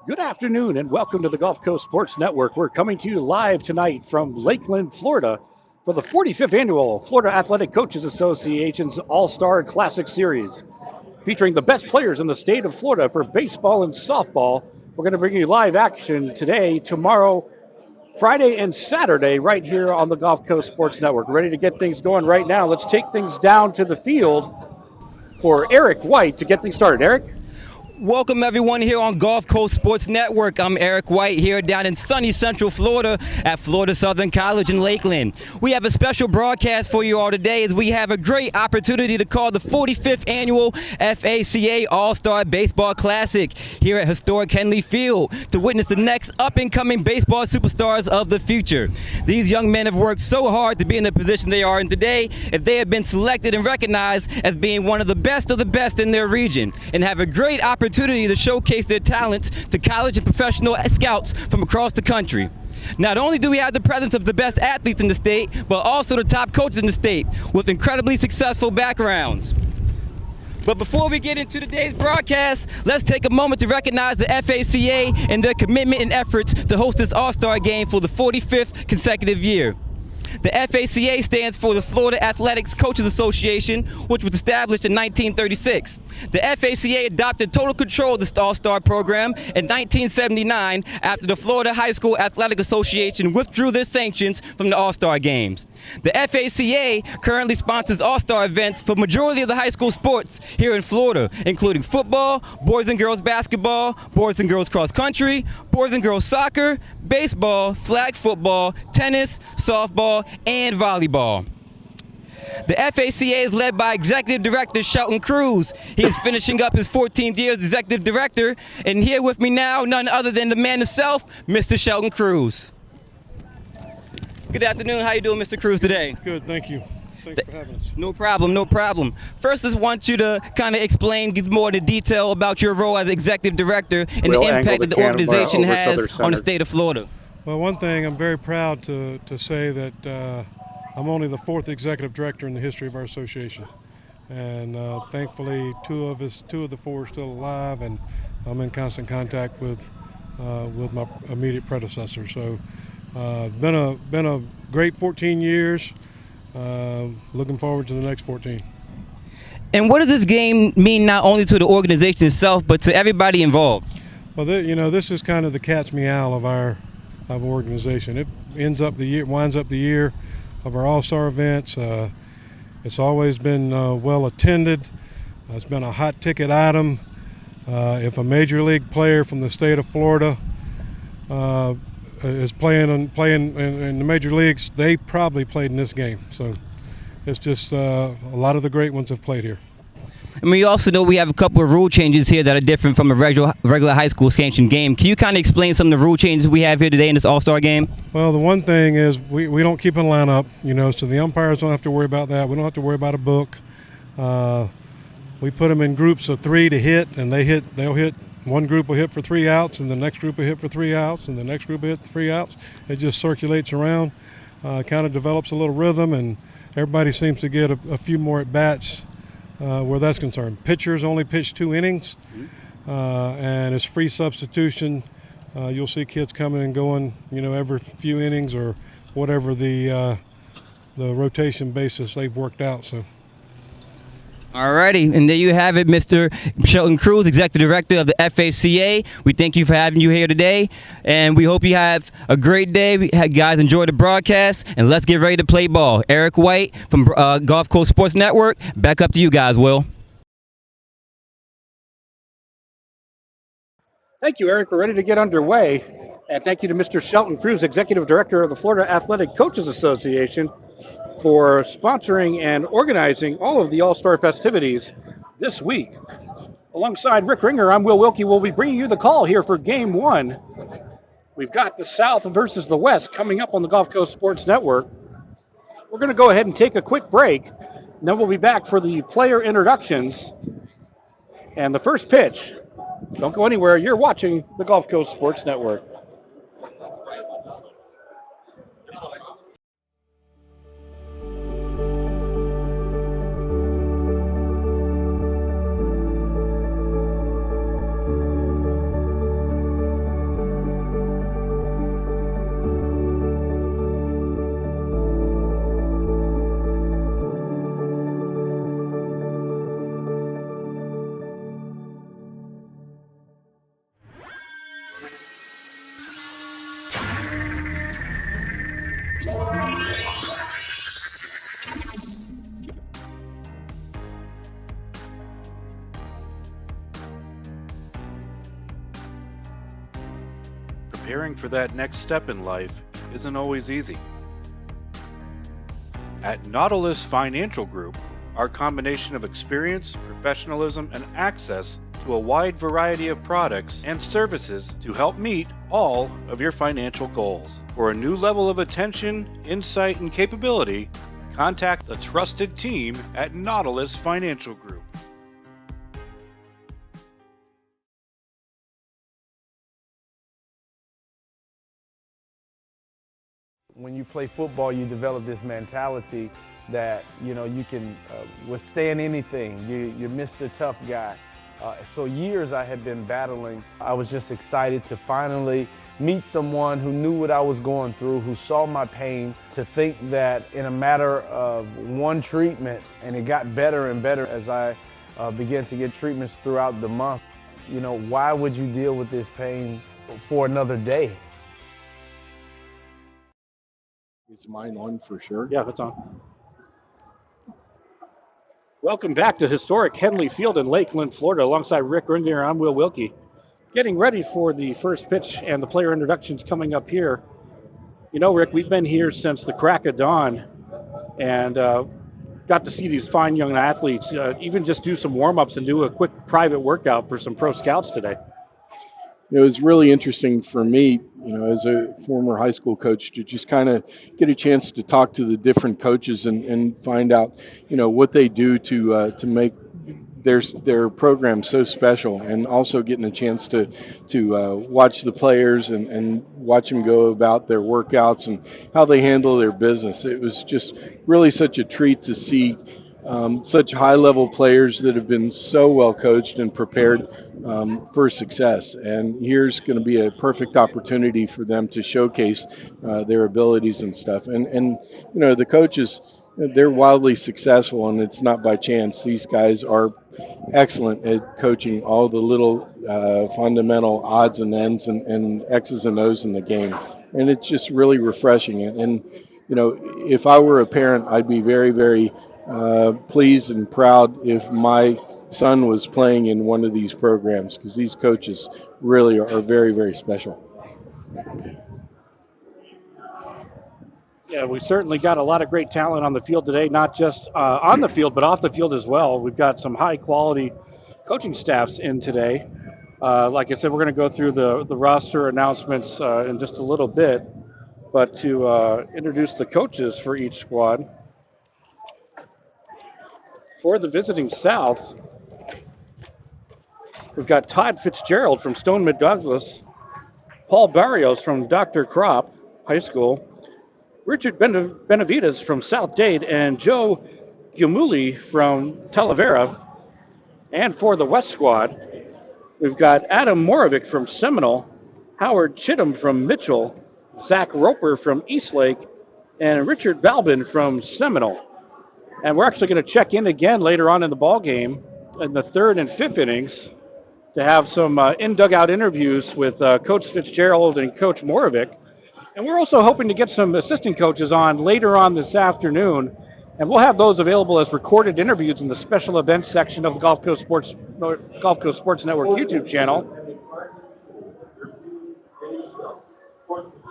Good afternoon and welcome to the Gulf Coast Sports Network. We're coming to you live tonight from Lakeland, Florida for the 45th annual Florida Athletic Coaches Association's All-Star Classic Series. Featuring the best players in the state of Florida for baseball and softball. We're going to bring you live action today, tomorrow, Friday, and Saturday right here on the Gulf Coast Sports Network. Ready to get things going right now. Let's take things down to the field for Eric White to get things started. Eric? Welcome everyone here on Gulf Coast Sports Network. I'm Eric White here down in sunny Central Florida at Florida Southern College in Lakeland. We have a special broadcast for you all today as we have a great opportunity to call the 45th annual FACA All-Star Baseball Classic here at historic Henley Field to witness the next up-and-coming baseball superstars of the future. These young men have worked so hard to be in the position they are in today if they have been selected and recognized as being one of the best in their region and have a great opportunity to showcase their talents to college and professional scouts from across the country. Not only do we have the presence of the best athletes in the state, but also the top coaches in the state with incredibly successful backgrounds. But before we get into today's broadcast, let's take a moment to recognize the FACA and their commitment and efforts to host this All-Star game for the 45th consecutive year. The FACA stands for the Florida Athletics Coaches Association, which was established in 1936. The FACA adopted total control of the All-Star program in 1979 after the Florida High School Athletic Association withdrew their sanctions from the All-Star Games. The FACA currently sponsors All-Star events for majority of the high school sports here in Florida, including football, boys and girls basketball, boys and girls cross country, boys and girls soccer, baseball, flag football, tennis, softball, and volleyball. The FACA is led by Executive Director Shelton Cruz. He is finishing up his 14th year as Executive Director, and here with me now, none other than the man himself, Mr. Shelton Cruz. Good afternoon. How you doing, Mr. Cruz, today? Good, thank you. Thanks for having us. No problem, no problem. First, I just want you to kind of explain, give more the detail about your role as Executive Director and We'll the impact angle that the the organization camera over has so they're on the centered. state of Florida. Well, one thing, I'm very proud to say that I'm only the 4th Executive Director in the history of our association. And thankfully, two of the 4 are still alive, and I'm in constant contact with my immediate predecessor. So been a great 14 years. Looking forward to the next 14. And what does this game mean not only to the organization itself, but to everybody involved? Well, this is kind of the cat's meow of our organization. It winds up the year of our All-Star events. It's always been well attended. It's been a hot ticket item. If a major league player from the state of Florida is playing in the major leagues, they probably played in this game. So it's just a lot of the great ones have played here. And we also know we have a couple of rule changes here that are different from a regular high school sanctioned game. Can you kind of explain some of the rule changes we have here today in this All-Star game? Well, the one thing is we don't keep a lineup, so the umpires don't have to worry about that. We don't have to worry about a book. We put them in groups of 3 to hit, and they'll hit. One group will hit for 3 outs, and the next group will hit for 3 outs, and the next group will hit 3 outs. It just circulates around, kind of develops a little rhythm, and everybody seems to get a few more at-bats where that's concerned. Pitchers only pitch 2 innings, and it's free substitution. You'll see kids coming and going, every few innings or whatever the rotation basis they've worked out. So. Alrighty, and there you have it, Mr. Shelton Cruz, Executive Director of the FACA. We thank you for having you here today, and we hope you have a great day. Guys, enjoy the broadcast, and let's get ready to play ball. Eric White from Gulf Coast Sports Network. Back up to you guys, Will. Thank you, Eric. We're ready to get underway. And thank you to Mr. Shelton Cruz, Executive Director of the Florida Athletic Coaches Association, for sponsoring and organizing all of the All-Star festivities this week. Alongside Rick Ringer, I'm Will Wilkie. We'll be bringing you the call here for Game 1. We've got the South versus the West coming up on the Gulf Coast Sports Network. We're going to go ahead and take a quick break, and then we'll be back for the player introductions and the first pitch. Don't go anywhere. You're watching the Gulf Coast Sports Network. preparing for that next step in life isn't always easy. At Nautilus Financial Group, our combination of experience, professionalism, and access to a wide variety of products and services to help meet all of your financial goals. For a new level of attention, insight, and capability, contact the trusted team at Nautilus Financial Group. When you play football, you develop this mentality that, you know, you can withstand anything. You're Mr. Tough Guy. So years I had been battling. I was just excited to finally meet someone who knew what I was going through, who saw my pain, to think that in a matter of one treatment, and it got better and better as I began to get treatments throughout the month. You know, why would you deal with this pain for another day? Is mine on for sure? Yeah, that's on. Welcome back to historic Henley Field in Lakeland, Florida. Alongside Rick Rendier, I'm Will Wilkie. Getting ready for the first pitch and the player introductions coming up here. You know, Rick, we've been here since the crack of dawn and got to see these fine young athletes even just do some warm-ups and do a quick private workout for some pro scouts today. It was really interesting for me, you know, as a former high school coach, to just kind of get a chance to talk to the different coaches and find out, you know, what they do to make their program so special, and also getting a chance to watch the players and watch them go about their workouts and how they handle their business. It was just really such a treat to see such high-level players that have been so well coached and prepared for success. And here's going to be a perfect opportunity for them to showcase their abilities and stuff. And you know, the coaches, they're wildly successful, and it's not by chance. These guys are excellent at coaching all the little fundamental odds and ends and X's and O's in the game. And it's just really refreshing. And you know, if I were a parent, I'd be very, very pleased and proud if my son was playing in one of these programs, because these coaches really are very, very special. Yeah, we certainly got a lot of great talent on the field today, not just on the field, but off the field as well. We've got some high-quality coaching staffs in today. Like I said, we're going to go through the roster announcements in just a little bit, but to introduce the coaches for each squad. For the visiting South, we've got Todd Fitzgerald from Stone Mid-Douglas, Paul Barrios from Dr. Kropp High School, Richard Benavides from South Dade, and Joe Giamulli from Talavera. And for the West squad, we've got Adam Morovic from Seminole, Howard Chittum from Mitchell, Zach Roper from Eastlake, and Richard Balbin from Seminole. And we're actually going to check in again later on in the ball game in the third and fifth innings to have some in-dugout interviews with Coach Fitzgerald and Coach Morovic. And we're also hoping to get some assistant coaches on later on this afternoon. And we'll have those available as recorded interviews in the special events section of the Gulf Coast Sports Network YouTube channel.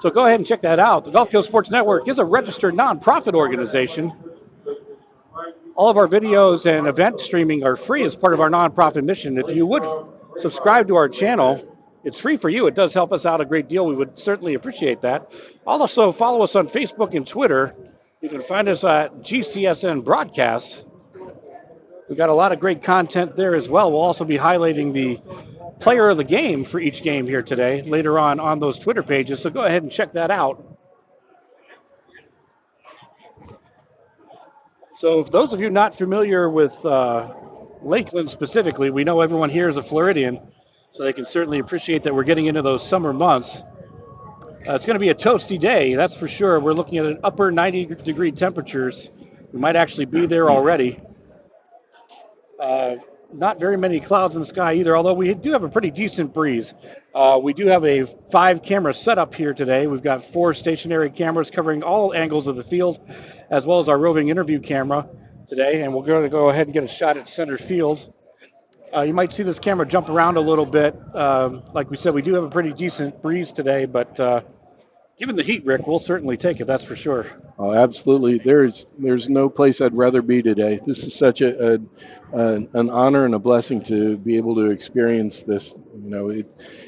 So go ahead and check that out. The Gulf Coast Sports Network is a registered nonprofit organization. All of our videos and event streaming are free as part of our nonprofit mission. If you would subscribe to our channel, it's free for you. It does help us out a great deal. We would certainly appreciate that. Also, follow us on Facebook and Twitter. You can find us at GCSN Broadcasts. We've got a lot of great content there as well. We'll also be highlighting the player of the game for each game here today later on those Twitter pages. So go ahead and check that out. So if those of you not familiar with Lakeland specifically, we know everyone here is a Floridian, so they can certainly appreciate that we're getting into those summer months. It's going to be a toasty day, that's for sure. We're looking at an upper 90-degree temperatures. We might actually be there already. Not very many clouds in the sky either, although we do have a pretty decent breeze. We do have a 5-camera setup here today. We've got 4 stationary cameras covering all angles of the field, as well as our roving interview camera today. And we're going to go ahead and get a shot at center field You might see this camera jump around a little bit. Like we said, we do have a pretty decent breeze today, but given the heat, Rick, we'll certainly take it. That's for sure. Oh, absolutely. There's no place I'd rather be today. This is such an honor and a blessing to be able to experience this.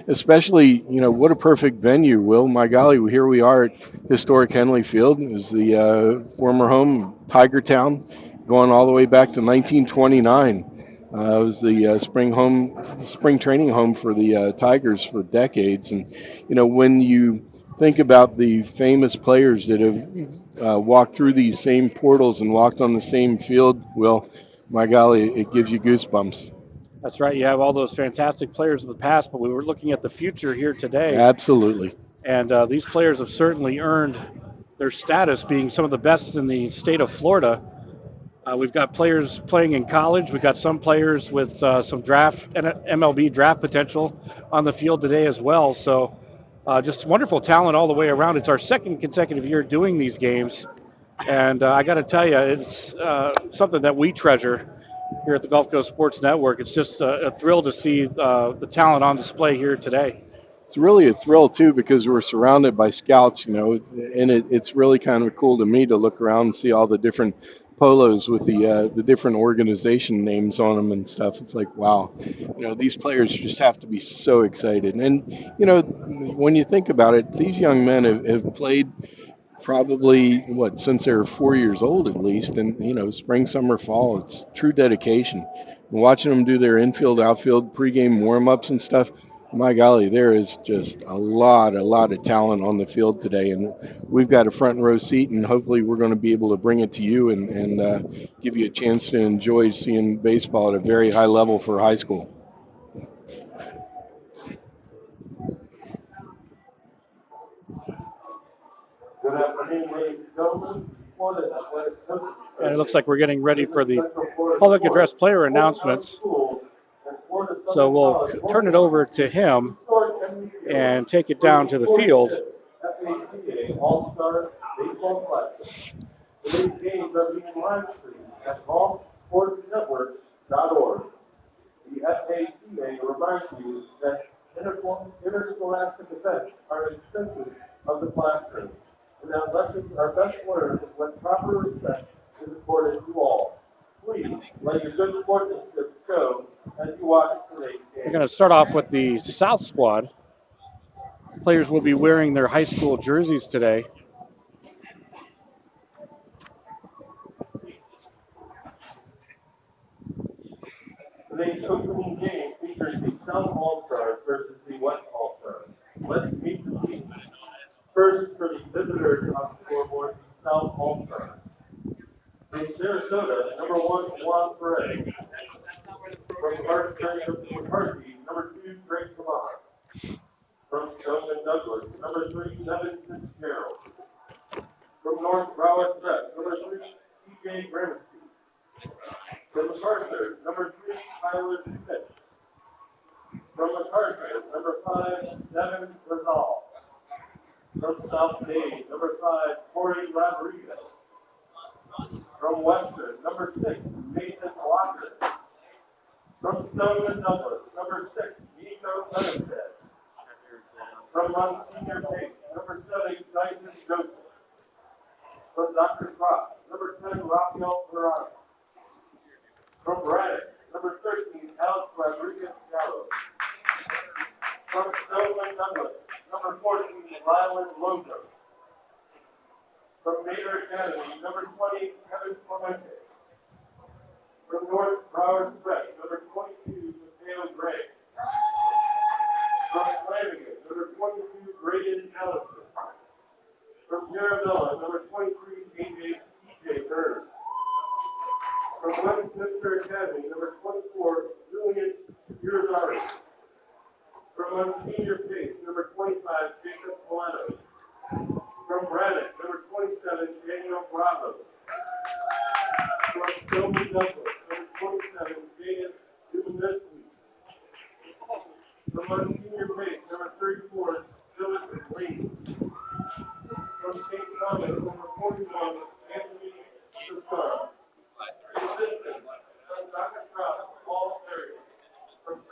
Especially what a perfect venue. Will, my golly, here we are at historic Henley Field. It was the former home Tiger Town, going all the way back to 1929. It was the spring training home for the Tigers for decades. And when you think about the famous players that have walked through these same portals and walked on the same field, well, my golly, it gives you goosebumps. That's right. You have all those fantastic players of the past, but we were looking at the future here today. Absolutely. And these players have certainly earned their status being some of the best in the state of Florida. We've got players playing in college. We've got some players with some draft and MLB draft potential on the field today as well. So just wonderful talent all the way around. It's our second consecutive year doing these games. And I got to tell you, it's something that we treasure here at the Gulf Coast Sports Network. It's just a thrill to see the talent on display here today. It's really a thrill too because we're surrounded by scouts, and it's really kind of cool to me to look around and see all the different polos with the different organization names on them and stuff. It's like, wow, these players just have to be so excited. And when you think about it, these young men have played probably since they were 4 years old at least, and spring, summer, fall. It's true dedication. And watching them do their infield, outfield, pregame warm-ups and stuff. My golly, there is just a lot of talent on the field today, and we've got a front row seat, and hopefully we're going to be able to bring it to you and give you a chance to enjoy seeing baseball at a very high level for high school. Good afternoon, ladies and gentlemen. And it looks like we're getting ready for the public address player announcements. So we'll turn it over to him and take it down to the field. FACA All-Star Baseball Classic. Today's games are being live streamed at golfsportsnetwork.org. The FACA reminds you that interscholastic events are extensions of the classroom, and that lessons are best learned when proper respect is accorded to all. Please let your good sportsmanship show as you watch today's game. We're going to start off with the South squad. Players will be wearing their high school jerseys today. Today's opening game features the South All-Stars versus the West All-Stars. Let's meet the teams. First, for the visitors on the scoreboard, the South All-Stars. From Sarasota, number 1, Juan Perez. From McCarthy, number 2, Greg Caban. From Stoneman Douglas, number 3, Devin Fitzgerald. From North Broward Prep, number 3, TJ Grimsby. From MacArthur, number 3, Tyler Smith. From MacArthur, number 5, Devin Rizal. From South Bay, number 5, Corey Rodriguez. From Western, number 6, Mason Walker. From Stoneman Douglas, number 6, Nico Benestead. From Monsignor Page, number 7, Dyson Joseph. From Dr. Cross, number 10, Rafael Ferrano. From Braddock, number 13, Alex Rodriguez Gallo. From Stoneman Douglas, number 14, Ryland Lozo. From Mater Academy, number 20, Kevin Clemente. From North Broward Prep, number 22, Mateo Gray. From Flanagan, number 22, Braden Allison. From Mirabella, number 23, TJ Burns. From Westminster Academy, number 24, Julian Irizarry. From Monsignor Pace, number 25, Jacob Milano. From Braddock, number 27, Daniel Bravo. From Stillman Douglas, number 27, Jaden Dubinesky. From Monsignor Pace, number 34, Philip Lee. From St. Thomas, number 41, Anthony Sussar. Assistant, Dr. Cross, Paul Sterry.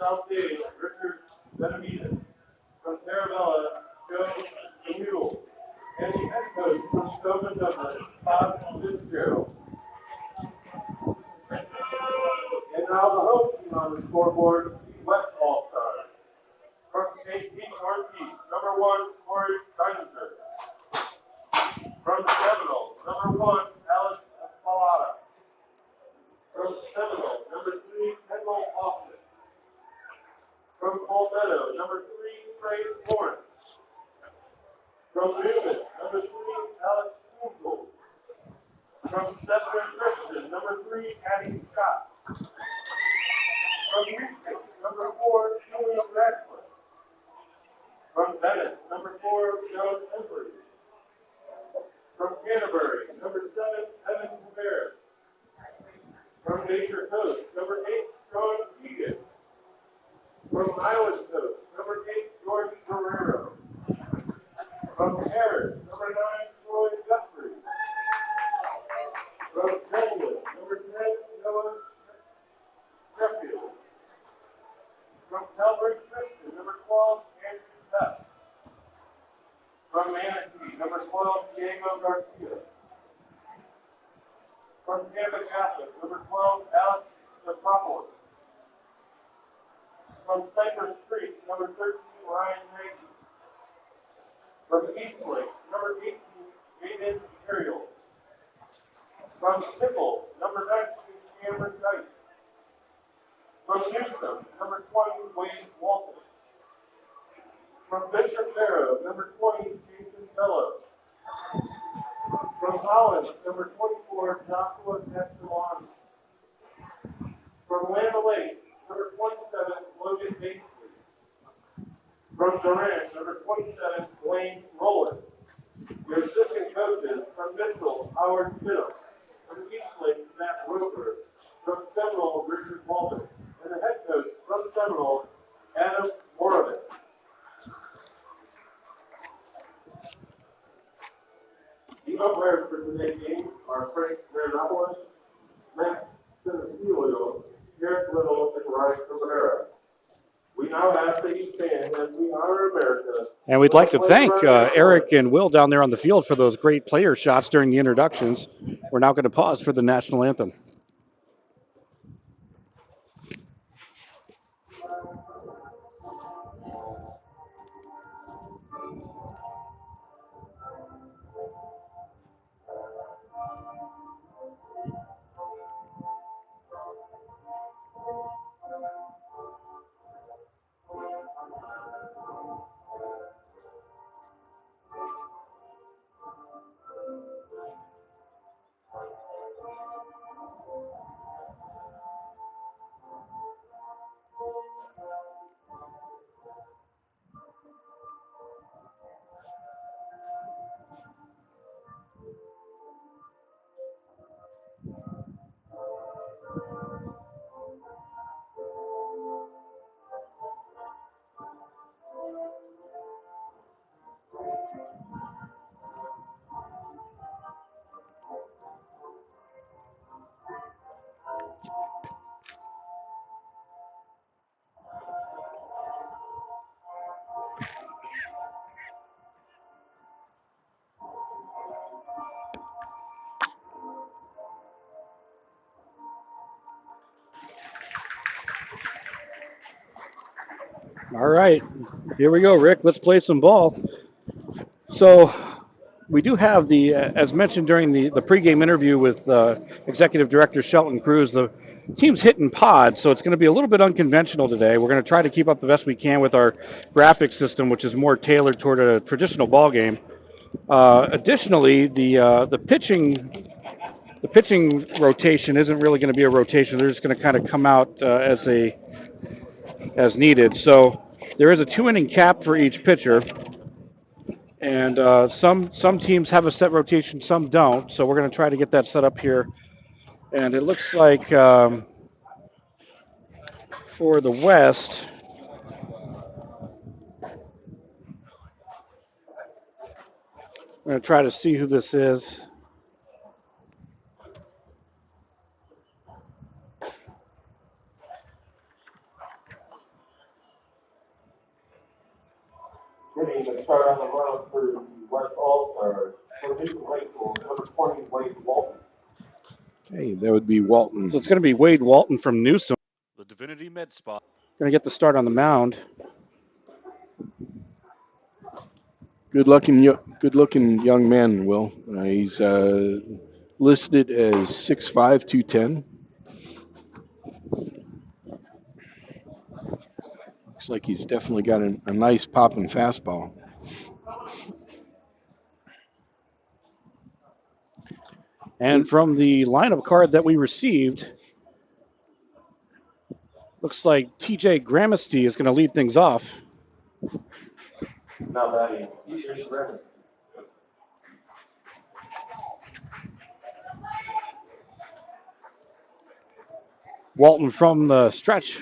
South Dade, Richard Benavides. From Terravella, Joe Demule. And the head coach from Stoughton Douglas, Todd Fitzgerald. And now the host team on the scoreboard, the West All-Stars. From St. Pete Northeast, number 1, Corey Steinzer. From Seminole, number 1, Alex Espalada. From Seminole, number 3, Kendall Hoffman. From Palmetto, number 3, Trey Lawrence. From Newman, number 3, Alex Kuhngold. From Stephen Christian, number 3, Addie Scott. From Houston, number 4, Julian Radcliffe. From Venice, number 4, Joe Embry. From Canterbury, number 7, Evan Rivera. From Nature Coast, number 8, Sean Keegan. From Iowa Coast, number 8, George Guerrero. From Harris, number 9, Troy Guthrie. From Penguin, number 10, Noah Sheffield. From Calvary Christian, number 12, Andrew Best. From Manatee, number 12, Diego Garcia. From Tampa Catholic, number 12, Alex Metropolis. From Cypress Creek, number 13, Ryan Nagy. From Eastlake, number 18, Jaden Imperial. From Sickle, number 19, Cameron Dice. From Newsom, number 20, Wayne Walton. From Bishop Barrow, number 20, Jason Bellows. From Holland, number 24, Joshua Castellani. From Land O'Lakes, number 27, Logan Bakesley. From Durant, number 27, Wayne Rowland. Your assistant coaches from Mitchell, Howard Stidham. From Eastlake, Matt Roper. From Seminole, Richard Walden. And the head coach from Seminole, Adam Moravich. The umpires for today's game are Frank Marinopoulos, Matt Sinesilio, Garrett Little, and Ryan Cabrera. We now ask that you stand as we honor America. And we'd like to thank Eric and Will down there on the field for those great player shots during the introductions. We're now going to pause for the national anthem. All right, here we go, Rick. Let's play some ball. So we do have the, as mentioned during the pregame interview with Executive Director Shelton Cruz, the team's hitting pods, so it's going to be a little bit unconventional today. We're going to try to keep up the best we can with our graphic system, which is more tailored toward a traditional ball game. Additionally, the pitching rotation isn't really going to be a rotation. They're just going to kind of come out as needed. So there is a 2-inning cap for each pitcher, and some teams have a set rotation, some don't. So we're going to try to get that set up here. And it looks like for the West, I'm going to try to see who this is. getting the start on the mound for the West All-Stars. For Newton High School, number 20, Wade Walton. Okay, that would be Walton. So it's going to be Wade Walton from Newsom. The Divinity Med Spa. Going to get the start on the mound. Good-looking young man, Will. He's listed as 6'5", 210. Looks like he's definitely got a nice popping fastball. And from the lineup card that we received, looks like TJ Gramesty is going to lead things off. Now batting, TJ Gramesty. Walton from the stretch.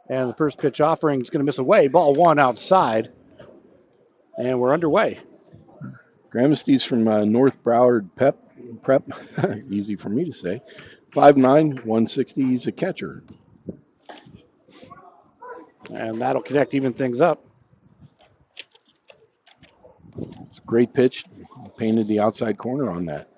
And the first pitch offering is going to miss away. Ball one outside. And we're underway. Gramesty's from North Broward Prep. Easy for me to say. 5'9", 160. He's a catcher. And that'll connect, even things up. It's a great pitch. Painted the outside corner on that.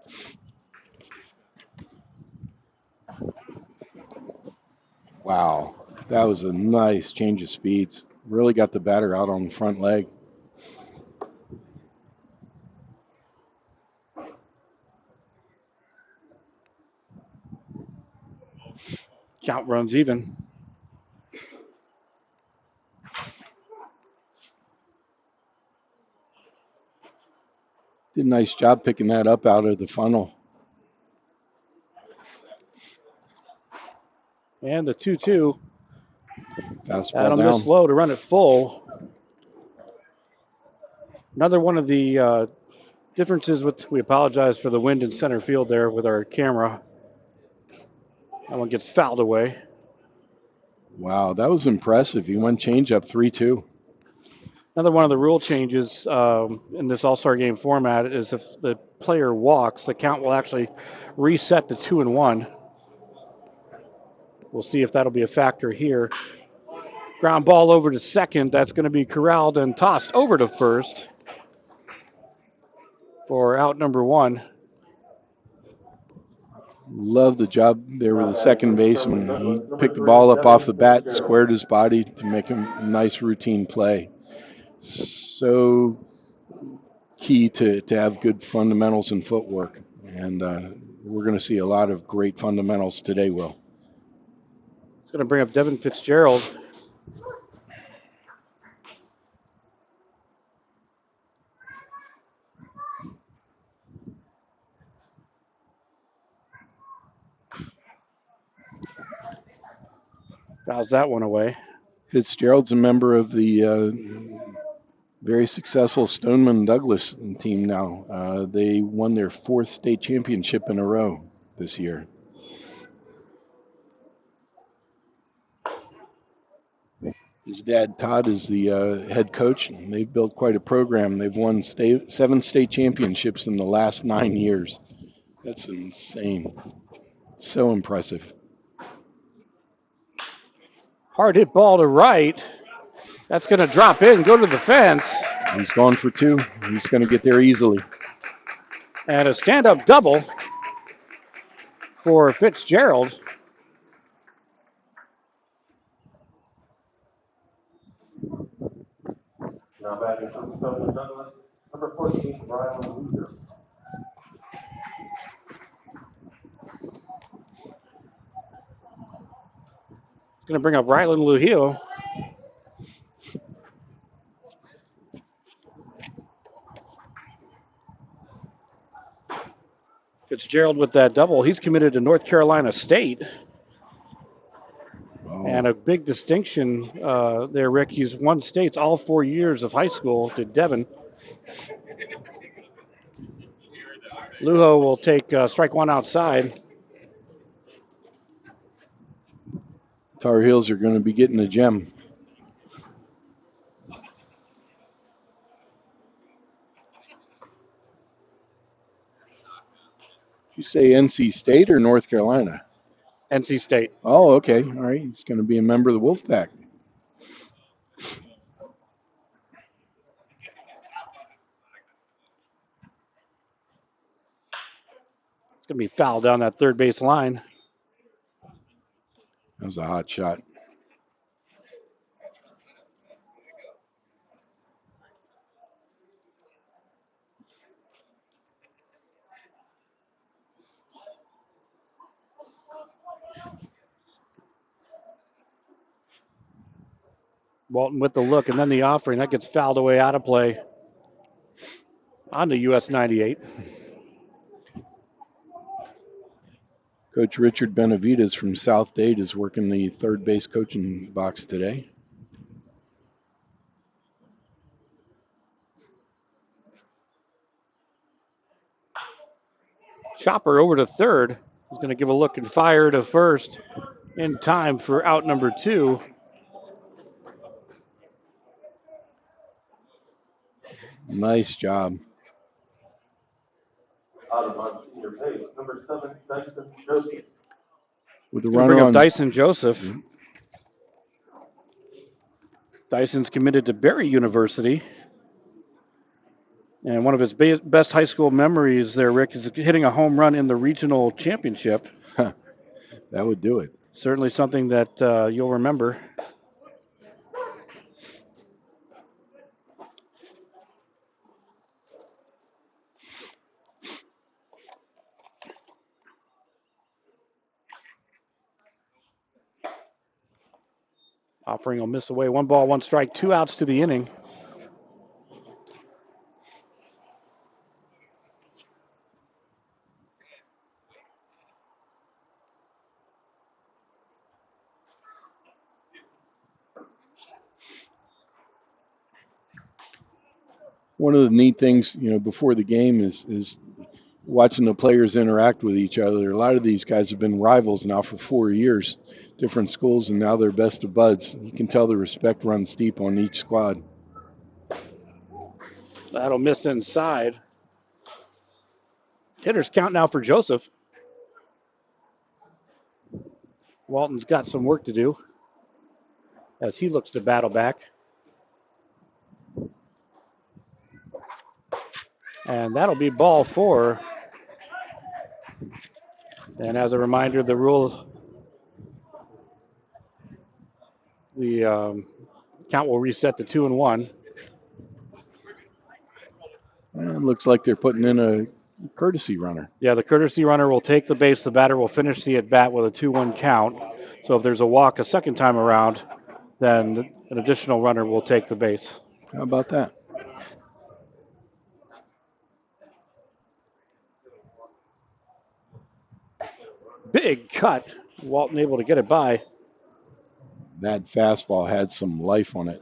Wow. That was a nice change of speeds. Really got the batter out on the front leg. Count runs even. Did a nice job picking that up out of the funnel. And the 2-2. Fastball That'll down. miss low to run it full. Another one of the differences with, we apologize for the wind in center field there with our camera. That one gets fouled away. Wow, that was impressive. He went changeup 3-2. Another one of the rule changes in this All-Star game format is if the player walks, the count will actually reset to 2-1. We'll see if that'll be a factor here. Ground ball over to second. That's going to be corralled and tossed over to first for out number one. Love the job there with the second baseman. He picked the ball up off the bat, squared his body to make a nice routine play. So key to have good fundamentals and footwork. And we're going to see a lot of great fundamentals today, Will. It's going to bring up Devin Fitzgerald. Fouls that one away. Fitzgerald's a member of the very successful Stoneman Douglas team now. They won their 4th state championship in a row this year. His dad, Todd, is the head coach, and they've built quite a program. They've won 7 state championships in the last 9 years. That's insane. So impressive. Hard hit ball to right. That's going to drop in, go to the fence. He's going for 2. He's going to get there easily. And a stand-up double for Fitzgerald. Now batting from Stoneman Douglas, number 14, Ryan Luger. It's going to bring up Ryland Luhio. Fitzgerald with that double. He's committed to North Carolina State. Oh. And a big distinction there, Rick. He's won states all 4 years of high school to Devon. Lujo will take strike one outside. Tar Heels are going to be getting a gem. Did you say NC State or North Carolina? NC State. Oh, okay. All right. He's going to be a member of the Wolfpack. going to be fouled down that third base line. That was a hot shot. Walton with the look and then the offering. That gets fouled away out of play on the US 98. Coach Richard Benavides from South Dade is working the third base coaching box today. Chopper over to third. He's going to give a look and fire to first in time for out number 2. Nice job. Out of on senior base, number 7, Dyson Joseph. With the Going to runner bring up on Dyson Joseph. Dyson's committed to Berry University. And one of his best high school memories there, Rick, is hitting a home run in the regional championship. That would do it. Certainly something that you'll remember. Offering will miss away. 1 ball, 1 strike, 2 outs to the inning. One of the neat things, before the game is watching the players interact with each other. A lot of these guys have been rivals now for 4 years, different schools, and now they're best of buds. You can tell the respect runs deep on each squad. That'll miss inside. Hitters count now for Joseph. Walton's got some work to do as he looks to battle back. And that'll be ball 4. And as a reminder, the rule, the count will reset to 2-1. And looks like they're putting in a courtesy runner. Yeah, the courtesy runner will take the base. The batter will finish the at-bat with a 2-1 count. So if there's a walk a second time around, then an additional runner will take the base. How about that? Big cut. Walton able to get it by. That fastball had some life on it.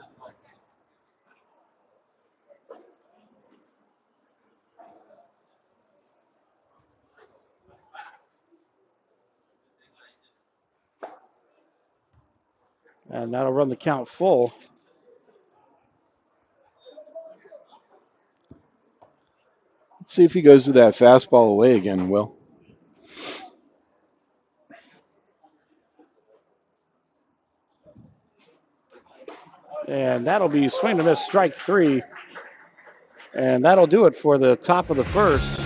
And that'll run the count full. Let's see if he goes with that fastball away again, Will. And that'll be swing and miss, strike 3. And that'll do it for the top of the first.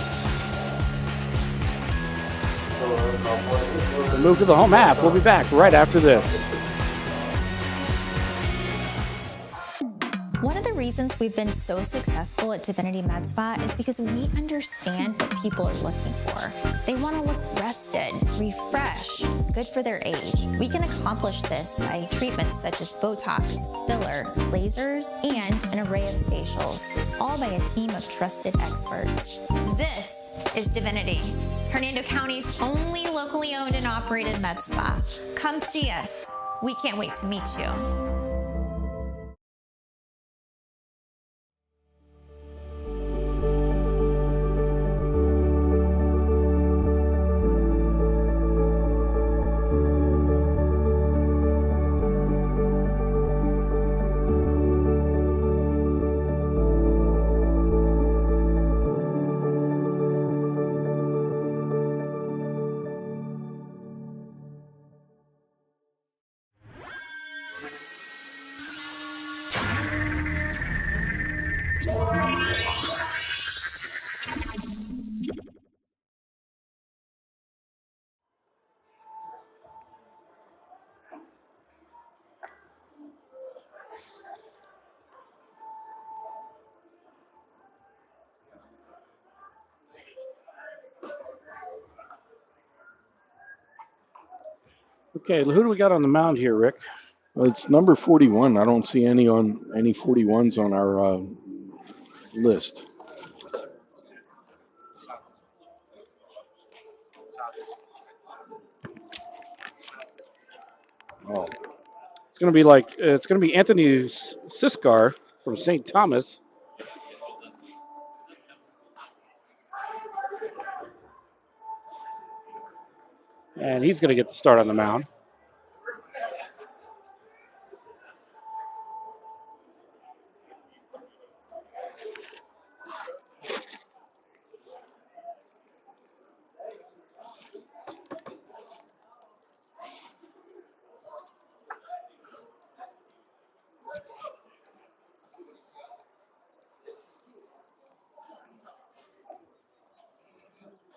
We'll move to the home half. We'll be back right after this. One of the reasons we've been so successful at Divinity Med Spa is because we understand what people are looking for. They want to look rested, refreshed, good for their age. We can accomplish this by treatments such as Botox, filler, lasers, and an array of facials, all by a team of trusted experts. This is Divinity, Hernando County's only locally owned and operated med spa. Come see us. We can't wait to meet you. Okay, who do we got on the mound here, Rick? Well, it's number 41. I don't see any 41s on our list. Oh, It's gonna be Anthony Siskar from St. Thomas. And he's gonna get the start on the mound.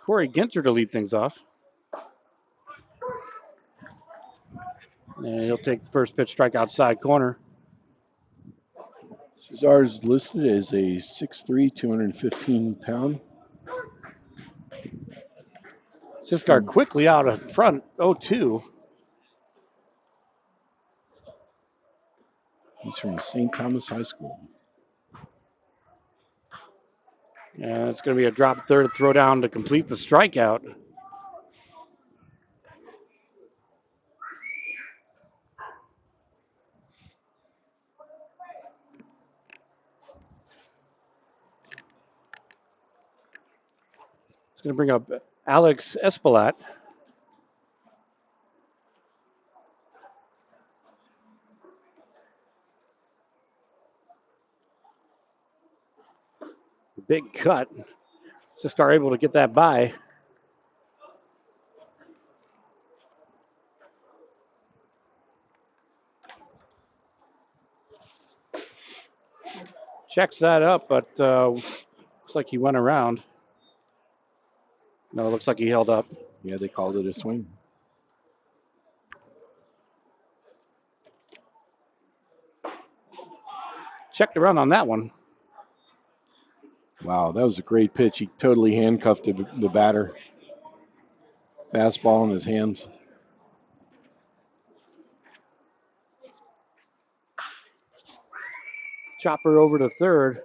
Corey Ginter to lead things off. And he'll take the first pitch, strike outside corner. Cesar is listed as a 6'3", 215-pound. Siskar quickly out of front, 0-2. He's from St. Thomas High School. And it's going to be a drop third throw down to complete the strikeout. It's going to bring up Alex Espalat. Big cut. Siskar able to get that by. Checks that up, but looks like he went around. No, it looks like he held up. Yeah, they called it a swing. Checked around on that one. Wow, that was a great pitch. He totally handcuffed the batter. Fastball in his hands. Chopper over to third.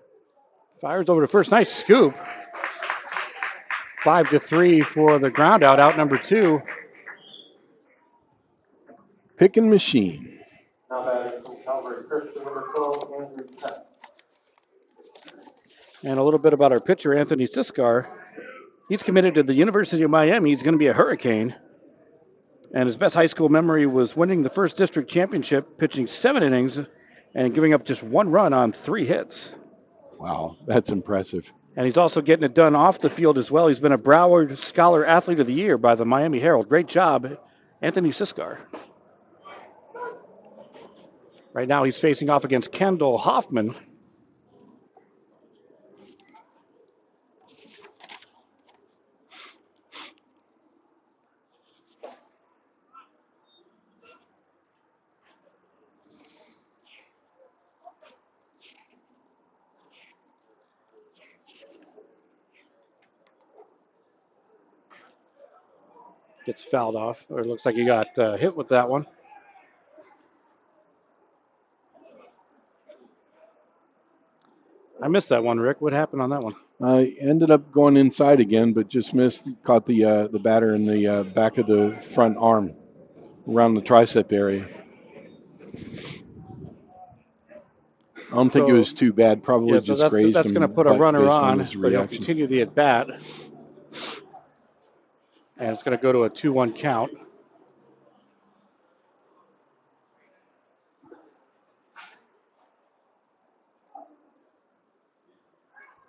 Fires over to first. Nice scoop. 5-3 for the ground out number 2. Picking machine. Now batting from Calvary Christian, number 12, Andrew Peck. And a little bit about our pitcher, Anthony Siskar. He's committed to the University of Miami. He's going to be a Hurricane. And his best high school memory was winning the first district championship, pitching 7 innings and giving up just 1 run on 3 hits. Wow, that's impressive. And he's also getting it done off the field as well. He's been a Broward Scholar Athlete of the Year by the Miami Herald. Great job, Anthony Siskar. Right now he's facing off against Kendall Hoffman. Gets fouled off, or it looks like he got hit with that one. I missed that one, Rick. What happened on that one? Ended up going inside again, but just missed. Caught the batter in the back of the front arm, around the tricep area. I don't think it was too bad. Probably just grazed him. That's going to put a runner on, his but he'll reaction. continue the at bat. And it's going to go to a 2-1 count.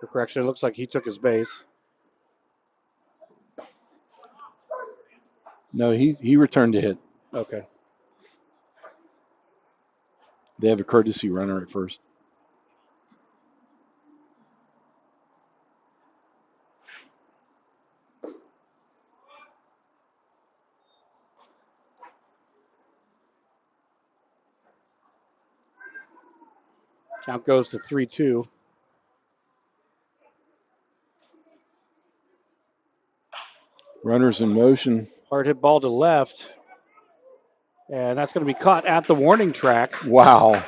For correction, it looks like he took his base. No, he returned a hit. Okay. They have a courtesy runner at first. Count goes to 3-2. Runners in motion. Hard hit ball to left. And that's going to be caught at the warning track. Wow.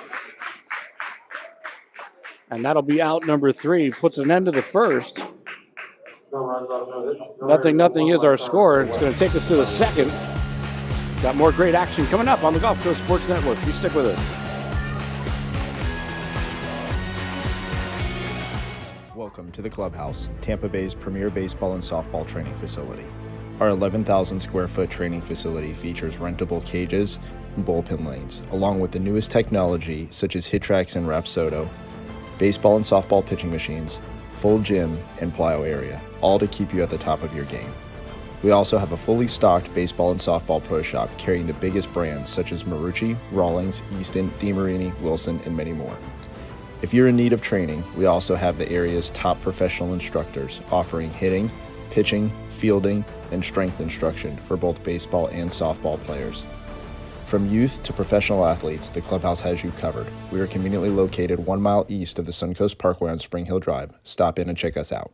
And that'll be out number 3. Puts an end to the first. No runs off, no hits. No Nothing errors. is our score. It's going to take us to the second. Got more great action coming up on the Gulf Coast Sports Network. You stick with us. Welcome to the Clubhouse, Tampa Bay's premier baseball and softball training facility. Our 11,000 square foot training facility features rentable cages and bullpen lanes, along with the newest technology such as HitTrax and Rapsodo, baseball and softball pitching machines, full gym, and plyo area, all to keep you at the top of your game. We also have a fully stocked baseball and softball pro shop carrying the biggest brands such as Marucci, Rawlings, Easton, DeMarini, Wilson, and many more. If you're in need of training, we also have the area's top professional instructors offering hitting, pitching, fielding, and strength instruction for both baseball and softball players. From youth to professional athletes, the clubhouse has you covered. We are conveniently located 1 mile east of the Suncoast Parkway on Spring Hill Drive. Stop in and check us out.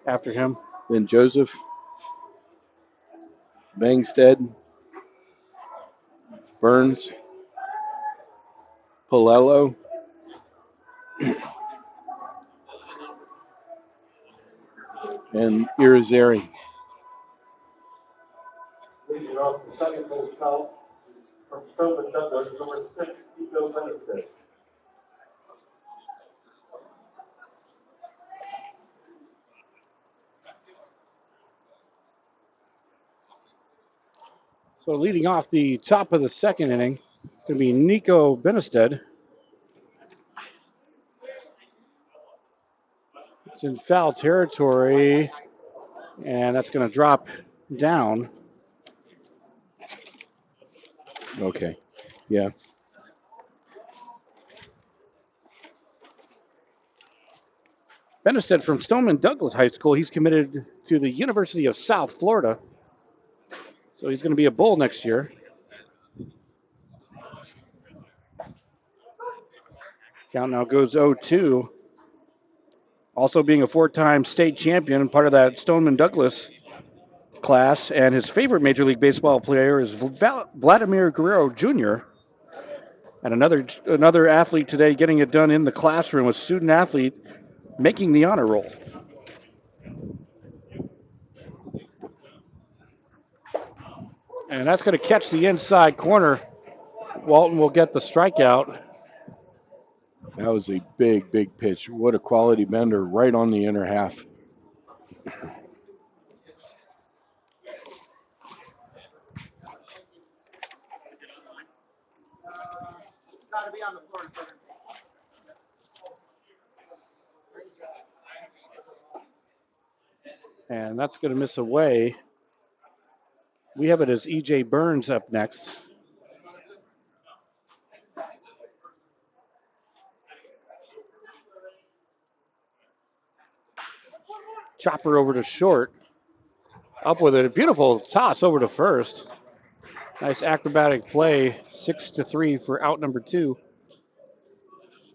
After him. Then Joseph, Bangstead, Burns, Palello, and Irizarry. Leading off the second base count from Stoneman Douglas, number 6, Eco Benefit. So leading off the top of the second inning, it's going to be Nico Benestead. It's in foul territory, and that's going to drop down. Okay. Yeah. Benestead from Stoneman Douglas High School. He's committed to the University of South Florida. So he's going to be a Bull next year. Count now goes 0-2. Also being a 4-time state champion, part of that Stoneman Douglas class. And his favorite Major League Baseball player is Vladimir Guerrero Jr. And another athlete today getting it done in the classroom, a student athlete making the honor roll. And that's going to catch the inside corner. Walton will get the strikeout. That was a big, big pitch. What a quality bender right on the inner half. And that's going to miss away. We have it as E.J. Burns up next. Chopper over to short. Up with it. A beautiful toss over to first. Nice acrobatic play. 6-3 for out number 2.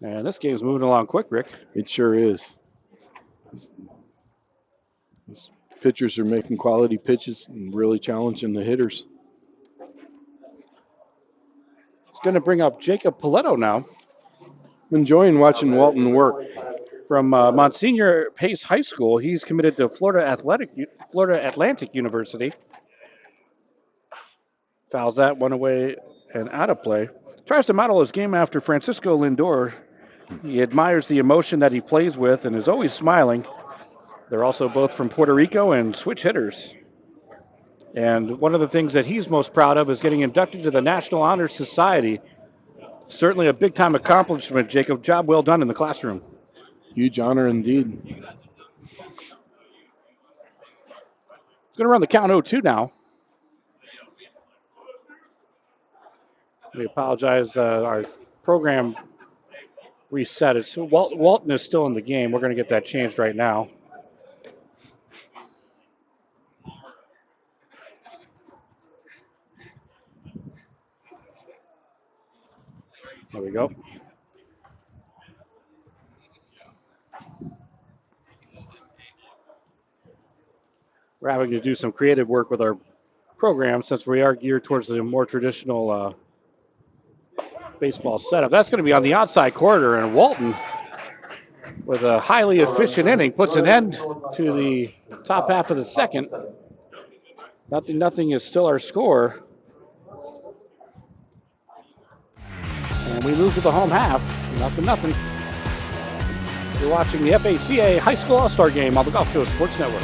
And this game's moving along quick, Rick. It sure is. These pitchers are making quality pitches and really challenging the hitters. It's going to bring up Jacob Paletto now. I'm enjoying watching Walton work. From Monsignor Pace High School. He's committed to Florida Atlantic University. Fouls that one away and out of play. Tries to model his game after Francisco Lindor. He admires the emotion that he plays with and is always smiling. They're also both from Puerto Rico and switch hitters. And one of the things that he's most proud of is getting inducted to the National Honor Society. Certainly a big-time accomplishment, Jacob. Job well done in the classroom. Huge honor indeed. Going to run the count 0-2 now. We apologize. Our program reset it. So Walton is still in the game. We're going to get that changed right now. There we go. We're having to do some creative work with our program since we are geared towards the more traditional baseball setup. That's going to be on the outside corner, and Walton, with a highly efficient inning, puts an end to the top half of the second. Nothing is still our score. And we move to the home half. 0-0. You're watching the FACA High School All-Star Game on the Gulf Coast Sports Network.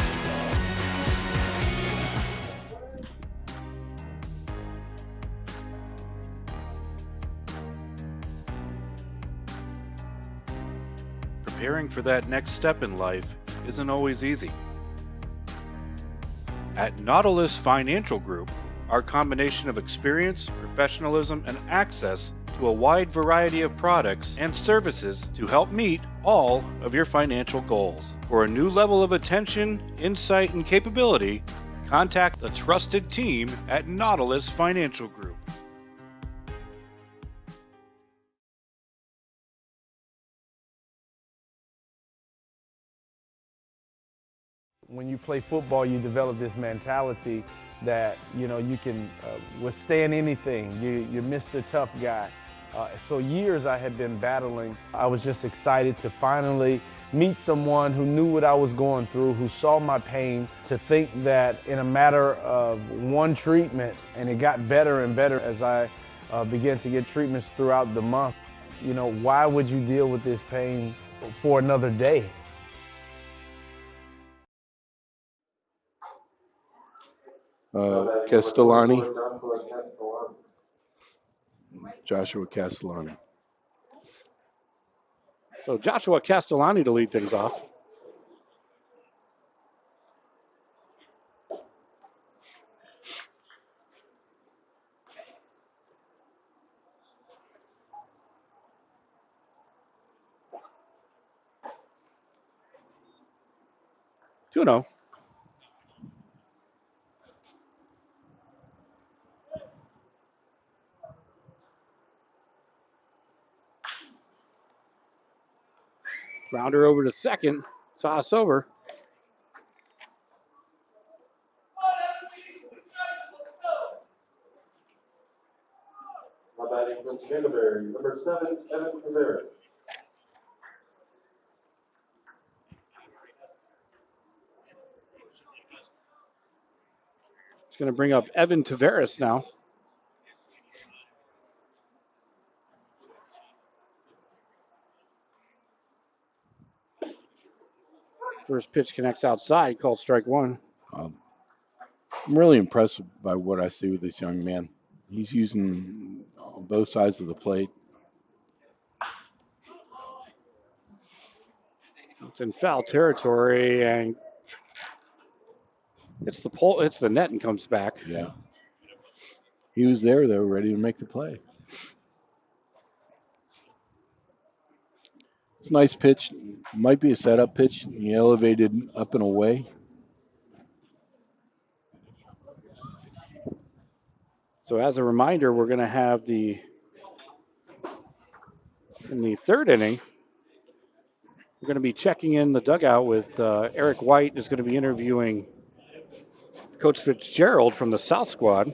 Preparing for that next step in life isn't always easy. At Nautilus Financial Group, our combination of experience, professionalism, and access to a wide variety of products and services to help meet all of your financial goals. For a new level of attention, insight, and capability, contact the trusted team at Nautilus Financial Group. When you play football, you develop this mentality that, you can withstand anything. You're Mr. Tough Guy. So years I had been battling. I was just excited to finally meet someone who knew what I was going through, who saw my pain, to think that in a matter of one treatment, and it got better and better as I began to get treatments throughout the month. Why would you deal with this pain for another day? Castellani. Joshua Castellani. So Joshua Castellani to lead things off. Tuno. Grounder over to second. Toss over. Now batting from Canterbury, number 7, Evan Tavares. It's going to bring up Evan Tavares now. First pitch connects outside, called strike one. I'm really impressed by what I see with this young man. He's using both sides of the plate. It's in foul territory, and it's the pole. It's the net and comes back. Yeah. He was there, though, ready to make the play. It's a nice pitch. Might be a setup pitch. He elevated up and away. So as a reminder, we're going to have in the third inning, we're going to be checking in the dugout with Eric White is going to be interviewing Coach Fitzgerald from the South squad.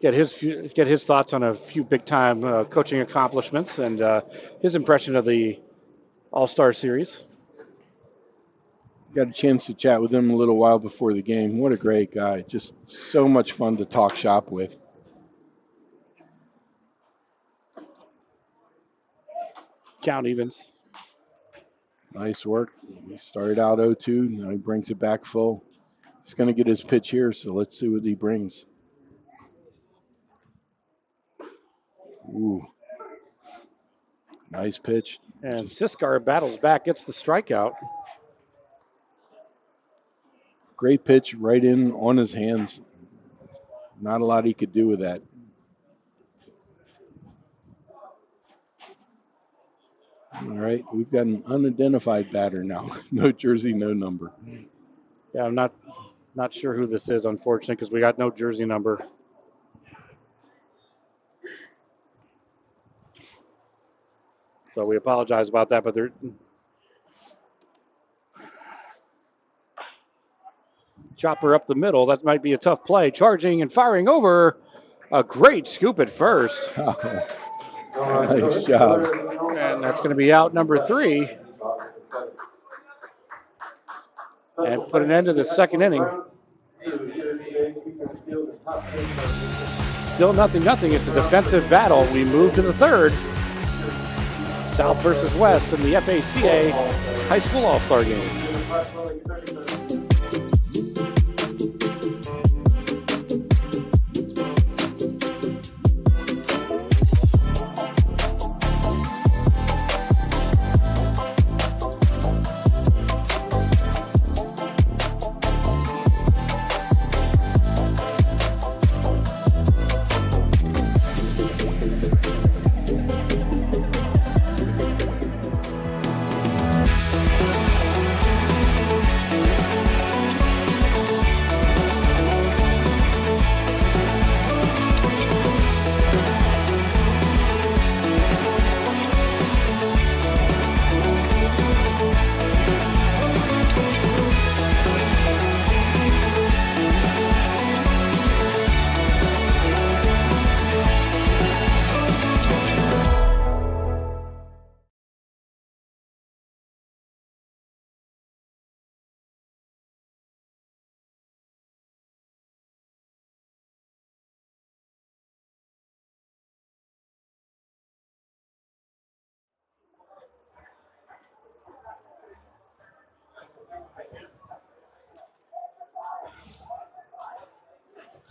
Get his thoughts on a few big-time coaching accomplishments and his impression of the All-Star Series. Got a chance to chat with him a little while before the game. What a great guy. Just so much fun to talk shop with. Count evens. Nice work. He started out 0-2. Now he brings it back full. He's going to get his pitch here, so let's see what he brings. Ooh. Nice pitch. And Siskar battles back, gets the strikeout. great pitch right in on his hands. Not a lot he could do with that. All right, we've got an unidentified batter now. No jersey, no number. Yeah, I'm not sure who this is, unfortunately, because we got no jersey number. So we apologize about that, but they're chopper up the middle. That might be a tough play. Charging and firing over. A great scoop at first. Nice job. And that's going to be out number 3. And put an end to the second inning. Still 0-0. It's a defensive battle. We move to the third. South versus West in the FACA High School All-Star Game.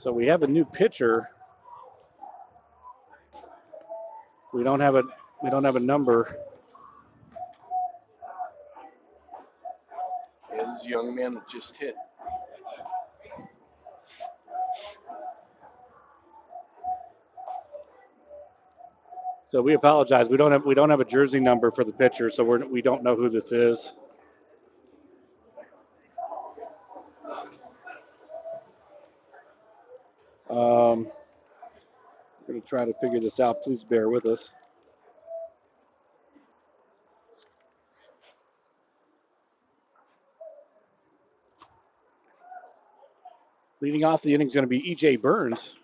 So we have a new pitcher. We don't have a number. Yeah, this young man that just hit. So we apologize. We don't have a jersey number for the pitcher, so we don't know who this is. We're going to try to figure this out. Please bear with us. Leading off the inning is going to be E.J. Burns.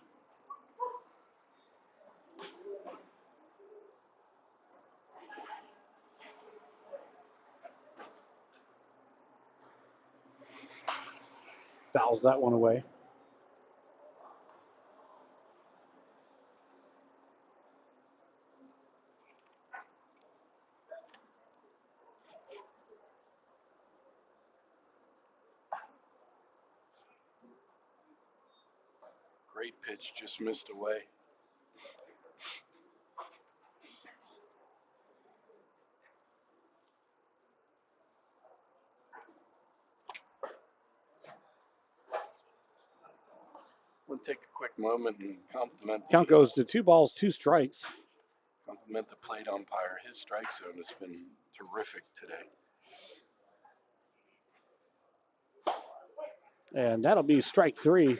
Fouls that one away. Great pitch, just missed away. We'll take a quick moment and compliment. Count goes to 2 balls, 2 strikes. Compliment the plate umpire. His strike zone has been terrific today. And that'll be strike 3.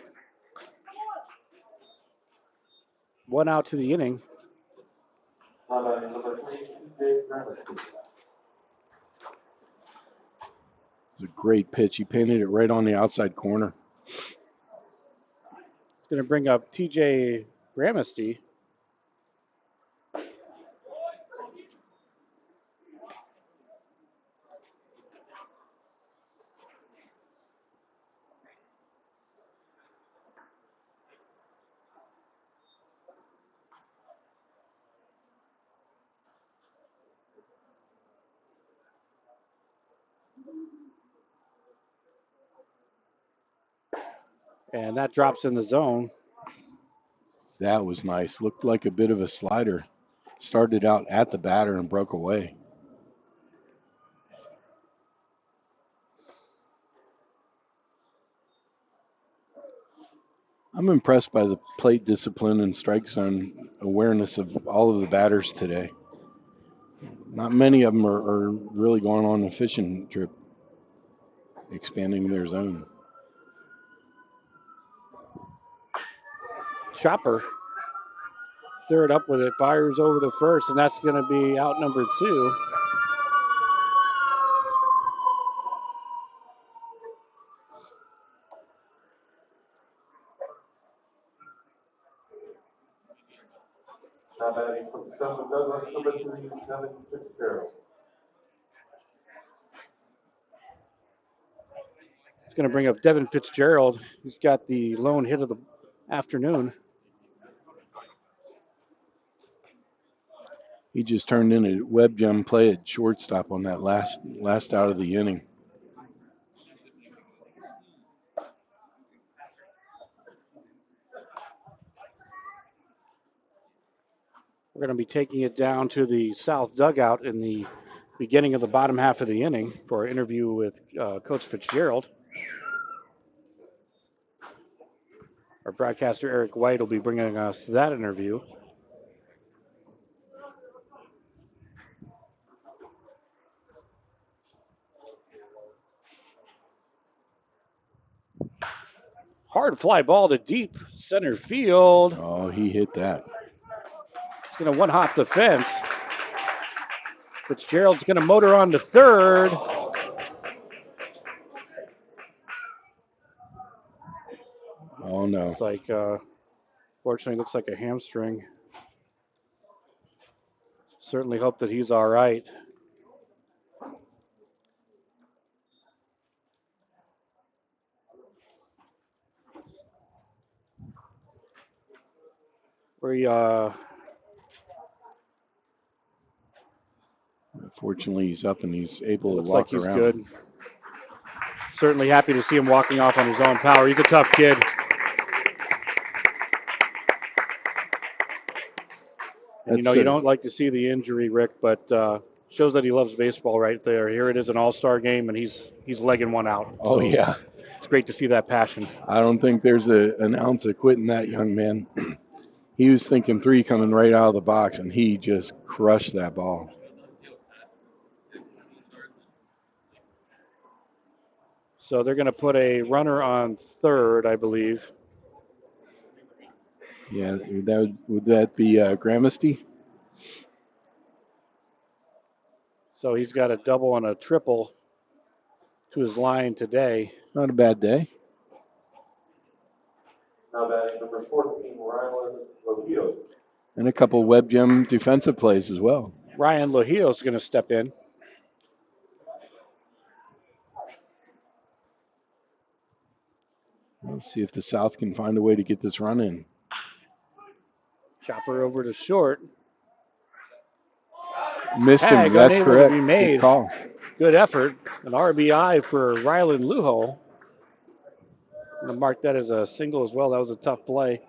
1 out to the inning. It's a great pitch. He painted it right on the outside corner. It's going to bring up TJ Gramesty. And that drops in the zone. That was nice. Looked like a bit of a slider. Started out at the batter and broke away. I'm impressed by the plate discipline and strike zone awareness of all of the batters today. Not many of them are really going on a fishing trip, expanding their zone. Chopper, third up with it, fires over to first, and that's going to be out number 2. Now batting from Shelton Douglas, number 3, Devin Fitzgerald. It's going to bring up Devin Fitzgerald. He's got the lone hit of the afternoon. He just turned in a web gem play at shortstop on that last out of the inning. We're going to be taking it down to the south dugout in the beginning of the bottom half of the inning for our interview with Coach Fitzgerald. Our broadcaster, Eric White, will be bringing us that interview. Hard fly ball to deep center field. Oh, he hit that. It's going to one-hop the fence. Fitzgerald's going to motor on to third. Oh, no. It's like, fortunately, looks like a hamstring. Certainly hope that he's all right. Fortunately, he's up and he's able to Looks walk like he's around. good. Certainly happy to see him walking off on his own power. He's a tough kid. And, you don't like to see the injury, Rick, but shows that he loves baseball right there. Here it is, an all-star game, and he's legging one out. Oh, yeah. It's great to see that passion. I don't think there's an ounce of quitting that young man. He was thinking 3 coming right out of the box, and he just crushed that ball. So they're going to put a runner on third, I believe. Yeah, would that be Gramesty? So he's got a double and a triple to his line today. Not a bad day. Now batting number 14, Ryan Lopio. And a couple web gem defensive plays as well. Ryan Lojillo's going to step in. Let's see if the South can find a way to get this run in. Chopper over to short. Missed him. Tag That's unable correct. to be made. Good call. Good effort. An RBI for Rylan Lujo. I'm going to mark that as a single as well. That was a tough play.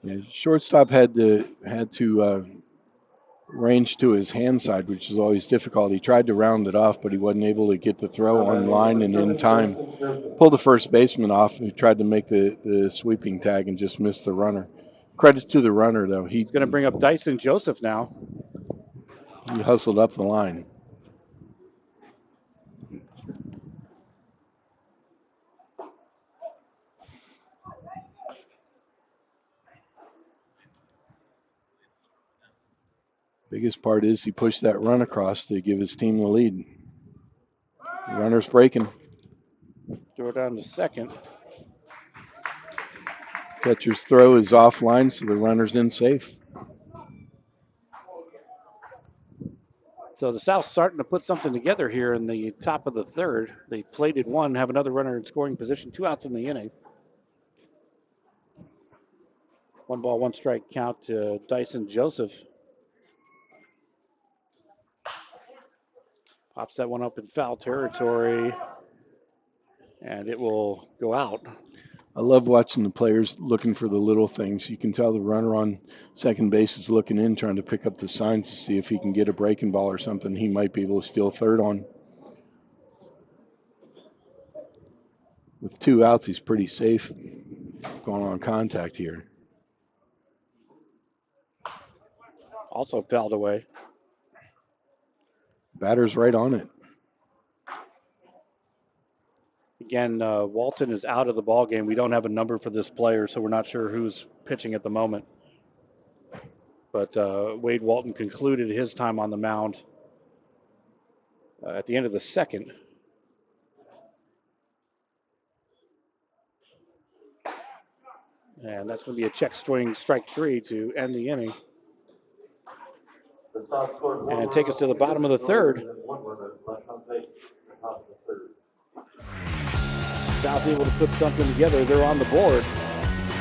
Yeah, shortstop had to range to his hand side, which is always difficult. He tried to round it off, but he wasn't able to get the throw on line and in time. Pulled the first baseman off, who tried to make the sweeping tag and just missed the runner. Credit to the runner, though. He's going to bring up Dyson Joseph now. He hustled up the line. Biggest part is he pushed that run across to give his team the lead. The runner's breaking. Throw it down to second. Catcher's throw is offline, so the runner's in safe. So the South's starting to put something together here in the top of the third. They plated one, have another runner in scoring position, 2 outs in the inning. 1 ball, 1 strike count to Dyson Joseph. Pops that one up in foul territory, and it will go out. I love watching the players looking for the little things. You can tell the runner on second base is looking in, trying to pick up the signs to see if he can get a breaking ball or something he might be able to steal third on. With 2 outs, he's pretty safe. going on contact here. Also fouled away. Batter's right on it. Again, Walton is out of the ball game. We don't have a number for this player, so we're not sure who's pitching at the moment. But Wade Walton concluded his time on the mound at the end of the second. And that's going to be a check swing, strike 3 to end the inning. And take us to the bottom of the third. South able to put something together. They're on the board.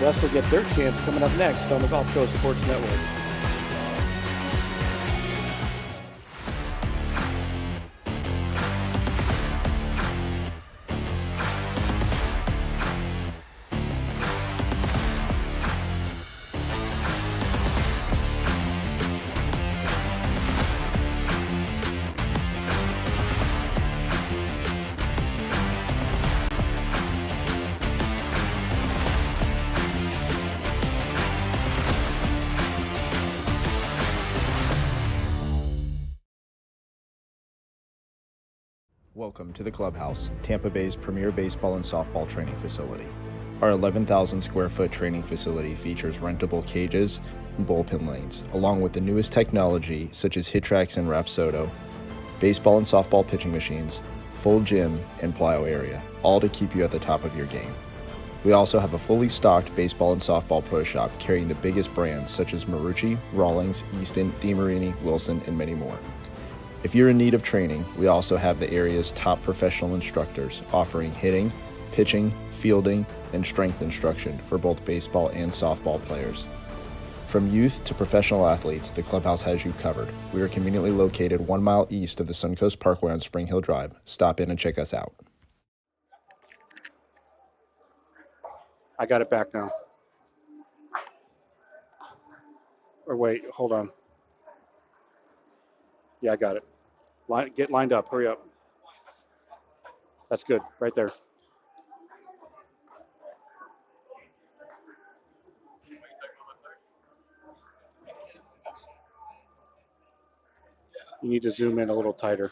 West will get their chance coming up next on the Gulf Coast Sports Network. Welcome to the Clubhouse, Tampa Bay's premier baseball and softball training facility. Our 11,000 square foot training facility features rentable cages and bullpen lanes, along with the newest technology such as HitTrax and Rapsodo, baseball and softball pitching machines, full gym, and plyo area, all to keep you at the top of your game. We also have a fully stocked baseball and softball pro shop carrying the biggest brands such as Marucci, Rawlings, Easton, DeMarini, Wilson, and many more. If you're in need of training, we also have the area's top professional instructors offering hitting, pitching, fielding, and strength instruction for both baseball and softball players. From youth to professional athletes, the Clubhouse has you covered. We are conveniently located 1 mile east of the Suncoast Parkway on Spring Hill Drive. Stop in and check us out. I got it back now. Or wait, hold on. Yeah, I got it. Get lined up. Hurry up. That's good. Right there. You need to zoom in a little tighter.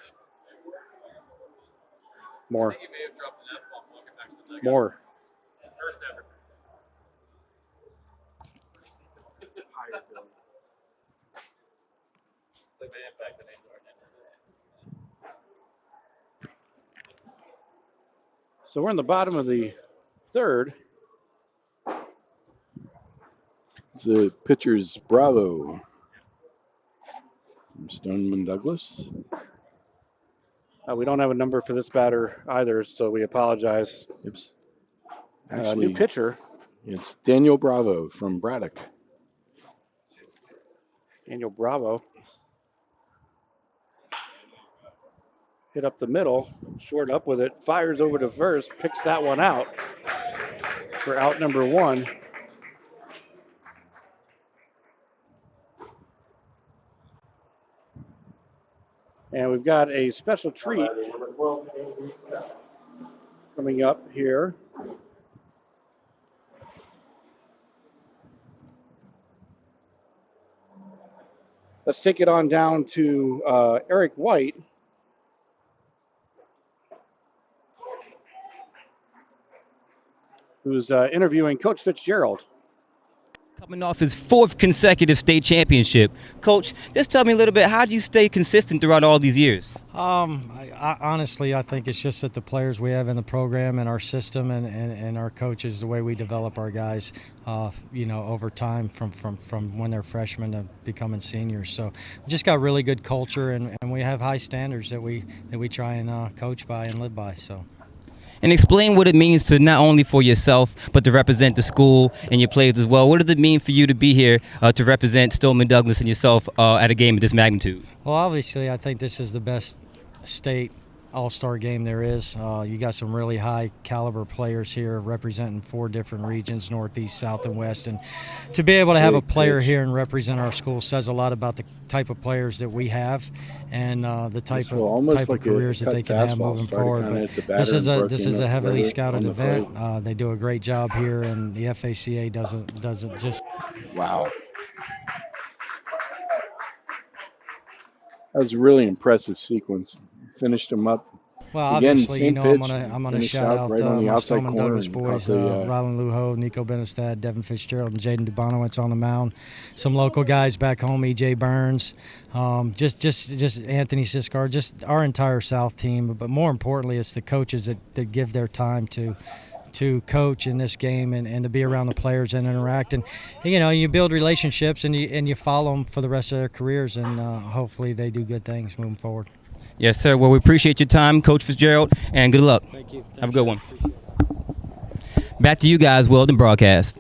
More. More. So we're in the bottom of the third. The pitcher's Bravo from Stoneman Douglas. We don't have a number for this batter either, so we apologize. Oops. Actually, new pitcher. It's Daniel Bravo from Braddock. Daniel Bravo. Hit up the middle, short up with it, fires over to first, picks that one out for out number 1. And we've got a special treat coming up here. Let's take it on down to Eric White. Who's interviewing Coach Fitzgerald. Coming off his 4th consecutive state championship. Coach, just tell me a little bit, how do you stay consistent throughout all these years? Honestly, I think it's just that the players we have in the program and our system and our coaches, the way we develop our guys, over time from when they're freshmen to becoming seniors. So we just got really good culture and we have high standards that we try and coach by and live by. So. And explain what it means to not only for yourself, but to represent the school and your players as well. What does it mean for you to be here to represent Stoneman Douglas and yourself at a game of this magnitude? Well, obviously, I think this is the best state all-star game there is. You got some really high caliber players here representing 4 different regions, Northeast, South, and West. And to be able to have a player here and represent our school says a lot about the type of players that we have and the type of careers that they can have moving forward. But this is a heavily scouted event. They do a great job here, and the FACA doesn't just. Wow. That was a really impressive sequence. Finished him up. Well, again, obviously, same I'm pitch, gonna shout out right on the my outside Stoneman corner Douglas and boys, caught the, Rylan Luho, Nico Benestad, Devin Fitzgerald, and Jaden Dubonowitz on the mound. Some local guys back home, E.J. Burns, just Anthony Siskar, just our entire South team. But more importantly, it's the coaches that give their time to coach in this game and to be around the players and interact. And you build relationships and you follow them for the rest of their careers, and hopefully they do good things moving forward. Yes, sir. Well, we appreciate your time, Coach Fitzgerald, and good luck. Thank you. Have a good one. Back to you guys, Weldon Broadcast.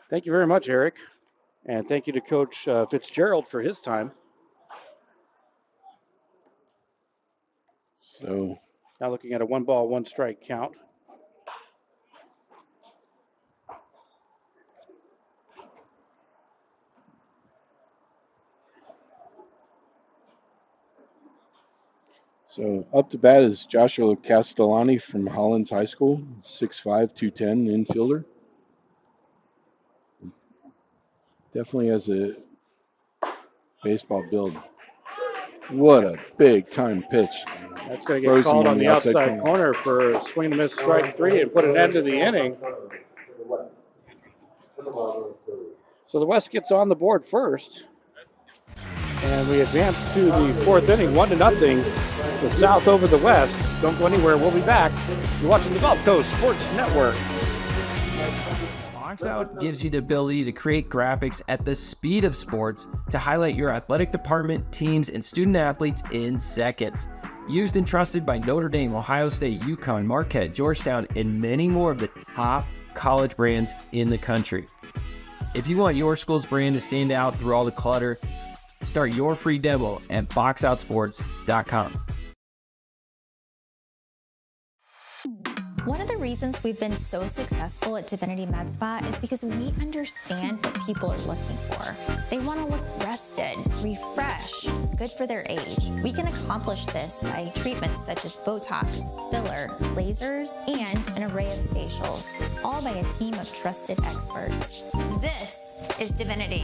Thank you very much, Eric. And thank you to Coach Fitzgerald for his time. So now looking at a 1-ball, 1-strike count. So up to bat is Joshua Castellani from Hollins High School, 6'5", 210 infielder. Definitely has a baseball build. What a big time pitch. That's going to get called on the outside corner for swing and miss strike 3 and put an end to the inning. So the West gets on the board first. And we advance to the 4th inning, 1-0. The South over the West. Don't go anywhere. We'll be back. You're watching the Gulf Coast Sports Network. Box Out gives you the ability to create graphics at the speed of sports to highlight your athletic department, teams, and student athletes in seconds. Used and trusted by Notre Dame, Ohio State, UConn, Marquette, Georgetown, and many more of the top college brands in the country. If you want your school's brand to stand out through all the clutter, start your free demo at boxoutsports.com. One of the reasons we've been so successful at Divinity Med Spa is because we understand what people are looking for. They want to look rested, refreshed, good for their age. We can accomplish this by treatments such as Botox, filler, lasers, and an array of facials, all by a team of trusted experts. This is Divinity,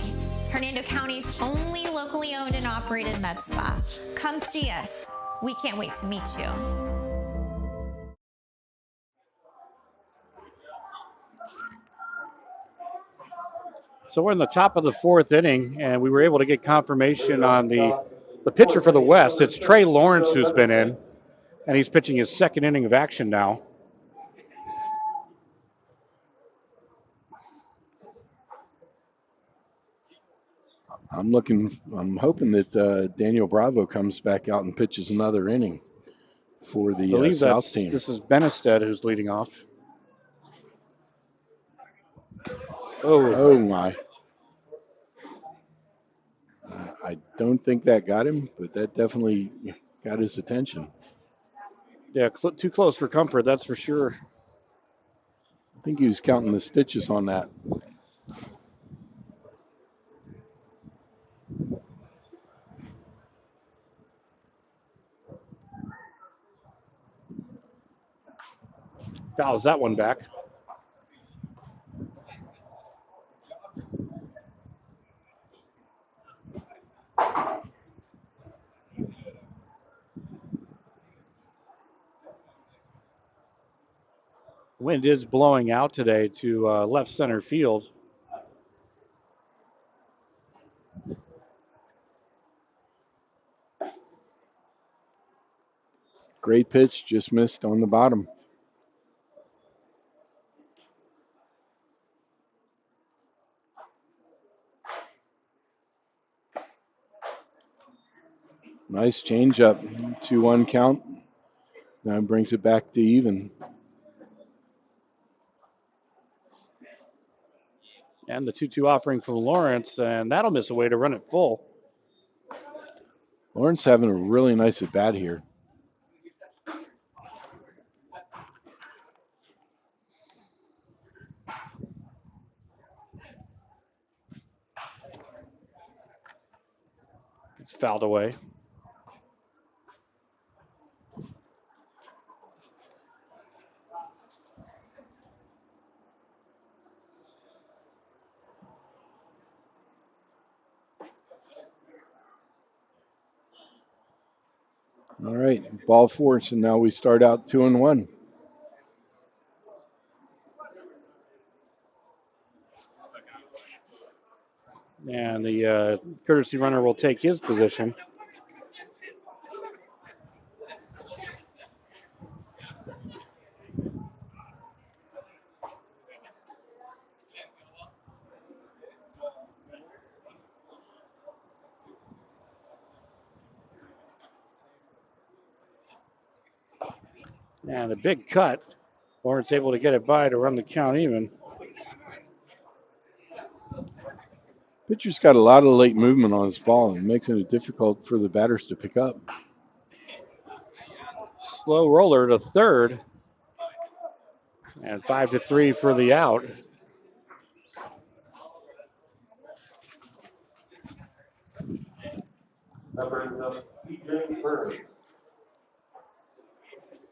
Hernando County's only locally owned and operated med spa. Come see us. We can't wait to meet you. So we're in the top of the 4th inning, and we were able to get confirmation on the pitcher for the West. It's Trey Lawrence who's been in, and he's pitching his 2nd inning of action now. I'm hoping that Daniel Bravo comes back out and pitches another inning for the South team. This is Benestad who's leading off. Oh my. I don't think that got him, but that definitely got his attention. Yeah, too close for comfort, that's for sure. I think he was counting the stitches on that. Fouls that one back. Wind is blowing out today to left center field. Great pitch, just missed on the bottom. Nice changeup, 2-1 count. Now brings it back to even. And the 2-2 offering from Lawrence, and that'll miss a way to run it full. Lawrence having a really nice at bat here. It's fouled away. All right, ball four, so now we start out 2-1. And the courtesy runner will take his position. And a big cut. Lawrence able to get it by to run the count even. Pitcher's got a lot of late movement on his ball and makes it difficult for the batters to pick up. Slow roller to third. And 5-3 for the out. That brings up PJ Burns.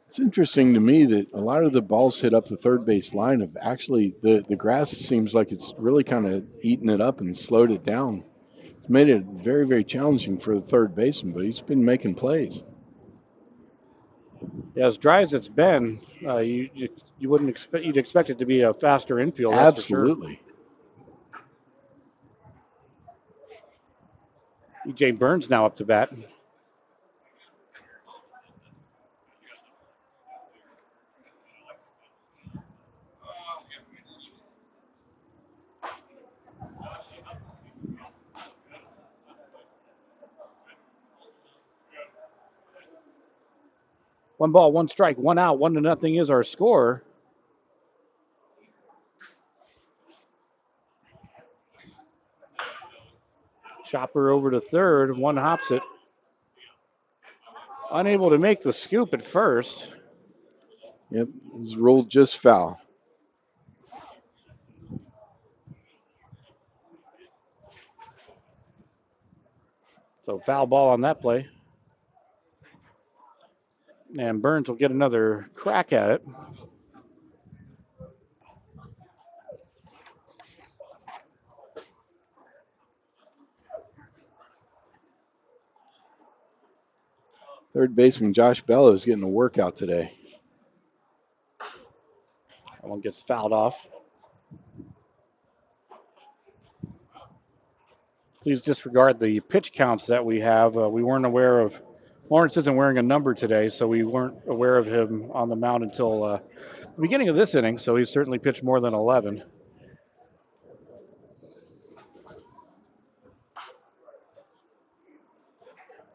It's interesting to me that a lot of the balls hit up the third base line have actually, the grass seems like it's really kind of eaten it up and slowed it down. It's made it very, very challenging for the third baseman, but he's been making plays. Yeah, as dry as it's been, you wouldn't expect, you'd expect it to be a faster infield. Absolutely. EJ Burns now up to bat. One ball, one strike, one out, 1-0 is our score. Chopper over to third, one hops it. Unable to make the scoop at first. Yep, it's ruled just foul. So foul ball on that play. And Burns will get another crack at it. Third baseman Josh Bello is getting a workout today. That one gets fouled off. Please disregard the pitch counts that we have. We weren't aware of, Lawrence isn't wearing a number today, so we weren't aware of him on the mound until the beginning of this inning, so he's certainly pitched more than 11.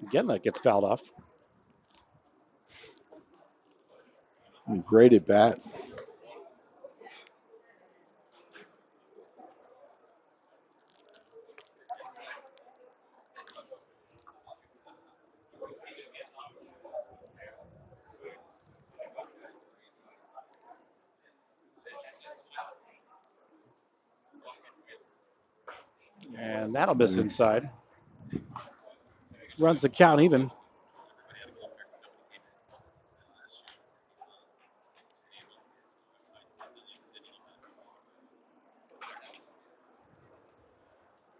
Again, that gets fouled off. Great at bat. And that'll miss inside. Runs the count even.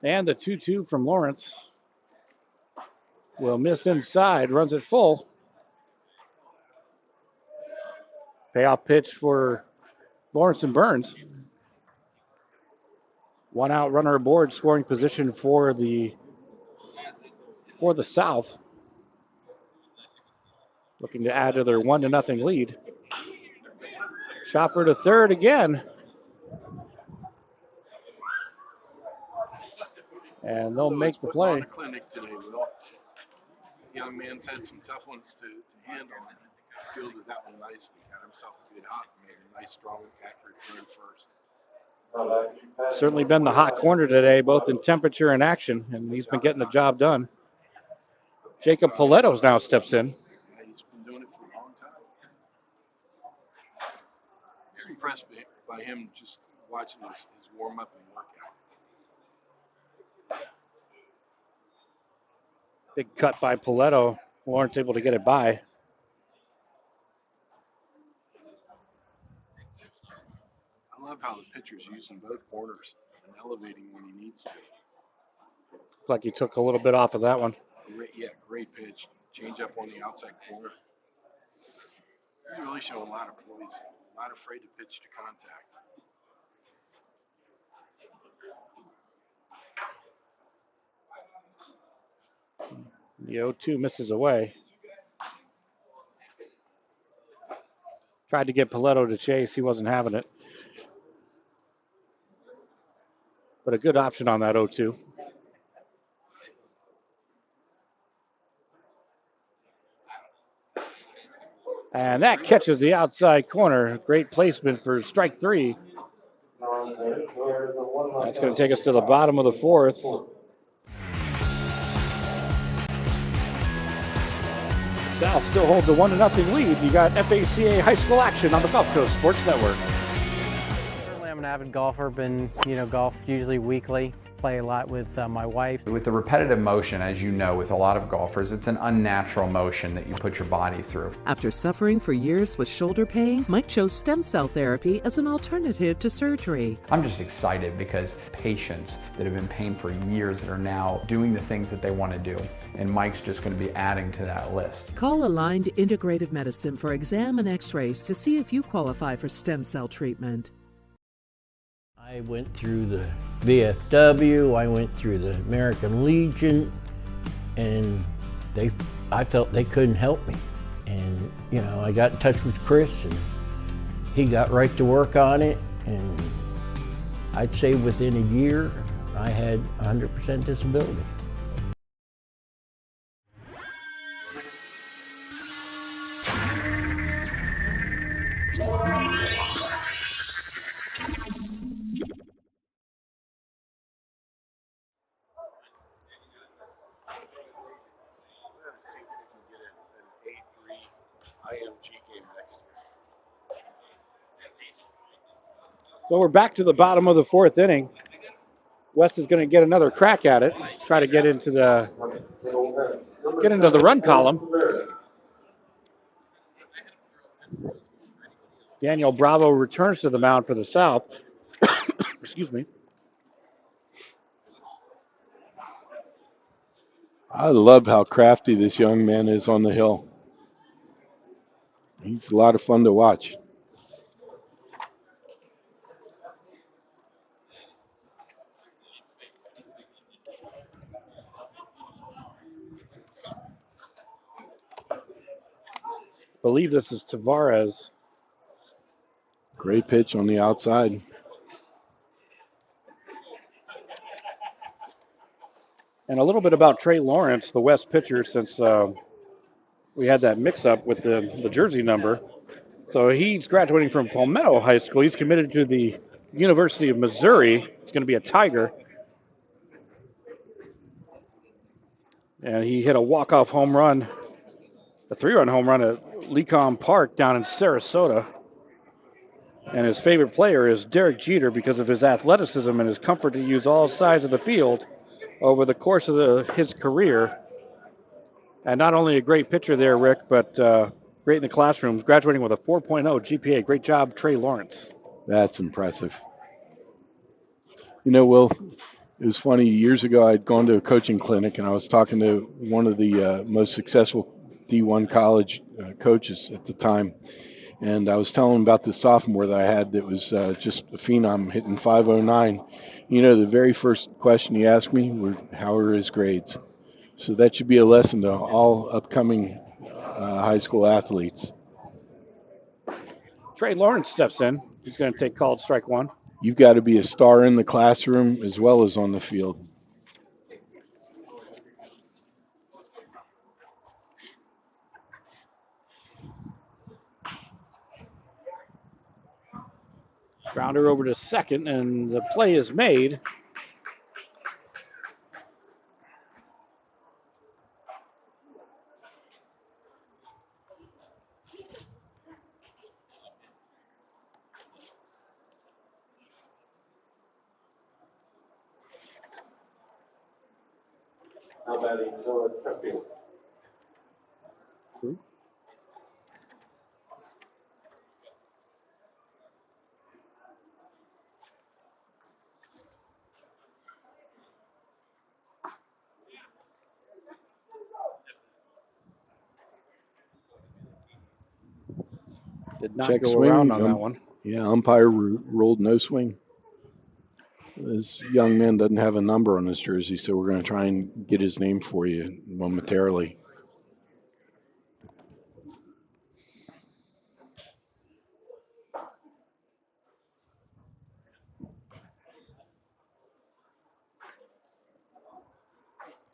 And the 2-2 from Lawrence will miss inside, runs it full. Payoff pitch for Lawrence and Burns. One out, runner aboard, scoring position for the South. Looking to add to their 1-0 lead. Chopper to third again. And they'll make the play. Clinic today, Will. Young man's had some tough ones to handle. Fielded that one nicely. Got himself a good hop and made a nice, strong, accurate throw first. Certainly been the hot corner today, both in temperature and action, and he's been getting the job done. Jacob Poletto now steps in. He's been doing it for a long time. Very impressed by him just watching his warm up and workout. Big cut by Poletto. Lawrence able to get it by. I love how the pitcher's using both corners and elevating when he needs to. Looks like he took a little bit off of that one. Great pitch. Change up on the outside corner. He's really showing a lot of poise. Not afraid to pitch to contact. The 0-2 misses away. Tried to get Poletto to chase. He wasn't having it. But a good option on that 0-2. And that catches the outside corner. Great placement for strike 3. That's going to take us to the bottom of the 4th. South still holds a 1-0 lead. You got FACA high school action on the Gulf Coast Sports Network. Certainly, I'm an avid golfer. Been, golf usually weekly. Play a lot with my wife. With the repetitive motion, as you know, with a lot of golfers, it's an unnatural motion that you put your body through. After suffering for years with shoulder pain, Mike chose stem cell therapy as an alternative to surgery. I'm just excited because patients that have been in pain for years that are now doing the things that they want to do, and Mike's just going to be adding to that list. Call Aligned Integrative Medicine for exam and x-rays to see if you qualify for stem cell treatment. I went through the VFW, I went through the American Legion, and I felt they couldn't help me. And, I got in touch with Chris, and he got right to work on it, and I'd say within a year, I had 100% disability. So we're back to the bottom of the 4th inning. West is going to get another crack at it. Try to get into the run column. Daniel Bravo returns to the mound for the South. Excuse me. I love how crafty this young man is on the hill. He's a lot of fun to watch. I believe this is Tavares. Great pitch on the outside. And a little bit about Trey Lawrence, the West pitcher, since we had that mix-up with the jersey number. So he's graduating from Palmetto High School. He's committed to the University of Missouri. He's going to be a Tiger. And he hit a walk-off home run, a 3-run home run at Lecom Park down in Sarasota. And his favorite player is Derek Jeter because of his athleticism and his comfort to use all sides of the field over the course of his career. And not only a great pitcher there, Rick, but great in the classroom, graduating with a 4.0 GPA. Great job, Trey Lawrence. That's impressive. Will, it was funny. Years ago, I'd gone to a coaching clinic, and I was talking to one of the most successful D1 college coaches at the time. And I was telling him about the sophomore that I had that was just a phenom, hitting 509. The very first question he asked me was, how are his grades? So that should be a lesson to all upcoming high school athletes. Trey Lawrence steps in. He's going to take called strike 1. You've got to be a star in the classroom as well as on the field. Grounder over to second, and the play is made. now batting Noah Sheffield. Did not Check go swing. around on that one. Yeah, umpire ruled no swing. This young man doesn't have a number on his jersey, so we're going to try and get his name for you momentarily.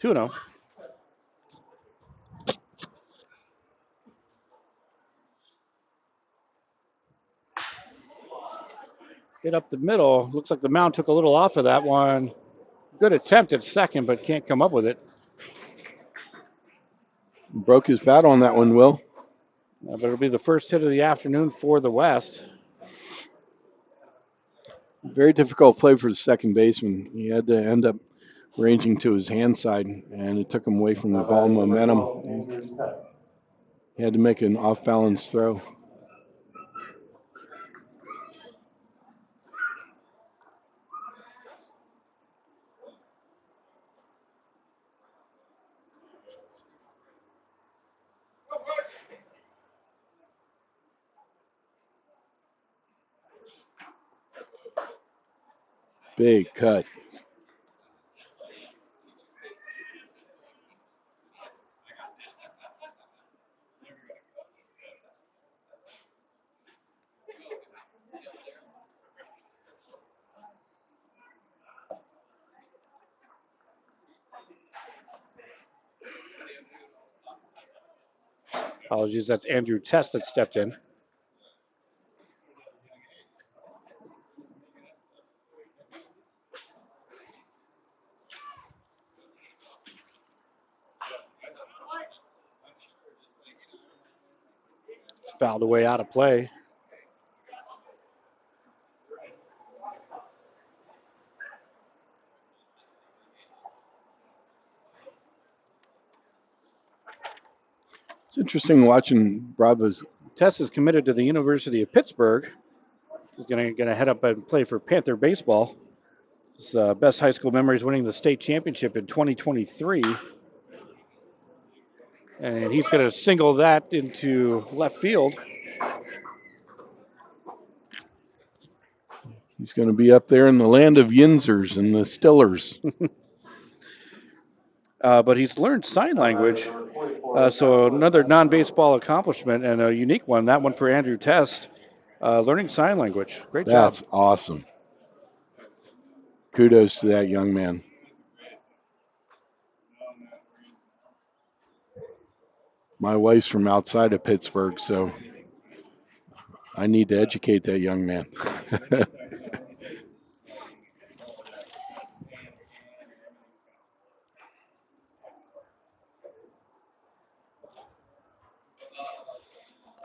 Two no. Hit up the middle. Looks like the mound took a little off of that one. Good attempt at second, but can't come up with it. Broke his bat on that one, Will. But it'll be the first hit of the afternoon for the West. Very difficult play for the second baseman. He had to end up ranging to his hand side, and it took him away from the ball momentum. He had to make an off-balance throw. Big cut. Apologies, that's Andrew Test that stepped in. Fouled away out of play. It's interesting watching Bravo's. Tess is committed to the University of Pittsburgh. He's going to head up and play for Panther baseball. His best high school memory is winning the state championship in 2023. And he's going to single that into left field. He's going to be up there in the land of Yinzers and the Stillers. But he's learned sign language. So another non-baseball accomplishment and a unique one. That one for Andrew Test, learning sign language. Great job. That's awesome. Kudos to that young man. My wife's from outside of Pittsburgh, so I need to educate that young man.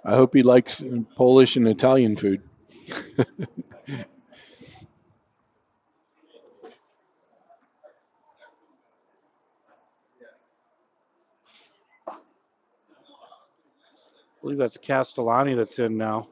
I hope he likes Polish and Italian food. I believe that's Castellani that's in now.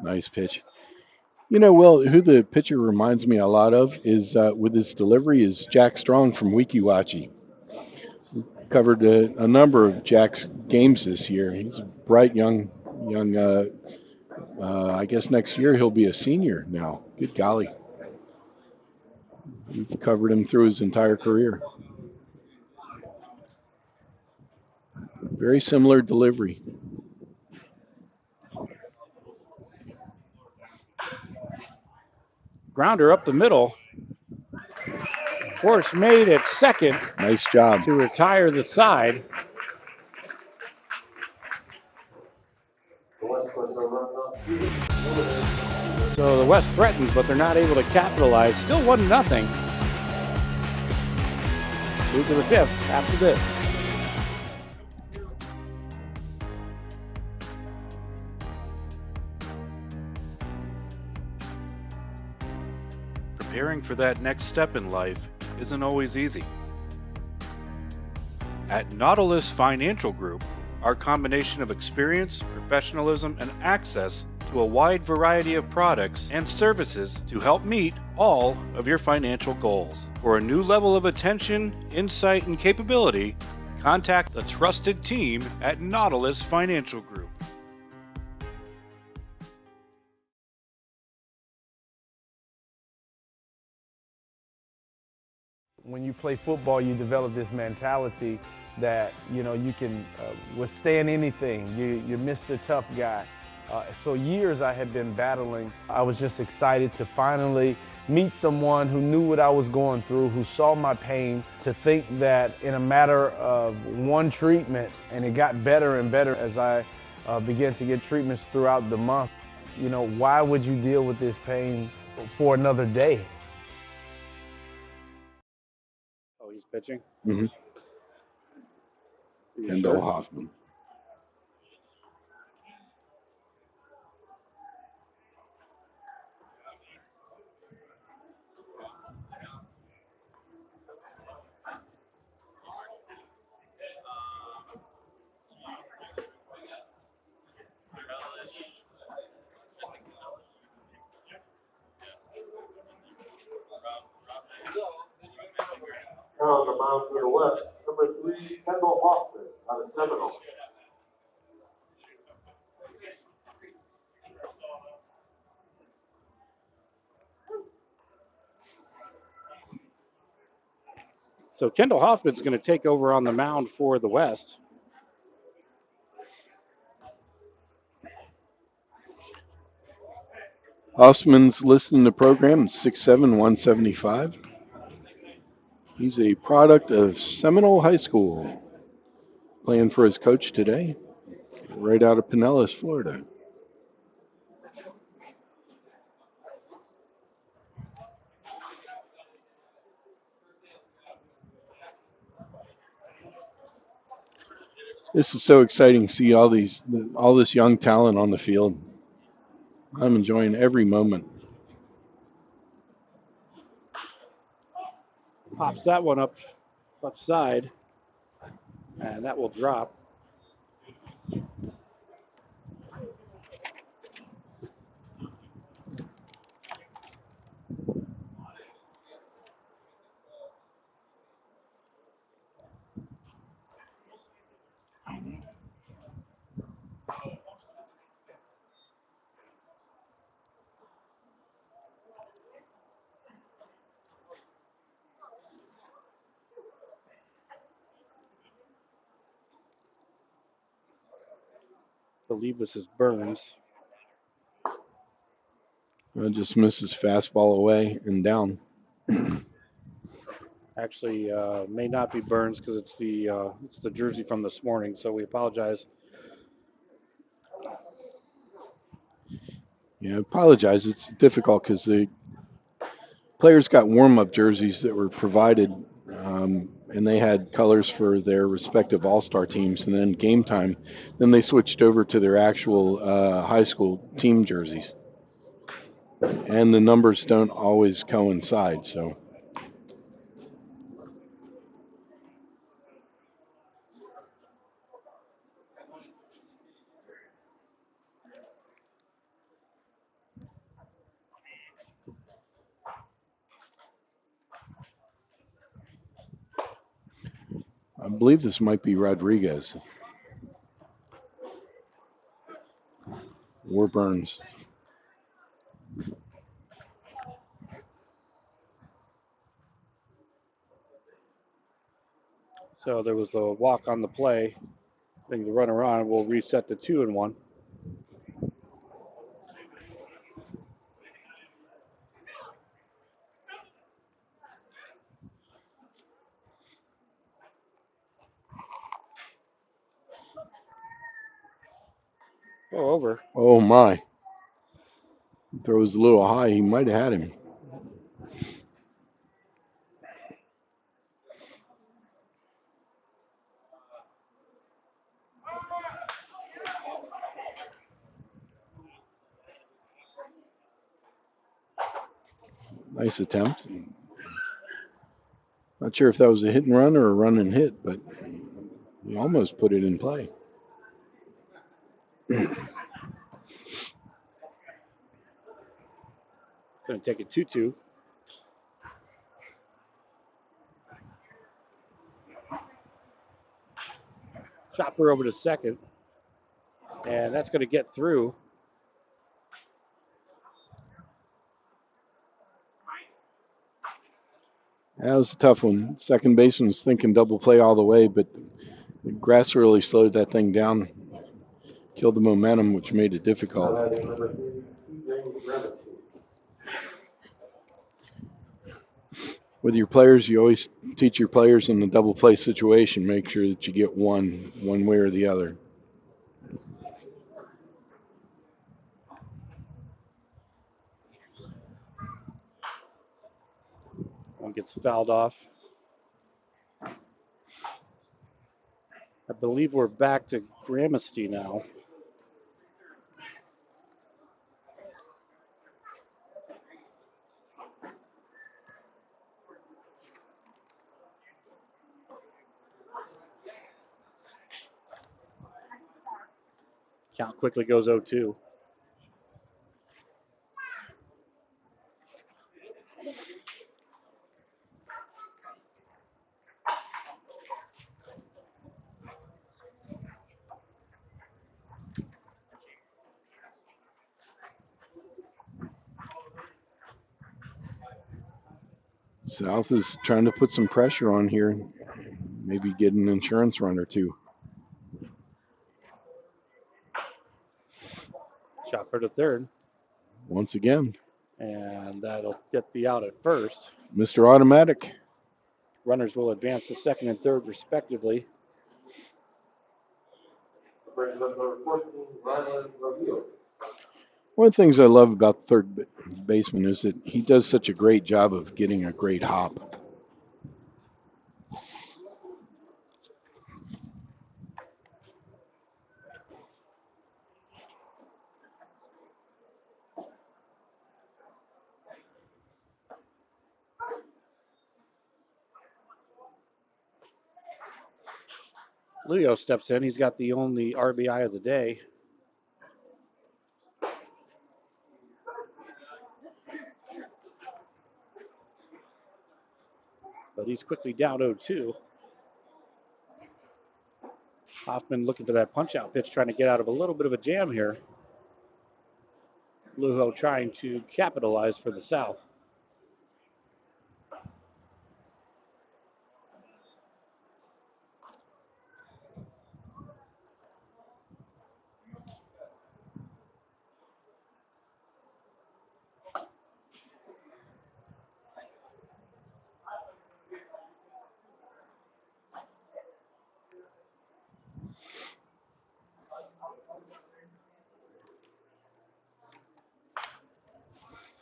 Nice pitch. You know, Will, who the pitcher reminds me a lot of is, with his delivery, is Jack Strong from Weeki Covered a number of Jack's games this year. He's a bright young. I guess next year he'll be a senior now. Good golly. We've covered him through his entire career. Very similar delivery. Grounder up the middle. Force made at second. Nice job. To retire the side. So the West threatens, but they're not able to capitalize. Still 1-0. Move to the fifth after this. Preparing for that next step in life isn't always easy. At Nautilus Financial Group, our combination of experience, professionalism, and access to a wide variety of products and services to help meet all of your financial goals. For a new level of attention, insight, and capability, contact the trusted team at Nautilus Financial Group. When you play football, you develop this mentality that, you can withstand anything. You're Mr. Tough Guy. So years I had been battling. I was just excited to finally meet someone who knew what I was going through, who saw my pain, to think that in a matter of one treatment, and it got better and better as I began to get treatments throughout the month. Why would you deal with this pain for another day? Oh, he's pitching? Mm-hmm. Kendall Hoffman. Now on the mound to the left, number 3, Kendall Hoffman, out of Seminole. So Kendall Hoffman's going to take over on the mound for the West. Hoffman's listed in the program 6'7", 175. He's a product of Seminole High School, playing for his coach today, right out of Pinellas, Florida. This is so exciting to see all this young talent on the field. I'm enjoying every moment. Pops that one up left side, and that will drop. I believe this is Burns. Just misses fastball away and down. Actually, may not be Burns because it's the jersey from this morning. So we apologize. Yeah, I apologize. It's difficult because the players got warm-up jerseys that were provided, and they had colors for their respective all-star teams. And then game time, then they switched over to their actual high school team jerseys. And the numbers don't always coincide, so. I believe this might be Rodriguez or Burns. So there was a walk on the play. I think the runner on will reset to 2-1. Oh, over. Oh my. Throws a little high. He might have had him. Nice attempt. Not sure if that was a hit and run or a run and hit, but he almost put it in play. Going to take it 2-2. Chopper over to second. And that's going to get through. That was a tough one. Second baseman was thinking double play all the way, but the grass really slowed that thing down, killed the momentum, which made it difficult. With your players, you always teach your players in the double play situation, make sure that you get one way or the other. One gets fouled off. I believe we're back to Gramasty now. Count quickly goes 0-2. South is trying to put some pressure on here, maybe get an insurance run or two. Chopper to third. Once again. And that'll get the out at first. Mr. Automatic. Runners will advance to second and third, respectively. One of the things I love about third baseman is that he does such a great job of getting a great hop. Leo steps in. He's got the only RBI of the day. But he's quickly down 0-2. Hoffman looking for that punch-out pitch, trying to get out of a little bit of a jam here. Lujo trying to capitalize for the South.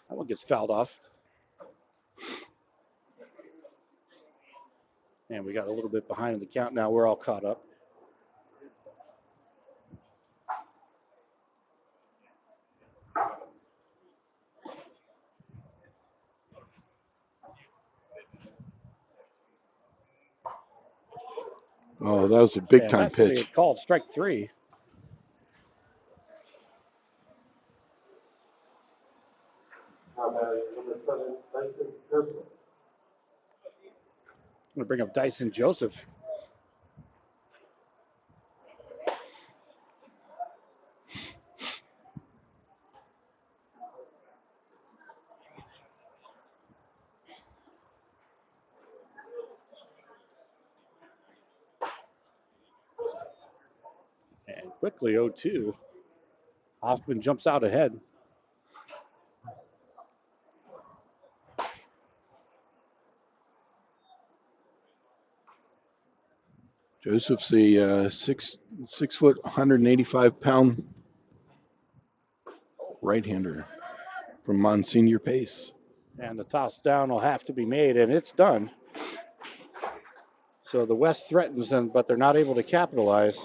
That one gets fouled off. And we got a little bit behind in the count now. We're all caught up. Oh, that was a big-time that's pitch. Called strike 3. I'm going to bring up Dyson Joseph. And quickly 0-2. Hoffman jumps out ahead. Joseph's a 6 foot, 185-pound right-hander from Monsignor Pace. And the toss down will have to be made, and it's done. So the West threatens them, but they're not able to capitalize.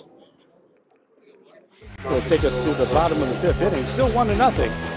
It'll take us to the bottom of the 5th inning. Still 1-0.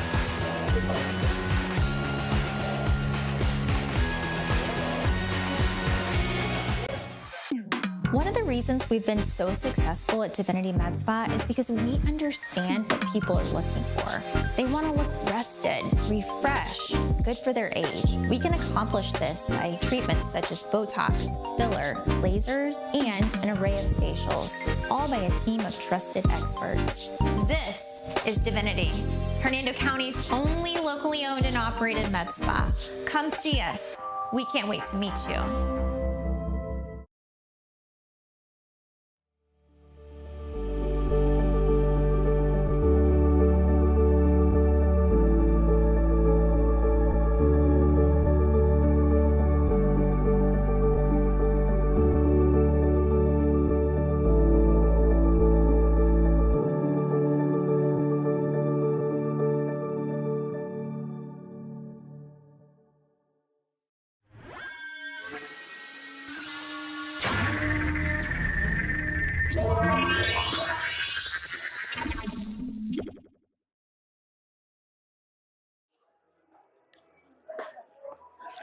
reasons we've been so successful at Divinity Med Spa is because we understand what people are looking for. They want to look rested, refreshed, good for their age. We can accomplish this by treatments such as Botox, filler, lasers, and an array of facials, all by a team of trusted experts. This is Divinity, Hernando County's only locally owned and operated med spa. Come see us. We can't wait to meet you.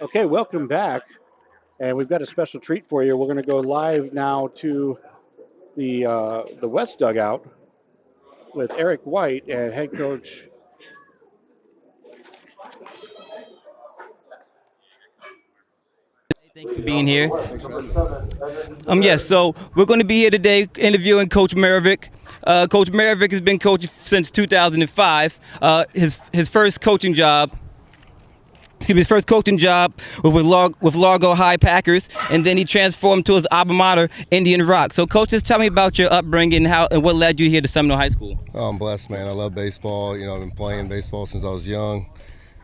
Okay, welcome back. And we've got a special treat for you. We're going to go live now to the West dugout with Eric White and head coach. Thanks for being here. Yes, so we're going to be here today interviewing Coach Maravik. Coach Maravik has been coaching since 2005. His first coaching job was with Largo High Packers, and then he transformed to his alma mater, Indian Rock. So, Coach, just tell me about your upbringing and what led you here to Seminole High School. Oh, I'm blessed, man. I love baseball. You know, I've been playing baseball since I was young.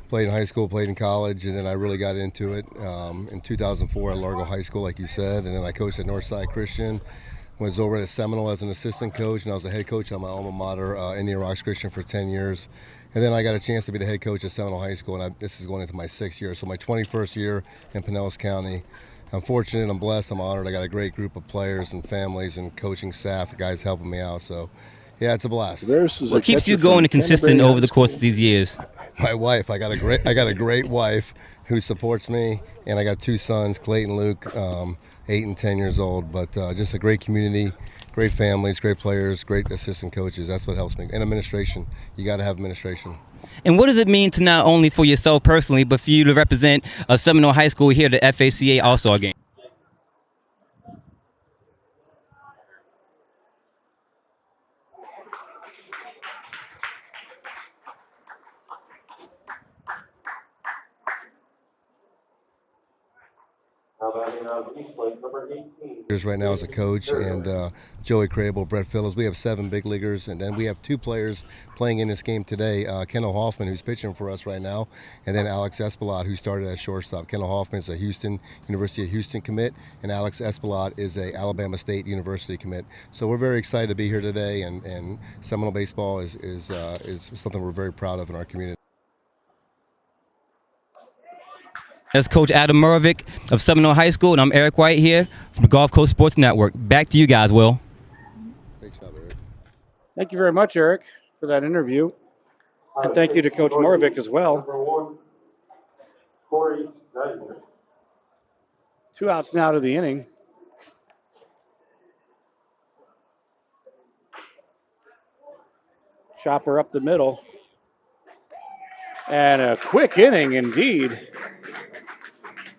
Played in high school, played in college, and then I really got into it in 2004 at Largo High School, like you said, and then I coached at Northside Christian. Was over at Seminole as an assistant coach, and I was the head coach on my alma mater, Indian Rocks Christian, for 10 years. And then I got a chance to be the head coach at Seminole High School, and this is going into my 6th year, so my 21st year in Pinellas County. I'm fortunate, I'm blessed, I'm honored. I got a great group of players and families and coaching staff, guys helping me out. So, yeah, it's a blast. What keeps you going and consistent over the course of these years? My wife. I got a great wife who supports me, and I got 2 sons, Clayton, Luke, 8 and 10 years old. But just a great community, great families, great players, great assistant coaches. That's what helps me. And administration. You got to have administration. And what does it mean to not only for yourself personally, but for you to represent Seminole High School here at the FACA All-Star Game? Right now as a coach, and Joey Crable, Brett Phillips. We have 7 big leaguers, and then we have 2 players playing in this game today. Kendall Hoffman, who's pitching for us right now, and then Alex Espelot, who started at shortstop. Kendall Hoffman is a University of Houston commit, and Alex Espelot is a Alabama State University commit. So we're very excited to be here today, and Seminole baseball is something we're very proud of in our community. That's Coach Adam Maravik of Seminole High School, and I'm Eric White here from the Gulf Coast Sports Network. Back to you guys, Will. Great job, Eric. Thank you very much, Eric, for that interview. And thank you to Coach Maravik as well. 2 outs now to the inning. Chopper up the middle. And a quick inning indeed.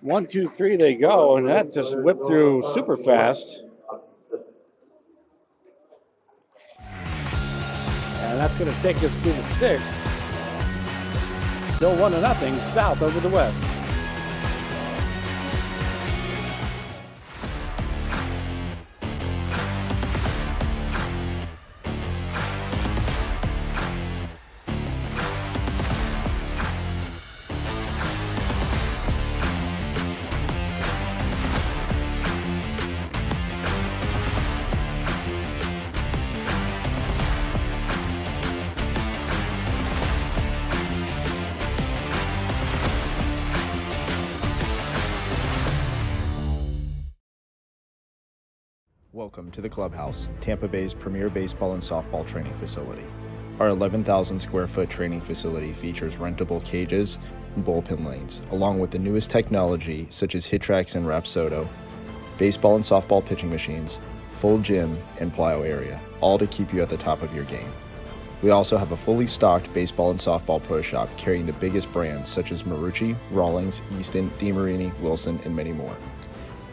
1, 2, 3 they go, and that just whipped through super fast. And that's going to take us to the 6th. Still 1-0 South over the West. Welcome to the Clubhouse, Tampa Bay's premier baseball and softball training facility. Our 11,000 square foot training facility features rentable cages and bullpen lanes, along with the newest technology such as HitTrax and Rapsodo, baseball and softball pitching machines, full gym, and plyo area, all to keep you at the top of your game. We also have a fully stocked baseball and softball pro shop carrying the biggest brands such as Marucci, Rawlings, Easton, DeMarini, Wilson, and many more.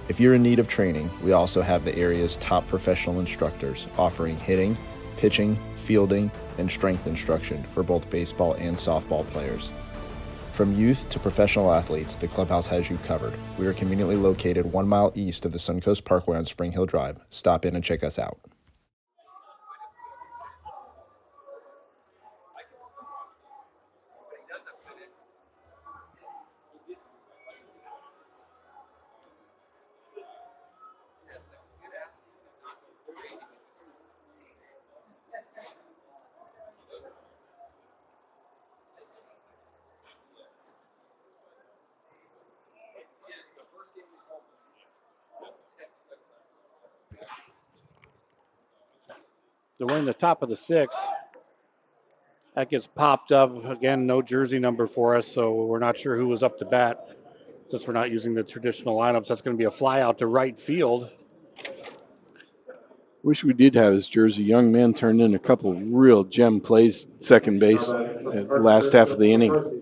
If you're in need of training, we also have the area's top professional instructors offering hitting, pitching, fielding, and strength instruction for both baseball and softball players. From youth to professional athletes, the clubhouse has you covered. We are conveniently located 1 mile east of the Suncoast Parkway on Spring Hill Drive. Stop in and check us out. So we're in the top of the 6th. That gets popped up. Again, no jersey number for us, so we're not sure who was up to bat since we're not using the traditional lineups. That's going to be a fly out to right field. Wish we did have his jersey. Young man turned in a couple real gem plays second base at the last half of the inning.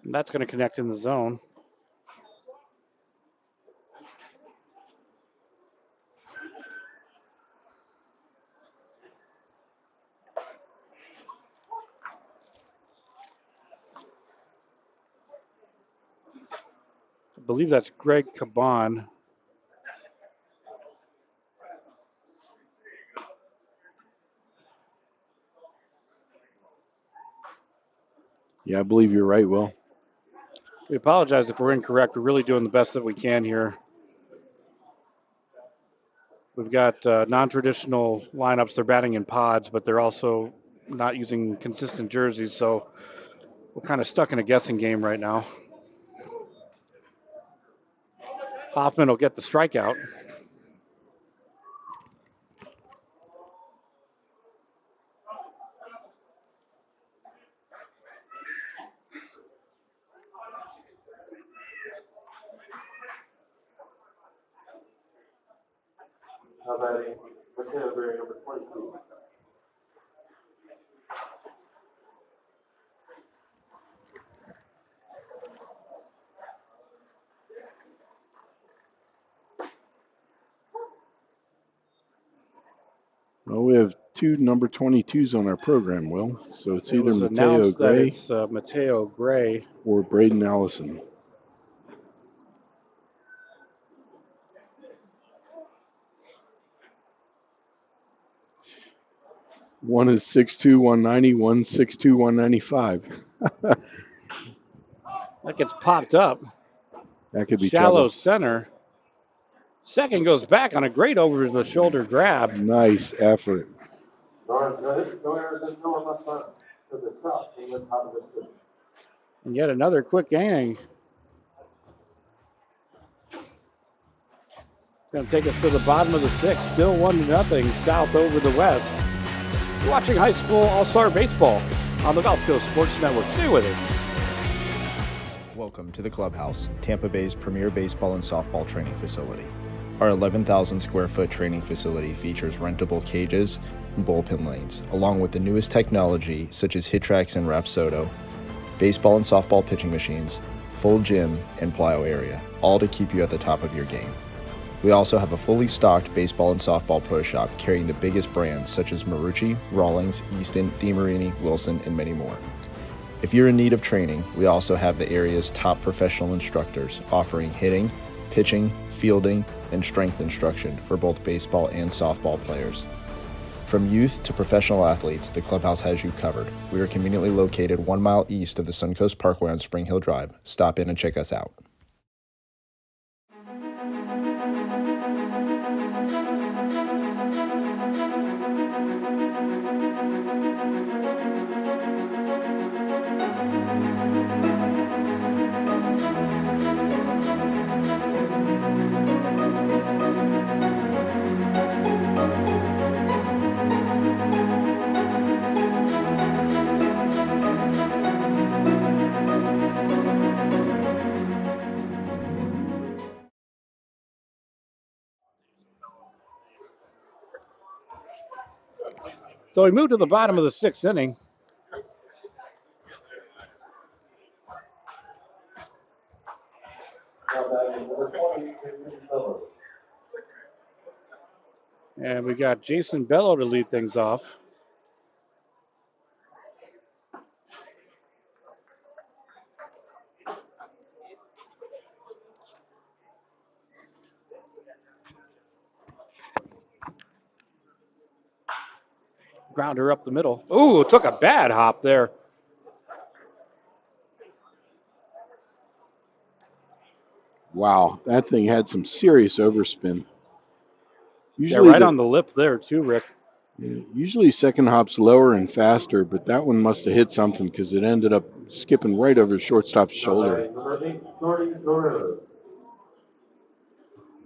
And that's going to connect in the zone. I believe that's Greg Caban. Yeah, I believe you're right, Will. We apologize if we're incorrect. We're really doing the best that we can here. We've got non-traditional lineups. They're batting in pods, but they're also not using consistent jerseys, so we're kind of stuck in a guessing game right now. Hoffman will get the strikeout. How about Mateo Berry, number 22? Well, we have 2 number 22s on our program, Will. So it's It either was Mateo announced that Gray it's Mateo Gray. or Braden Allison. One is 6'2", 190, one's 6'2", 195. That gets popped up. That could be Shallow trouble. center. Second goes back on a great over-the-shoulder grab. Nice effort. And yet another quick inning. Going to take us to the bottom of the 6th. Still 1-0 South over the West. You're watching high school all-star baseball on the Gulf Coast Sports Network. Stay with us. Welcome to the Clubhouse, Tampa Bay's premier baseball and softball training facility. Our 11,000 square foot training facility features rentable cages and bullpen lanes, along with the newest technology such as HitTrax and Rapsodo, baseball and softball pitching machines, full gym, and plyo area, all to keep you at the top of your game. We also have a fully stocked baseball and softball pro shop carrying the biggest brands such as Marucci, Rawlings, Easton, DeMarini, Wilson, and many more. If you're in need of training, we also have the area's top professional instructors offering hitting, pitching, fielding, and strength instruction for both baseball and softball players. From youth to professional athletes, the clubhouse has you covered. We are conveniently located 1 mile east of the Suncoast Parkway on Spring Hill Drive. Stop in and check us out. So we move to the bottom of the 6th inning. And we got Jason Bello to lead things off. Grounder up the middle. Ooh, took a bad hop there. Wow, that thing had some serious overspin. Yeah, right on the lip there too, Rick. Usually second hop's lower and faster, but that one must have hit something because it ended up skipping right over shortstop's shoulder.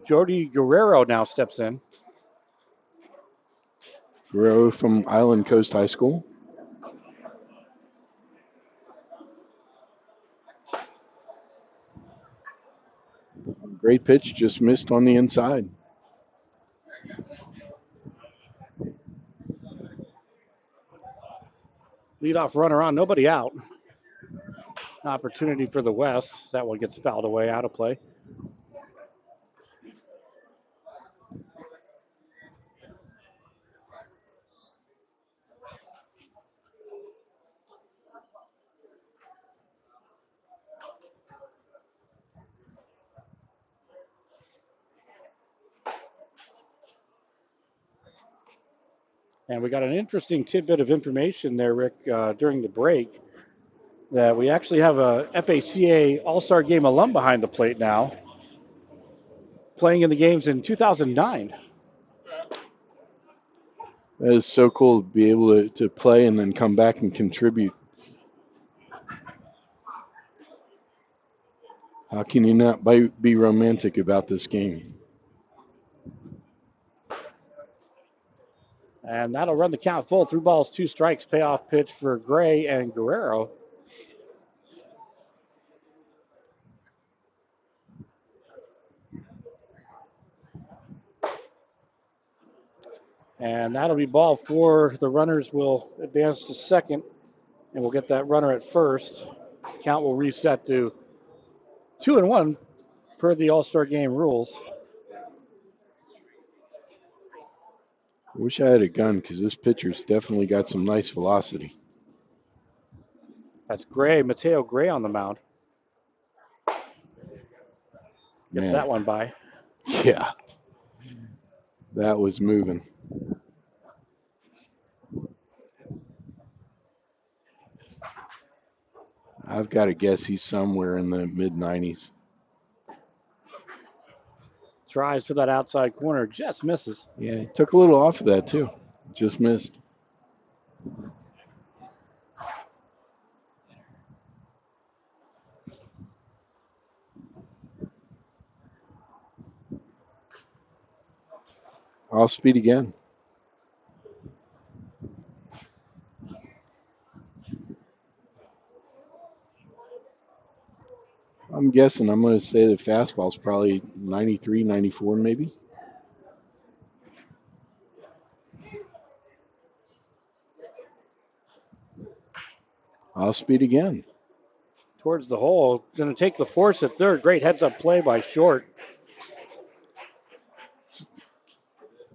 Jordy Guerrero now steps in. Guerrero from Island Coast High School. Great pitch, just missed on the inside. Leadoff runner on, nobody out. Opportunity for the West. That one gets fouled away, out of play. And we got an interesting tidbit of information there, Rick, during the break, that we actually have a FACA All-Star Game alum behind the plate now, playing in the games in 2009. That is so cool to be able to play and then come back and contribute. How can you not be romantic about this game? And that'll run the count full. 3 balls, 2 strikes. Payoff pitch for Gray and Guerrero. And that'll be ball 4. The runners will advance to second, and we'll get that runner at first. Count will reset to 2-1 per the All-Star Game rules. I wish I had a gun because this pitcher's definitely got some nice velocity. That's Gray, Mateo Gray on the mound. Gets Man. that one by. Yeah, that was moving. I've got to guess he's somewhere in the mid-90s. Tries for that outside corner, just misses. Yeah, he took a little off of that too. Just missed. Off speed again. I'm guessing I'm going to say the fastball's probably 93, 94 maybe. Off speed again. Towards the hole. Going to take the force at third. Great heads-up play by Short.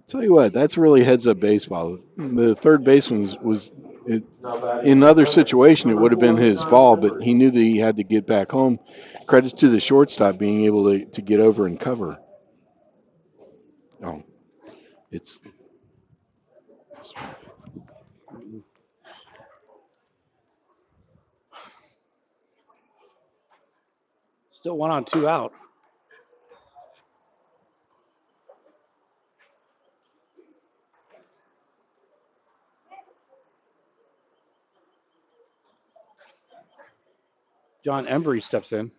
Tell you what, that's really heads-up baseball. The third baseman was in other situation, it would have been his ball, but he knew that he had to get back home. Credits to the shortstop being able to get over and cover. Oh, it's still 1 on 2 out. John Embry steps in.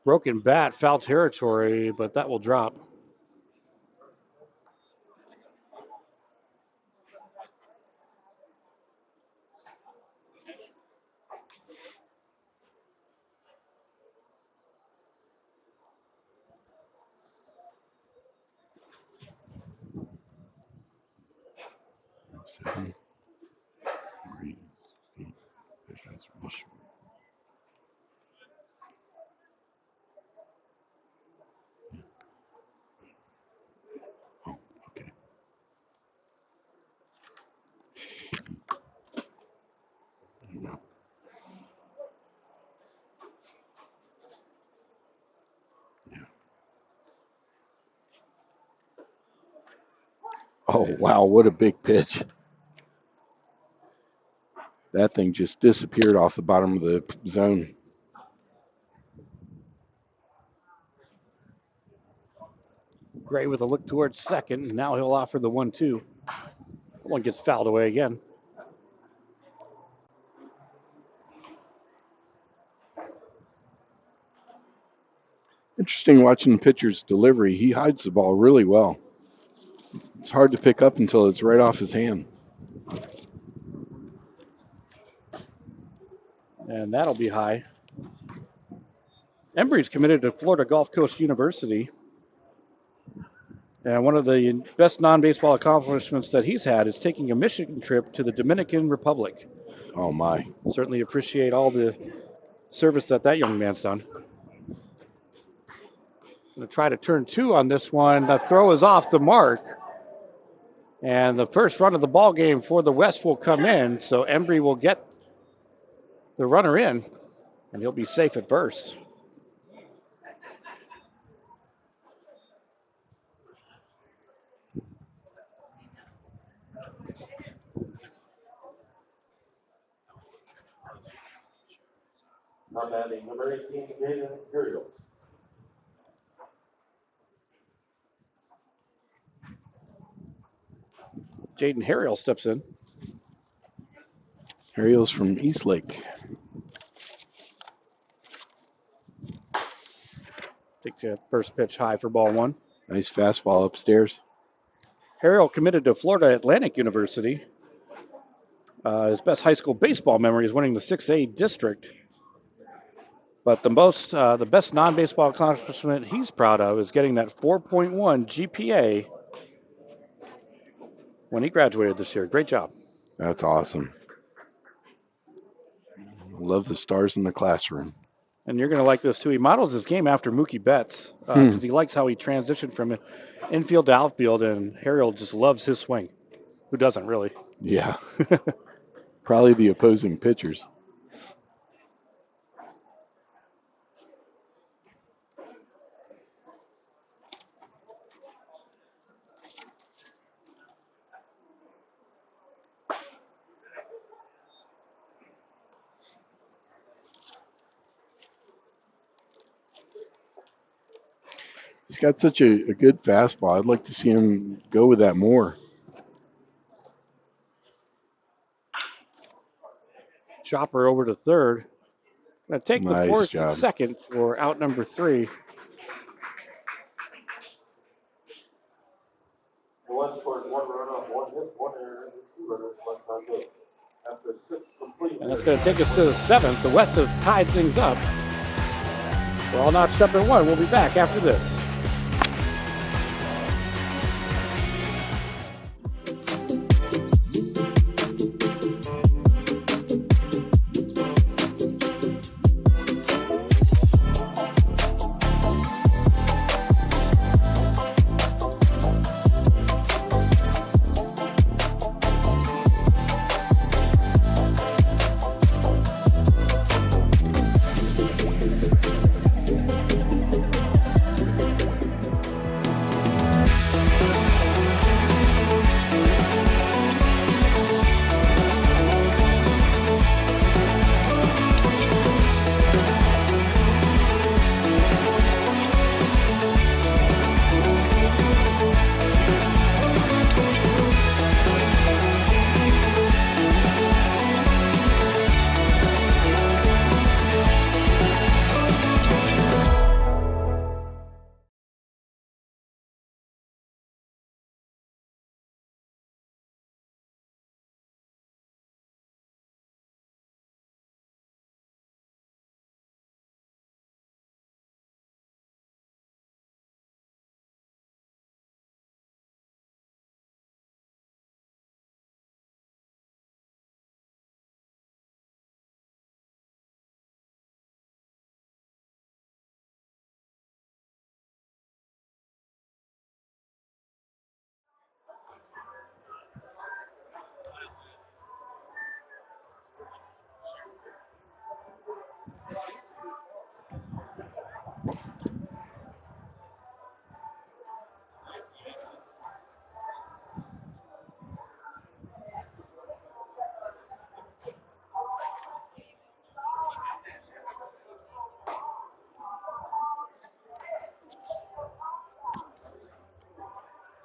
Broken bat, foul territory, but that will drop. Oh, wow, what a big pitch. That thing just disappeared off the bottom of the zone. Gray with a look towards second. Now he'll offer the 1-2. One gets fouled away again. Interesting watching the pitcher's delivery. He hides the ball really well. It's hard to pick up until it's right off his hand. And that'll be high. Embry's committed to Florida Gulf Coast University. And one of the best non-baseball accomplishments that he's had is taking a mission trip to the Dominican Republic. Oh, my. Certainly appreciate all the service that young man's done. Going to try to turn 2 on this one. The throw is off the mark. And the first run of the ball game for the West will come in. So Embry will get the runner in, and he'll be safe at first. Now batting number 18, Jaden Imperial. Jaden Harriel steps in. Harriel's from Eastlake. Take the first pitch high for ball 1. Nice fastball upstairs. Harriel committed to Florida Atlantic University. His best high school baseball memory is winning the 6A district. But the best non-baseball accomplishment he's proud of is getting that 4.1 GPA when he graduated this year. Great job. That's awesome. Love the stars in the classroom. And you're going to like this too. He models his game after Mookie Betts because he likes how he transitioned from infield to outfield, and Harriel just loves his swing. Who doesn't, really? Yeah. Probably the opposing pitchers. He's got such a good fastball. I'd like to see him go with that more. Chopper over to third. Going to take Nice the fourth job. and second for out number 3. The West scores 1 run off, 1 hit, 1 error, and 2 runners left on base. After 6 complete. And that's going to take us to the 7th. The West have tied things up. We're all notched up at 1. We'll be back after this.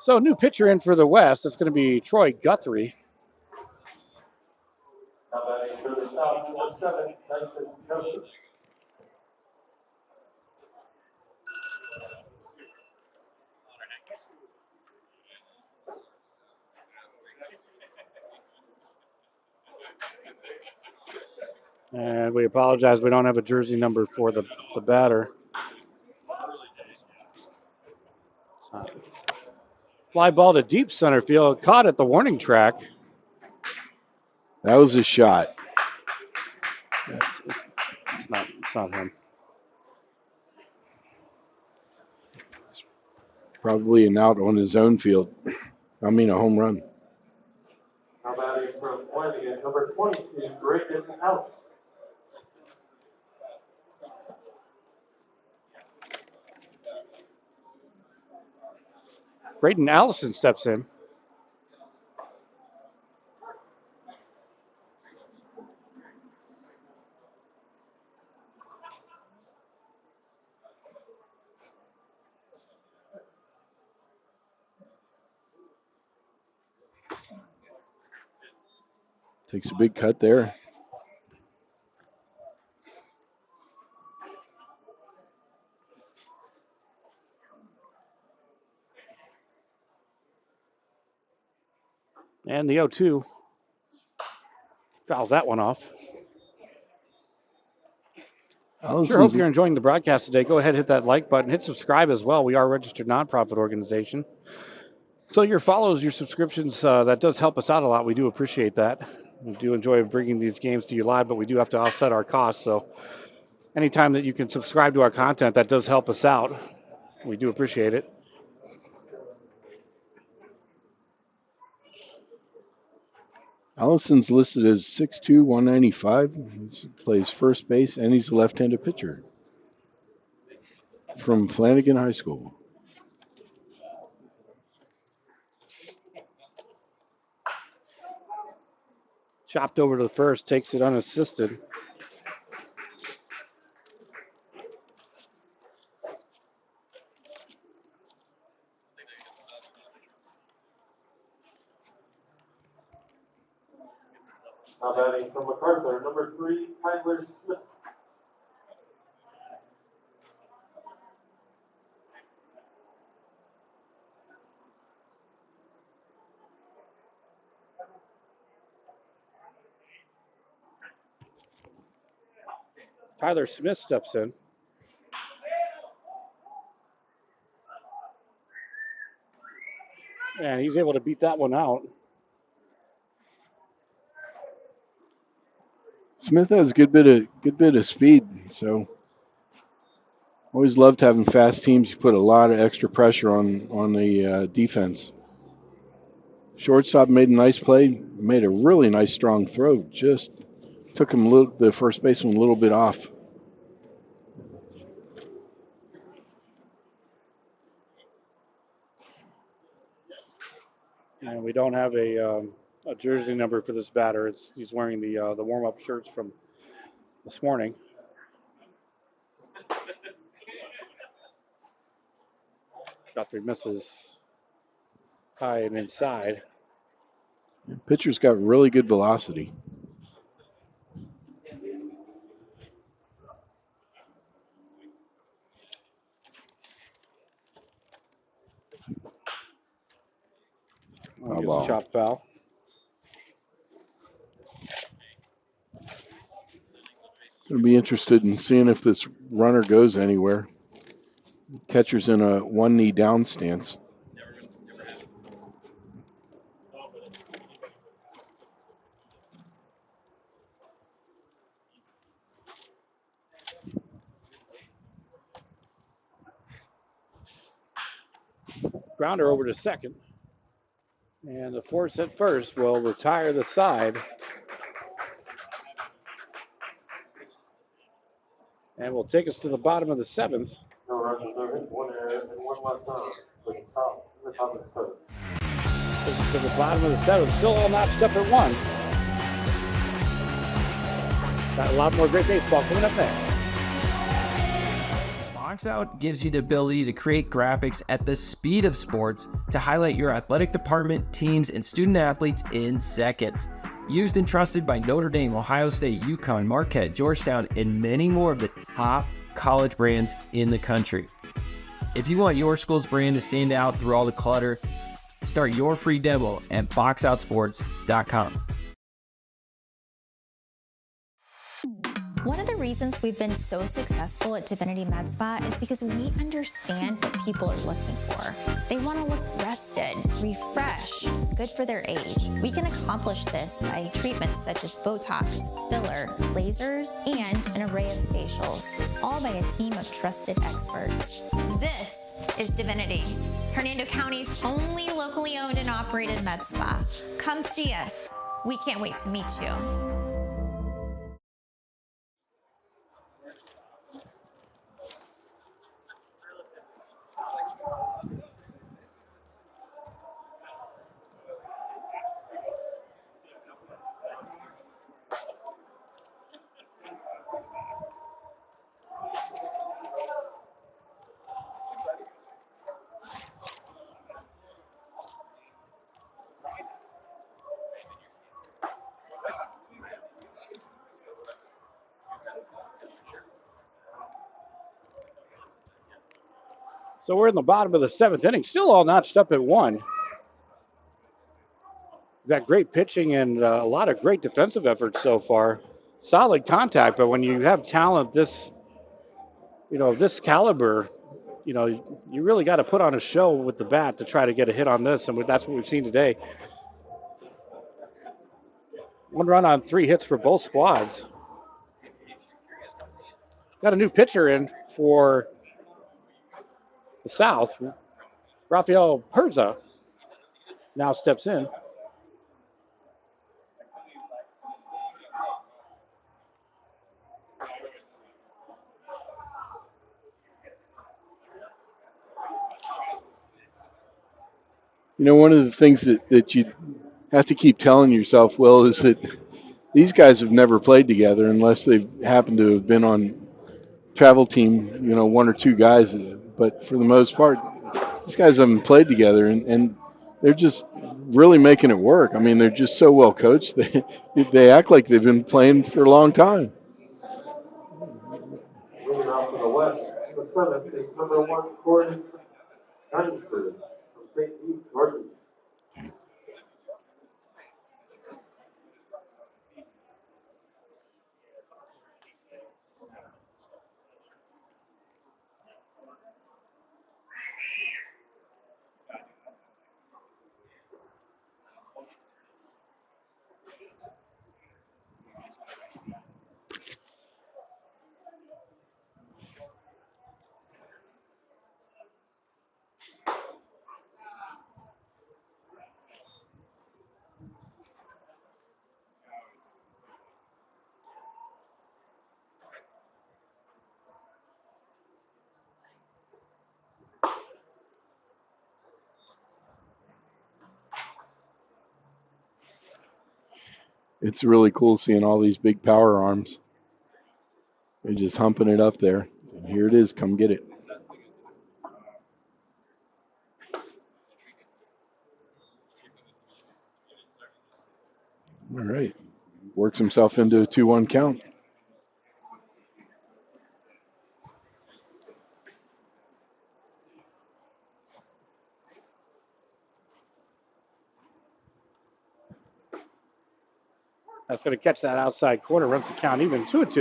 So new pitcher in for the West. It's going to be Troy Guthrie. Now batting for the South, number 7, Tyson Joseph. And we apologize, we don't have a jersey number for the batter. Fly ball to deep center field, caught at the warning track. That was a shot. It's not him. Probably an out on his own field. I mean, a home run. Now batting from Flanagan, number 22, Braden Allison. Braden Allison steps in. Takes a big cut there. And the 0-2 fouls that one off. Sure hope you're enjoying the broadcast today. Go ahead, hit that like button, hit subscribe as well. We are a registered nonprofit organization. So your follows, your subscriptions, that does help us out a lot. We do appreciate that. We do enjoy bringing these games to you live, but we do have to offset our costs. So anytime that you can subscribe to our content, that does help us out. We do appreciate it. Allison's listed as 6'2", 195. He plays first base, and he's a left-handed pitcher from Flanagan High School. Chopped over to the first, takes it unassisted. Now batting from MacArthur, number 3, Tyler Smith. Tyler Smith steps in. And he's able to beat that one out. Smith has a good bit of speed, so always loved having fast teams. You put a lot of extra pressure on the defense. Shortstop made a nice play, made a really nice strong throw. Just took him the first baseman a little bit off. And we don't have a jersey number for this batter. He's wearing the warm-up shirts from this morning. Guthrie misses high and inside. Pitcher's got really good velocity. Chopped foul. Going to be interested in seeing if this runner goes anywhere. Catcher's in a one knee down stance. Grounder over to second. And the force at first will retire the side. And will take us to the bottom of the seventh. No runs are hit, 1 error, and 1 left on. To the top of the seventh. Takes us to the bottom of the seventh. Still all notched up at 1. Got a lot more great baseball coming up next. Box Out gives you the ability to create graphics at the speed of sports to highlight your athletic department, teams, and student athletes in seconds. Used and trusted by Notre Dame, Ohio State, UConn, Marquette, Georgetown, and many more of the top college brands in the country. If you want your school's brand to stand out through all the clutter, start your free demo at boxoutsports.com. One of the reasons we've been so successful at Divinity Med Spa is because we understand what people are looking for. They want to look rested, refreshed, good for their age. We can accomplish this by treatments such as Botox, filler, lasers, and an array of facials, all by a team of trusted experts. This is Divinity, Hernando County's only locally owned and operated med spa. Come see us. We can't wait to meet you. So we're in the bottom of the 7th inning, still all notched up at 1. We've got great pitching and a lot of great defensive efforts so far. Solid contact, but when you have talent this caliber, you really got to put on a show with the bat to try to get a hit on this, and that's what we've seen today. 1 run on 3 hits for both squads. Got a new pitcher in for the South. Rafael Herza now steps in. One of the things that you have to keep telling yourself, Will, is that these guys have never played together unless they've happened to have been on travel team, 1 or 2 guys. But for the most part, these guys haven't played together, and they're just really making it work. I mean, they're just so well coached. They act like they've been playing for a long time. Moving on to the west, the 7th is number 1, Gordon Heinsberg from St. Pete, Georgia. It's really cool seeing all these big power arms. They're just humping it up there. And here it is. Come get it. All right. Works himself into a 2-1 count. That's going to catch that outside corner, runs the count even, 2-2.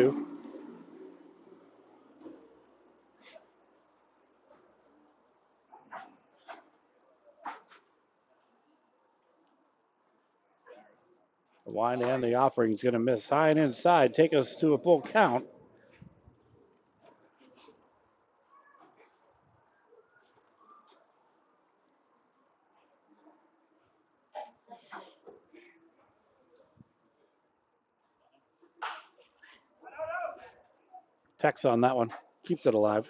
The wind and the offering is going to miss high and inside, take us to a full count. Tex on that one, keeps it alive.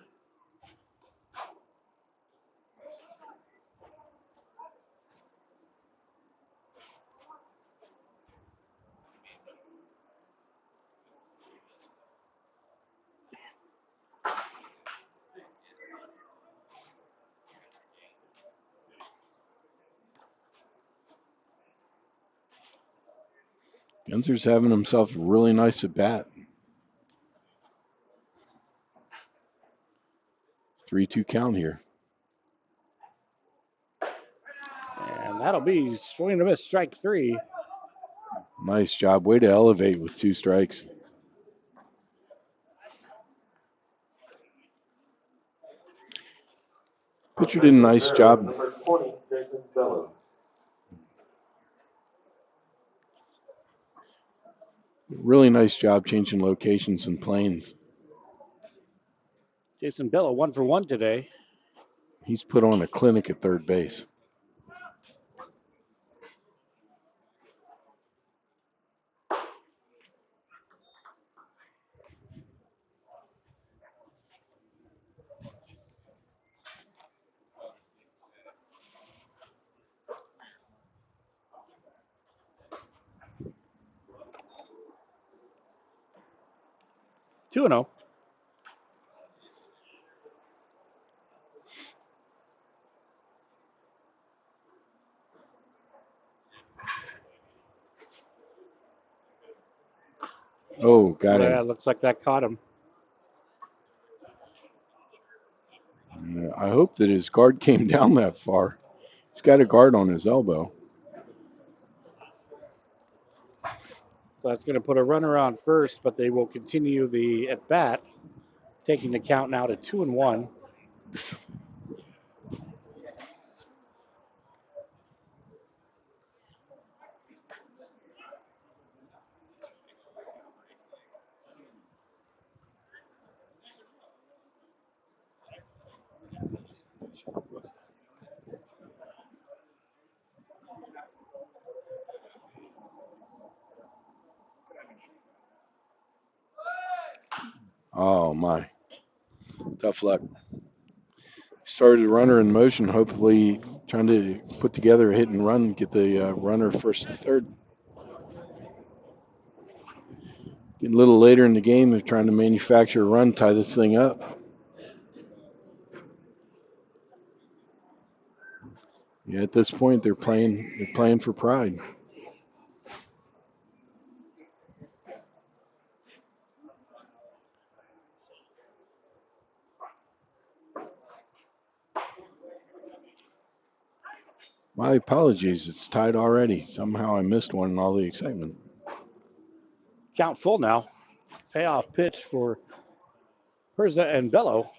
Gunzer's having himself a really nice at bat. 3-2 count here. And that'll be swing and a miss, strike 3. Nice job. Way to elevate with 2 strikes. Pitcher did a nice job. Number 20, Jason Bellows. Really nice job changing locations and planes. Jason Bello 1 for 1 today. He's put on a clinic at third base. Two and 0. Oh, got Yeah, him. looks like that caught him. I hope that his guard came down that far. He's got a guard on his elbow. So that's going to put a runner on first, but they will continue the at bat, taking the count now to 2 and 1. Oh, my. Tough luck. Started the runner in motion, hopefully trying to put together a hit and run, get the runner first to third. Getting a little later in the game, they're trying to manufacture a run, tie this thing up. Yeah, at this point, they're playing for pride. My apologies, it's tied already. Somehow I missed one in all the excitement. Count full now. Payoff pitch for Perza and Bello.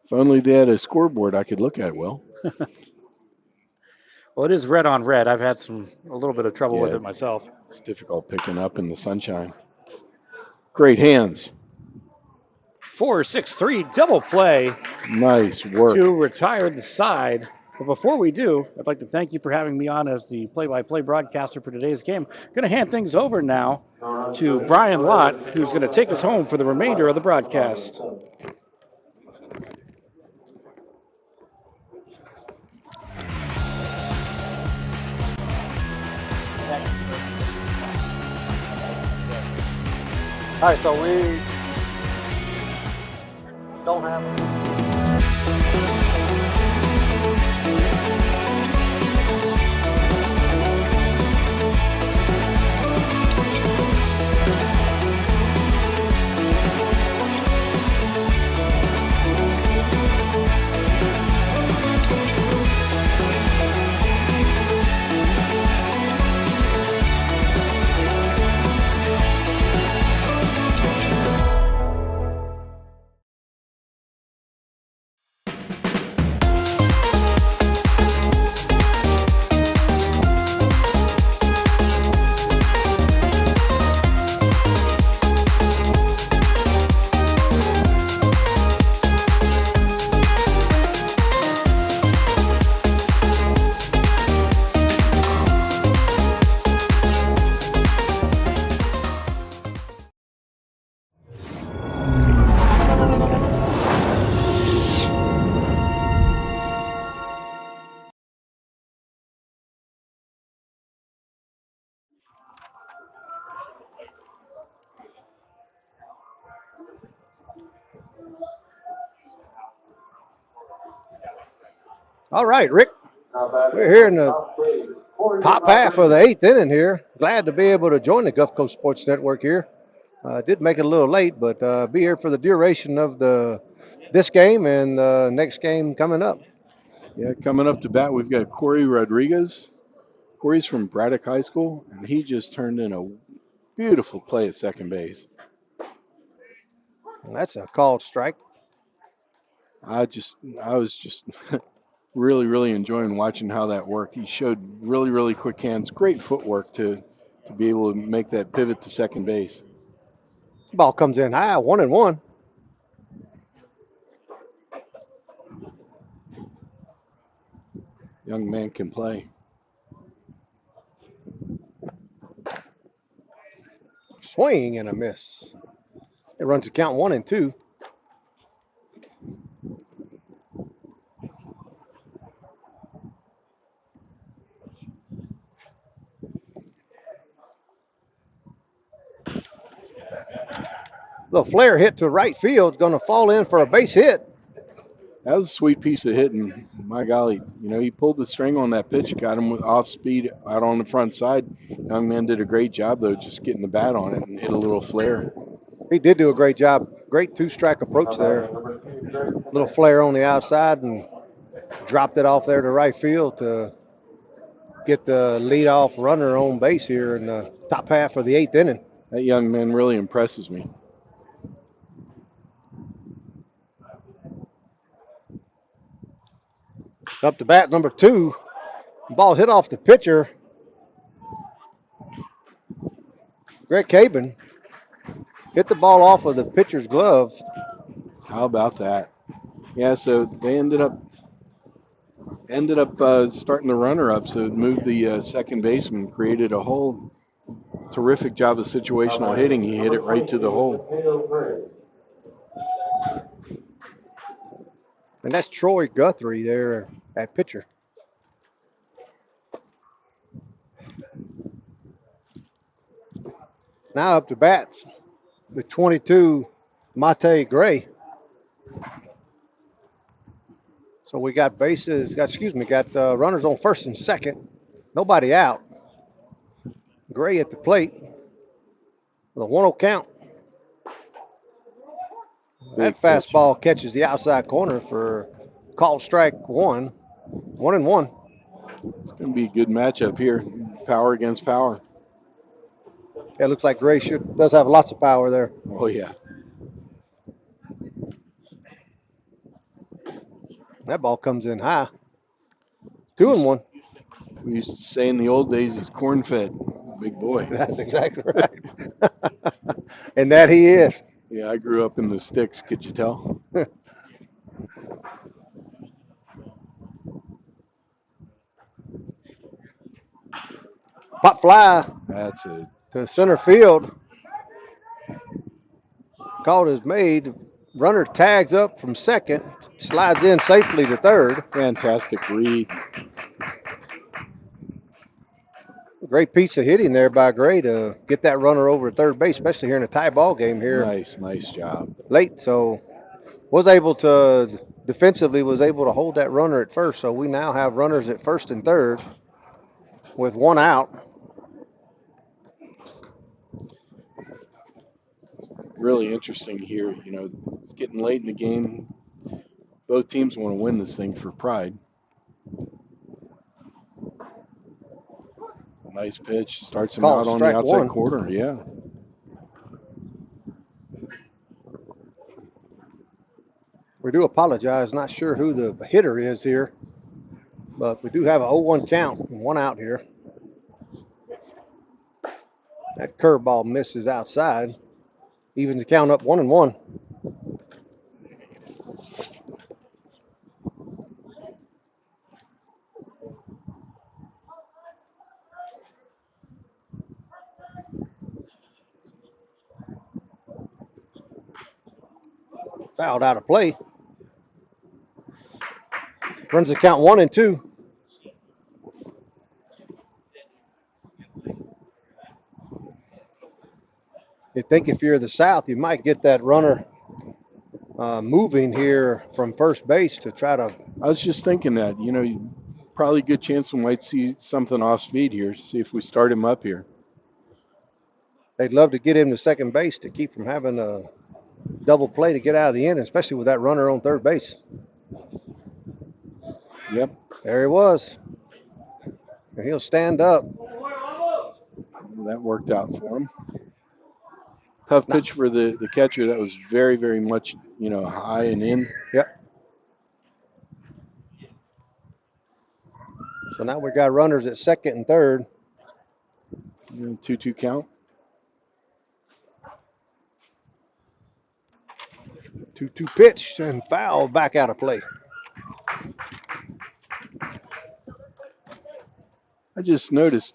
If only they had a scoreboard I could look at, Will. Well, it is red on red. I've had a little bit of trouble with Yeah, it myself. It's difficult picking up in the sunshine. Great hands. 4-6-3 double play Nice work. to retire the side. But before we do, I'd like to thank you for having me on as the play-by-play broadcaster for today's game. Going to hand things over now to Brian Lott, who's going to take us home for the remainder of the broadcast. All right, so we don't have. All right, Rick. We're here in the Top half of the 8th inning here. Glad to be able to join the Gulf Coast Sports Network here. Did make it a little late, but be here for the duration of this game and the next game coming up. Yeah, coming up to bat, we've got Corey Rodriguez. Corey's from Braddock High School, and he just turned in a beautiful play at second base. And that's a called strike. I was just really enjoying watching how that worked. He showed really quick hands, great footwork to be able to make that pivot to second base. Ball comes in high, 1-1. Young man can play. Swing and a miss. It runs the count 1-2. The flare hit to right field is going to fall in for a base hit. That was a sweet piece of hitting. My golly, he pulled the string on that pitch, got him with off speed out on the front side. Young man did a great job, though, just getting the bat on it and hit a little flare. He did do a great job. Great two-strike approach there. Little flare on the outside and dropped it off there to right field to get the leadoff runner on base here in the top half of the 8th inning. That young man really impresses me. Up to bat number 2. Ball hit off the pitcher. Greg Cabin hit the ball off of the pitcher's glove. How about that? Yeah, so they ended up starting the runner up, so it moved the second baseman, created a whole terrific job of situational hitting. He hit it right to the hole. And that's Troy Guthrie there at pitcher. Now up to bat with 22, Mate Gray. So we got runners on first and second. Nobody out. Gray at the plate with a 1-0 count. That fastball catches the outside corner for called strike 1. 1-1. It's going to be a good matchup here. Power against power. Yeah, it looks like Gray does have lots of power there. Oh, yeah. That ball comes in high. 2-1. We used to say in the old days, he's corn-fed. Big boy. That's exactly right. And that he is. Yeah, I grew up in the sticks, could you tell? Pop fly. That's it. To center field. Call is made. Runner tags up from second. Slides in safely to third. Fantastic read. Great piece of hitting there by Gray to get that runner over to third base, especially here in a tie ball game here. Nice job. Late, so defensively was able to hold that runner at first. So we now have runners at first and third with 1 out. Really interesting here. It's getting late in the game. Both teams want to win this thing for pride. Nice pitch. Starts him out on the outside corner. Yeah. We do apologize. Not sure who the hitter is here, but we do have a 0-1 count and 1 out here. That curveball misses outside. Evens the count up 1-1. Fouled out of play. Runs the count 1-2. You think if you're the South, you might get that runner moving here from first base to try to. I was just thinking that, probably a good chance we might see something off speed here. See if we start him up here. They'd love to get him to second base to keep from having a double play to get out of the inning, especially with that runner on third base. Yep. There he was. And he'll stand up. That worked out for him. Tough pitch for the catcher. That was very, very much, high and in. Yep. So now we got runners at second and third. 2-2 count. 2-2 pitch and foul back out of play. I just noticed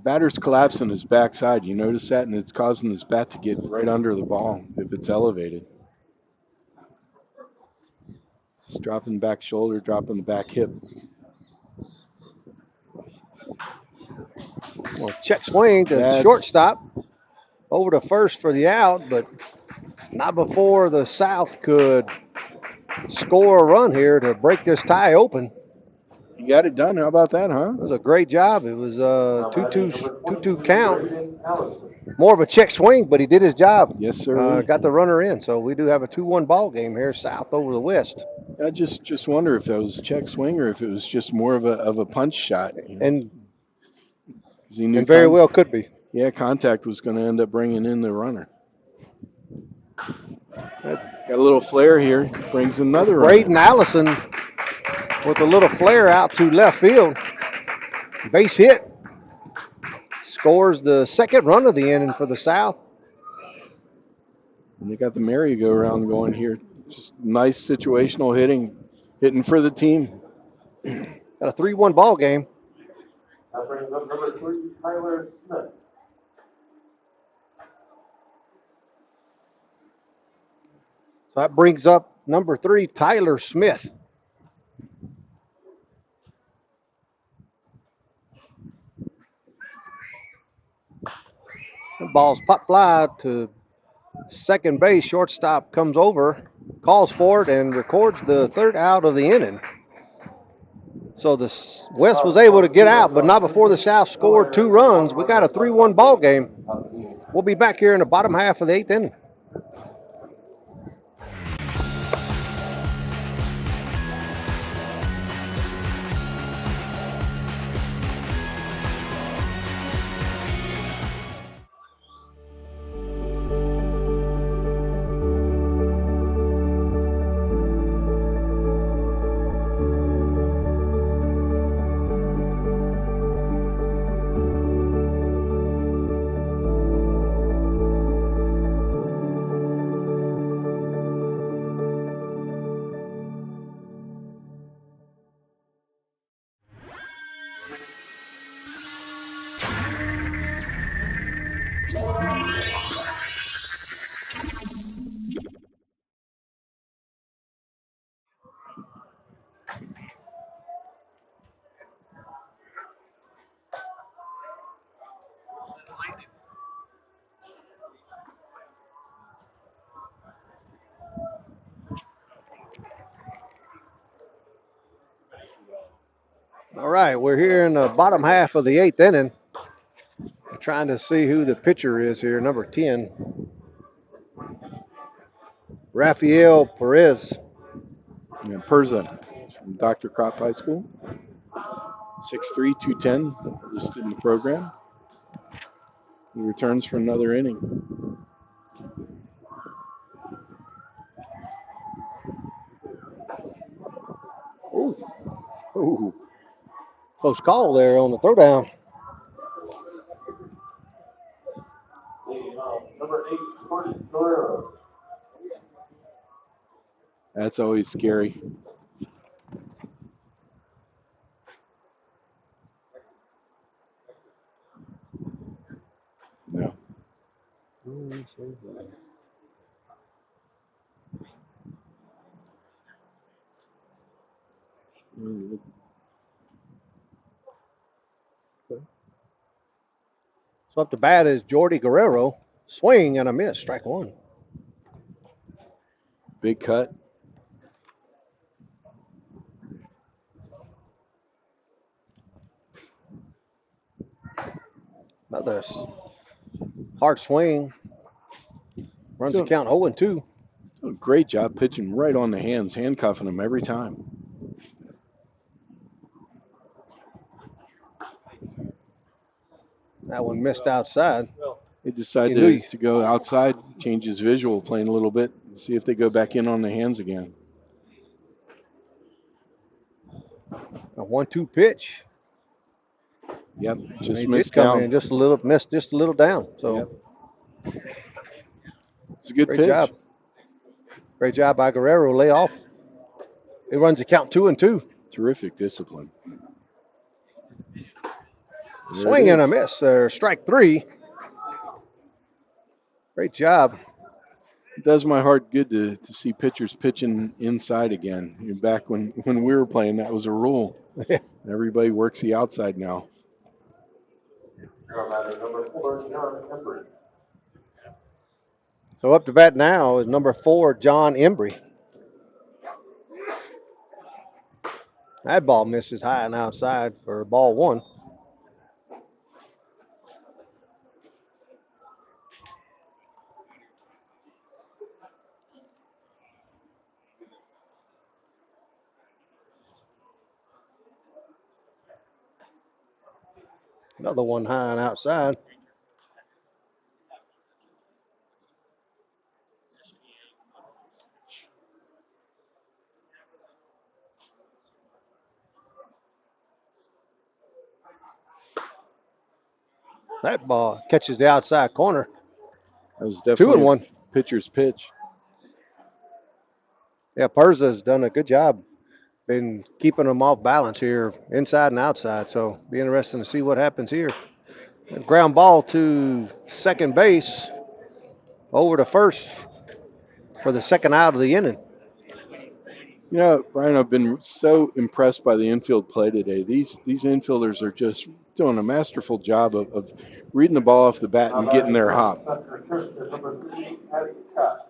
batter's collapsing his backside. You notice that? And it's causing his bat to get right under the ball if it's elevated. It's dropping the back shoulder, dropping the back hip. Well, check swing to the shortstop. Over to first for the out, but not before the South could score a run here to break this tie open. You got it done. How about that, huh? It was a great job. It was a 2-2 count. More of a check swing, but he did his job. Yes, sir. Got the runner in, so we do have a 2-1 ball game here, South over the West. I just wonder if that was a check swing or if it was just more of a punch shot. And very well could be. Yeah, contact was going to end up bringing in the runner. Got a little flare here. Brings another runner. Braden Allison with a little flare out to left field. Base hit. Scores the second run of the inning for the South. And they got the merry-go-round going here. Just nice situational hitting for the team. Got a 3-1 ball game. That brings up number 3, Tyler Smith. So that brings up number 3, Tyler Smith. The ball's pop fly to second base. Shortstop comes over, calls for it, and records the third out of the inning. So the West was able to get out, but not before the South scored 2 runs. We got a 3-1 ball game. We'll be back here in the bottom half of the 8th inning. All right, we're here in the bottom half of the 8th inning. Trying to see who the pitcher is here, number 10. Rafael Perez. Yeah, Perza from Dr. Kropp High School. 6'3", 210, listed in the program. He returns for another inning. Ooh. Close call there on the throwdown. Number 8, Jordan Guerrero. That's always scary. No. So up to bat is Jordy Guerrero. Swing and a miss, strike 1. Big cut. Another hard swing. Runs the count 0-2. Doing a great job pitching right on the hands, handcuffing them every time. That one missed outside. They decide to go outside, change his visual plane a little bit, see if they go back in on the hands again. A 1-2 pitch. Yep, just They missed did come down. in just a little, missed just a little down. So it's a good great pitch. job. Great job by Guerrero. Lay off. It runs the count 2-2. Terrific discipline. Swing and a miss. Strike 3. Great job. It does my heart good to see pitchers pitching inside again. Back when we were playing, that was a rule. Everybody works the outside now. Number 4, John Embry. So up to bat now is number 4, John Embry. That ball misses high and outside for ball 1. Another one high and outside. That ball catches the outside corner. That was definitely 2-1. Pitcher's pitch. Yeah, Perza's done a good job. Been keeping them off balance here, inside and outside. So be interesting to see what happens here. Ground ball to second base, over to first for the second out of the inning. You know, Brian, I've been so impressed by the infield play today. These infielders are just doing a masterful job of reading the ball off the bat and getting their hop. Number 3, Patty Scott.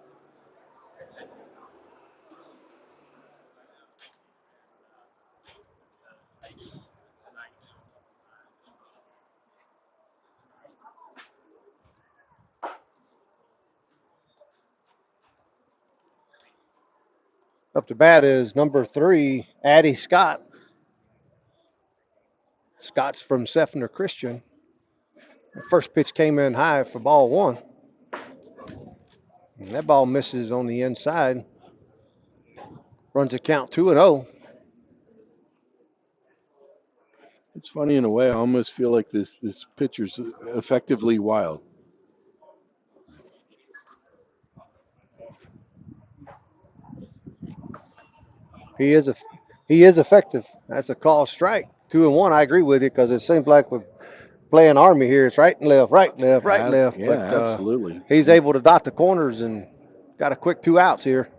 Up to bat is number 3, Addie Scott. Scott's from Seffner Christian. The first pitch came in high for ball 1. And that ball misses on the inside. Runs the count 2-0. It's funny in a way. I almost feel like this pitcher's effectively wild. He is effective. That's a call strike. 2-1. I agree with you because it seems like we're playing Army here. It's right and left, right and left, right and left. Yeah, but, absolutely. He's able to dot the corners and got a quick 2 outs here.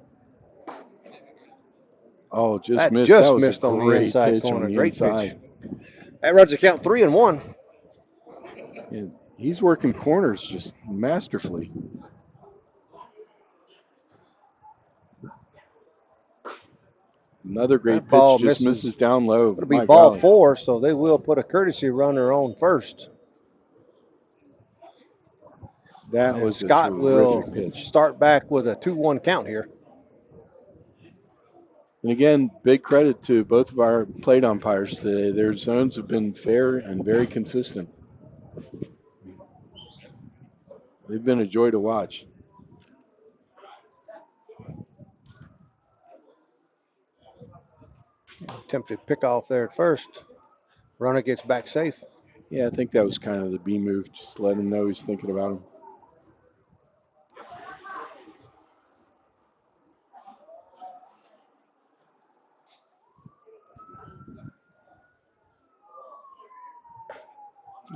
Oh, just that missed. Just that was missed a on the great inside pitch corner. on the Great inside. pitch. That runs the count 3-1. Yeah, he's working corners just masterfully. Another great pitch, just misses down low. It'll be ball 4, so they will put a courtesy runner on first. That and was Scott a will terrific pitch. start back with a 2-1 count here. And again, big credit to both of our plate umpires today. Their zones have been fair and very consistent. They've been a joy to watch. Attempted pick off there at first. Runner gets back safe. Yeah, I think that was kind of the B move, just to let him know he's thinking about him.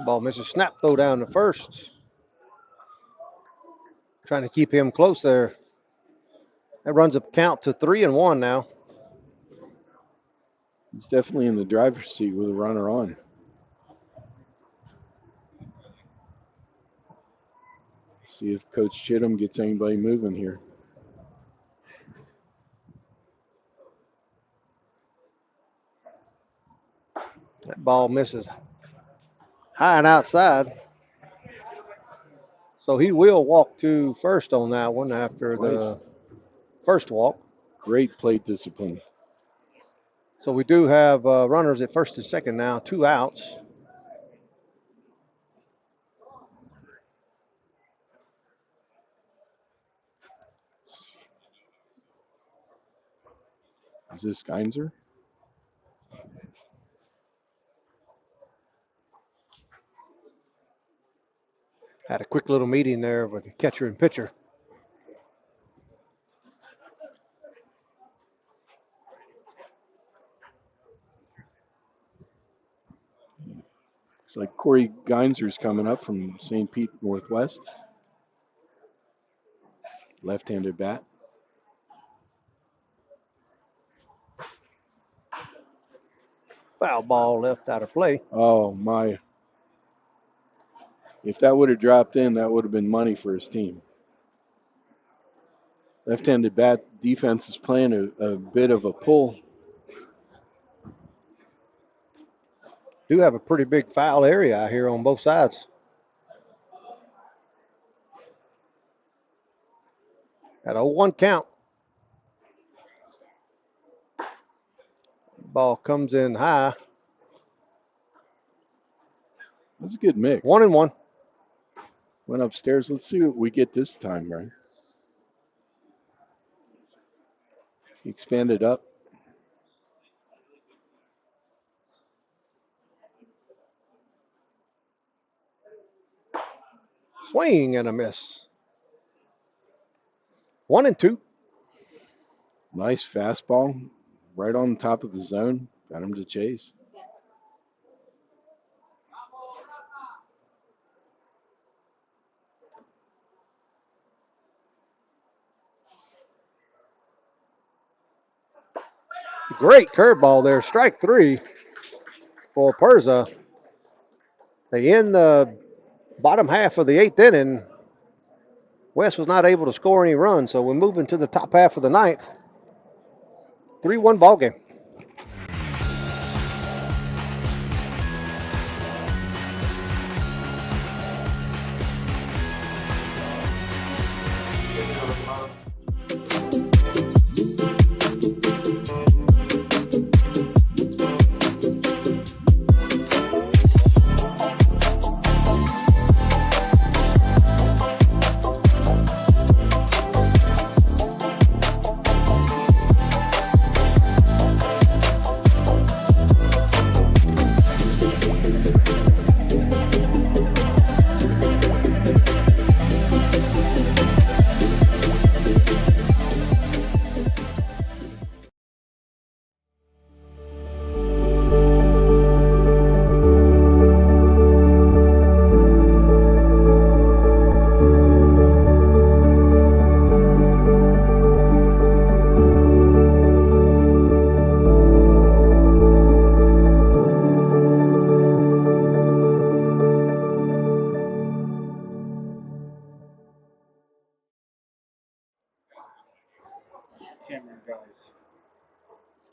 Ball misses. Snap throw down to first. Trying to keep him close there. That runs a count to 3-1 now. He's definitely in the driver's seat with a runner on. See if Coach Chittum gets anybody moving here. That ball misses high and outside. So he will walk to first on that one after the first walk. Great plate discipline. So we do have runners at first and second now, 2 outs. Is this Geinzer? Had a quick little meeting there with the catcher and pitcher. It's like Corey Geinzer's coming up from St. Pete Northwest. Left-handed bat. Foul ball left out of play. Oh, my. If that would have dropped in, that would have been money for his team. Left-handed bat defense is playing a bit of a pull. Do have a pretty big foul area out here on both sides. At a 1 count. Ball comes in high. That's a good mix. 1-1. Went upstairs. Let's see what we get this time, right? Expanded up. Swing and a miss. 1-2. Nice fastball. Right on top of the zone. Got him to chase. Great curveball there. Strike 3 for Perza. They end the bottom half of the 8th inning. West was not able to score any runs, so we're moving to the top half of the 9th. 3-1 ball game.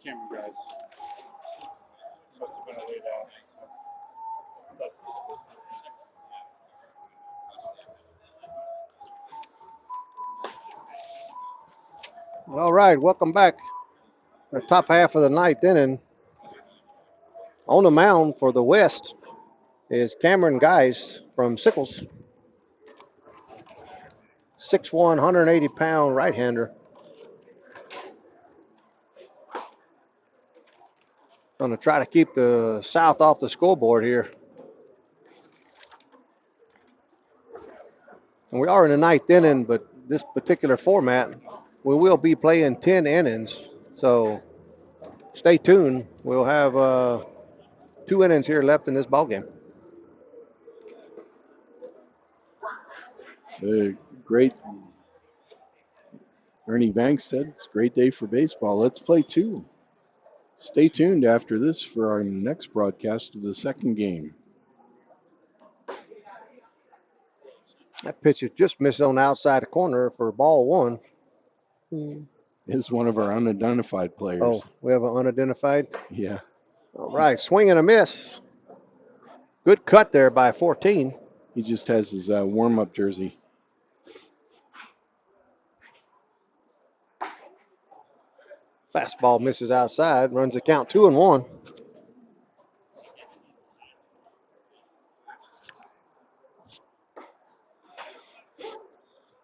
Camera guys. Must have been a late out. That's All right, welcome back. The top half of the 9th inning. On the mound for the West is Cameron Geis from Sickles. 6'1", 180-pound right-hander. Going to try to keep the South off the scoreboard here. And we are in the 9th inning, but this particular format, we will be playing 10 innings. So stay tuned. We'll have 2 innings here left in this ballgame. Great. Ernie Banks said it's a great day for baseball. Let's play 2. Stay tuned after this for our next broadcast of the second game. That pitch is just missed on the outside corner for ball 1. Is one of our unidentified players. Oh, we have an unidentified? Yeah. All right, swing and a miss. Good cut there by 14. He just has his warm-up jersey. Fastball misses outside, runs the count 2-1.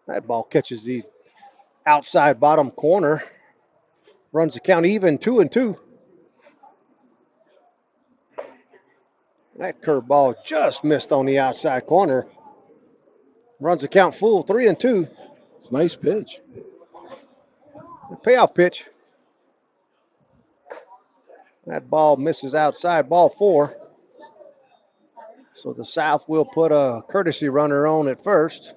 That ball catches the outside bottom corner, runs the count even 2-2. That curveball just missed on the outside corner. Runs the count full 3-2. It's a nice pitch. The payoff pitch. That ball misses outside, ball 4. So the South will put a courtesy runner on at first.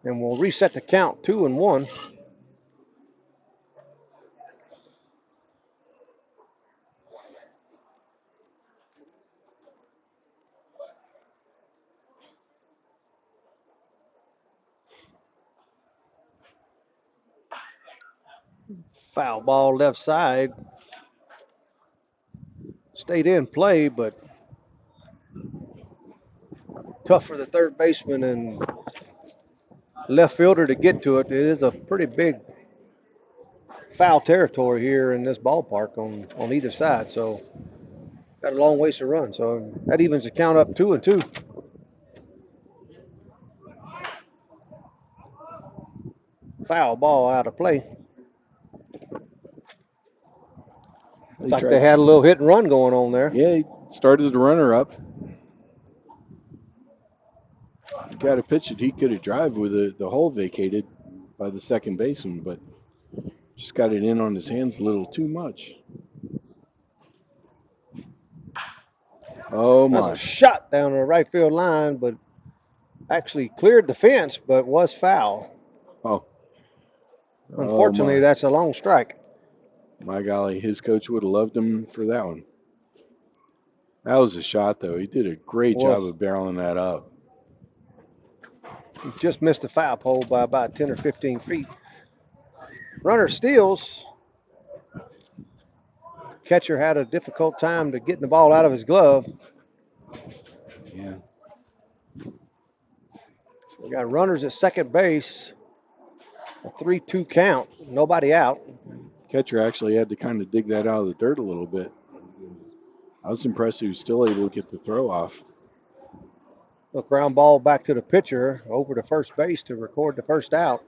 And we'll reset the count 2-1. Foul ball left side. Stayed in play, but tough for the third baseman and left fielder to get to it. It is a pretty big foul territory here in this ballpark on either side. So got a long ways to run. So that evens the count up 2-2. Foul ball out of play. Looks like they had a little hit and run going on there. Yeah, he started the runner up. Got a pitch that he could have drive with the hole vacated by the second baseman, but just got it in on his hands a little too much. Oh my. That's a shot down the right field line, but actually cleared the fence, but was foul. Oh. Unfortunately, that's a long strike. My golly, his coach would have loved him for that one. That was a shot, though. He did a great job of barreling that up. He just missed the foul pole by about 10 or 15 feet. Runner steals. Catcher had a difficult time to getting the ball out of his glove. Yeah. So we got runners at second base. A 3-2 count. Nobody out. Catcher actually had to kind of dig that out of the dirt a little bit. I was impressed he was still able to get the throw off. A ground ball back to the pitcher over to first base to record the first out.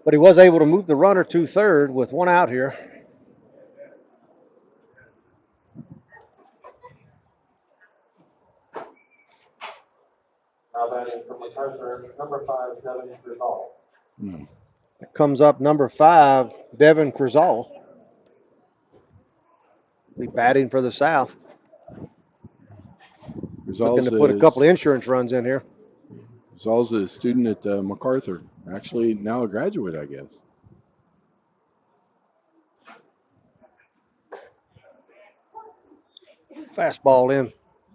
But he was able to move the runner to third with one out here. Now batting from MacArthur, number 5, Devin Rizal. Comes up number 5, Devin Crizal. Be batting for the South. Looking to put a couple of insurance runs in here. Rizal's a student at MacArthur. Actually, now a graduate, I guess. Fastball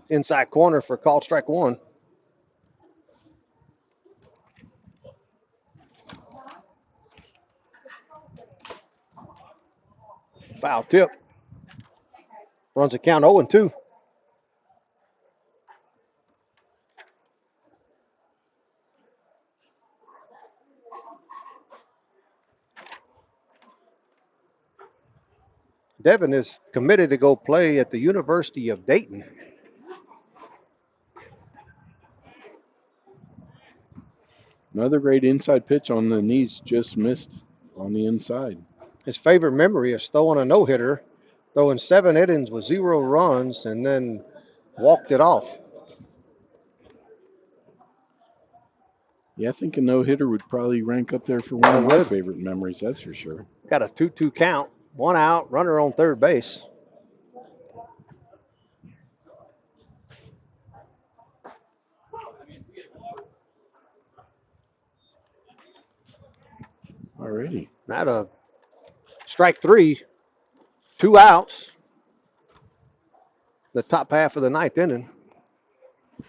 inside corner for call strike 1. Foul tip. Runs the count 0-2. Devin is committed to go play at the University of Dayton. Another great inside pitch on the knees, just missed on the inside. His favorite memory is throwing a no-hitter, throwing 7 innings with 0 runs, and then walked it off. Yeah, I think a no-hitter would probably rank up there for one of my favorite memories, that's for sure. Got a 2-2 count, 1 out, runner on third base. Alrighty. Now to strike 3, 2 outs. The top half of the 9th inning.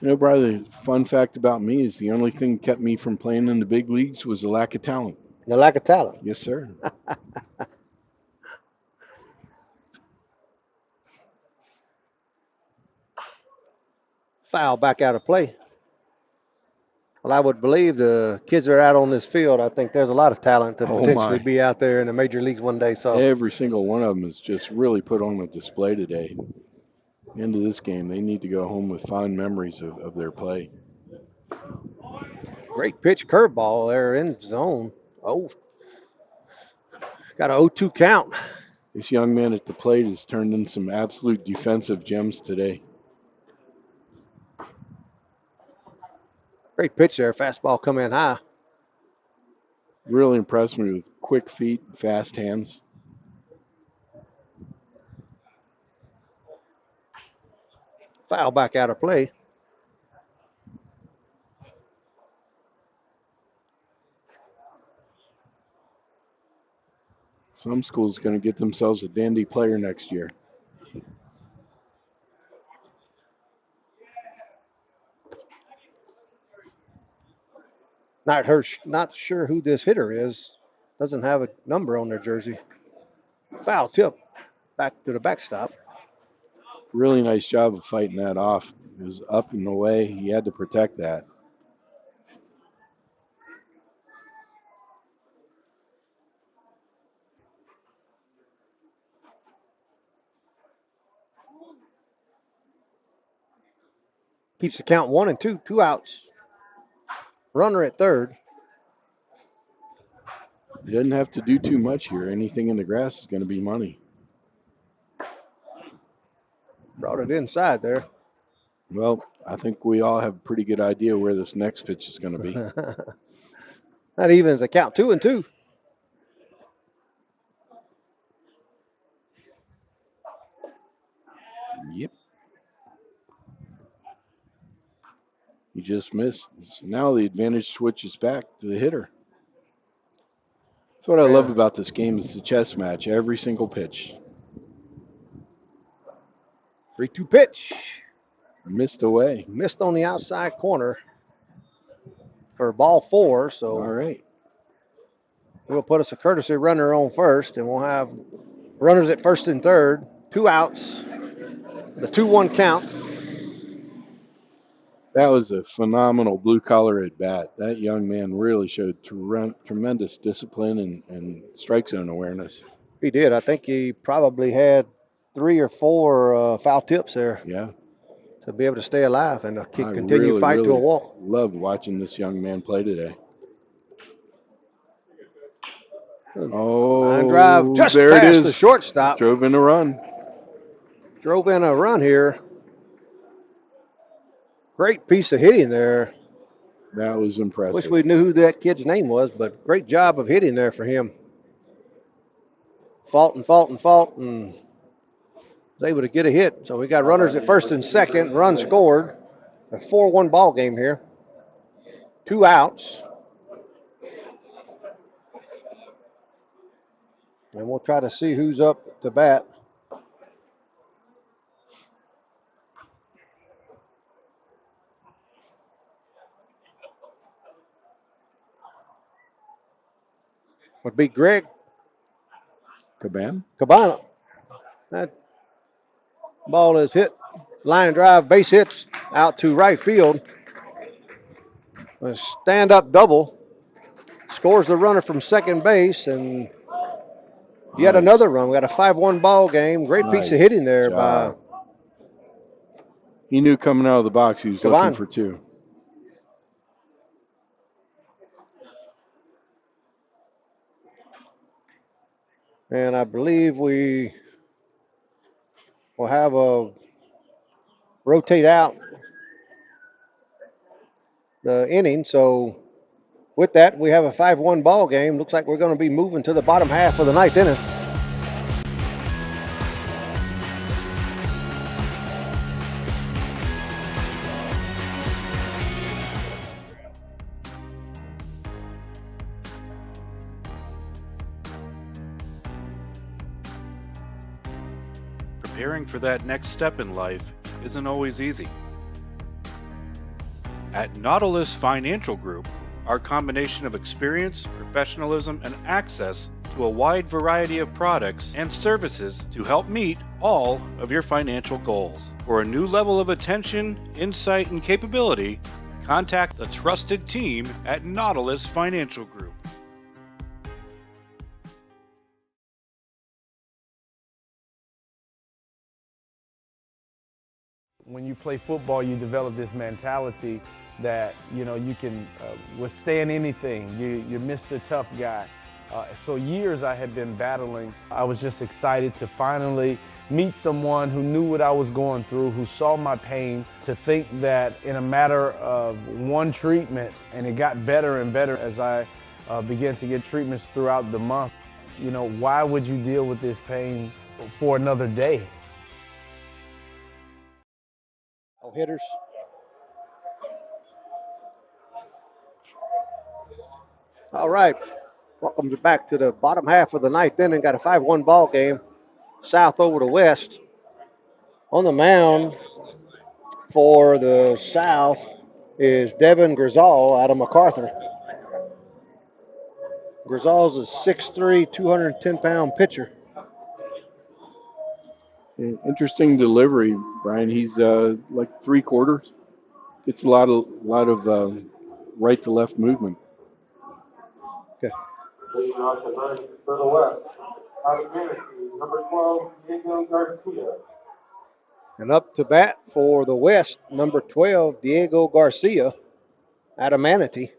You know, Brian, the fun fact about me is the only thing that kept me from playing in the big leagues was the lack of talent. The lack of talent? Yes, sir. Foul back out of play. Well, I would believe the kids that are out on this field, I think there's a lot of talent to Oh, potentially my. be out there in the major leagues one day. So Every single one of them is just really put on a display today. End of this game, they need to go home with fond memories of their play. great pitch curveball there in zone. Oh, got a 0-2 count. This young man at the plate has turned in some absolute defensive gems today. Great pitch there. Fastball come in high. Really impressed me with quick feet, fast hands. Foul back out of play. Some schools going to get themselves a dandy player next year. Not sure who this hitter is. Doesn't have a number on their jersey. Foul tip back to the backstop. Really nice job of fighting that off. It was up and away. He had to protect that. Keeps the count 1-2, 2 outs. Runner at third. He doesn't have to do too much here. Anything in the grass is going to be money. Brought it inside there. Well, I think we all have a pretty good idea where this next pitch is going to be. That evens the count 2-2. Yep. He just missed. So now the advantage switches back to the hitter. That's what I love about this game. It's a chess match every single pitch. 3-2 pitch. Missed away. Missed on the outside corner for ball 4. So all right. We'll put us a courtesy runner on first, and we'll have runners at first and third. 2 outs. The 2-1 count. That was a phenomenal blue-collar at-bat. That young man really showed tremendous discipline and strike zone awareness. He did. I think he probably had 3 or 4 foul tips there. Yeah. To be able to stay alive and continue fight to a walk. Loved watching this young man play today. Oh, line drive just there past it is. The shortstop. Drove in a run. Drove in a run here. Great piece of hitting there. That was impressive. Wish we knew who that kid's name was, but great job of hitting there for him. Fought and was able to get a hit. So we got runners at first and second. Run scored. A 4-1 ball game here. 2 outs. And we'll try to see who's up to bat. Would be Greg Cabana. That ball is hit. Line drive, base hits out to right field. A stand-up double. Scores the runner from second base, and yet another run. We got a 5-1 ball game. Great piece of hitting there by. He knew coming out of the box he was looking for 2. And I believe we will have a rotate out the inning. So with that, we have a 5-1 ball game. Looks like we're going to be moving to the bottom half of the 9th inning. Preparing for that next step in life isn't always easy. At Nautilus Financial Group, our combination of experience, professionalism, and access to a wide variety of products and services to help meet all of your financial goals. For a new level of attention, insight, and capability, Contact the trusted team at Nautilus Financial Group. When you play football, you develop this mentality that, you can withstand anything. You're Mr. Tough Guy. So years I had been battling. I was just excited to finally meet someone who knew what I was going through, who saw my pain, to think that in a matter of one treatment, and it got better and better as I began to get treatments throughout the month. Why would you deal with this pain for another day? No hitters. All right. Welcome back to the bottom half of the ninth inning. Got a 5-1 ball game. South over to West. On the mound for the South is Devin Grisal out of MacArthur. Grisal's a 6'3", 210-pound pitcher. Interesting delivery, Brian. He's like 3/4. Gets a lot of right to left movement. Okay. Leading off the ninth for the West, out of Manatee, number 12, Diego Garcia. And up to bat for the West, number 12, Diego Garcia out of Manatee.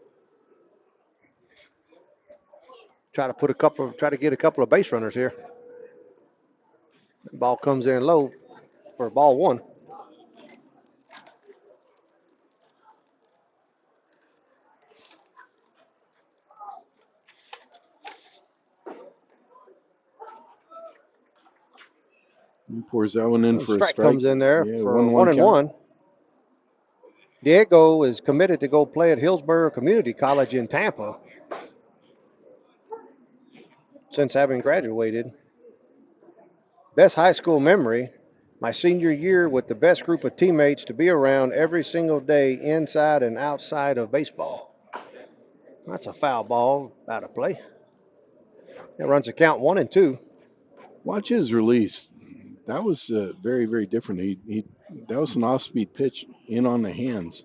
Try to get a couple of base runners here. Ball comes in low for ball one. He pours that one in for a strike. Comes in there Yeah, for 1-1. Diego is committed to go play at Hillsborough Community College in Tampa since having graduated. Best high school memory, my senior year with the best group of teammates to be around every single day inside and outside of baseball. That's a foul ball out of play. It runs a count 1-2. Watch his release. That was very, very different. That was an off-speed pitch in on the hands.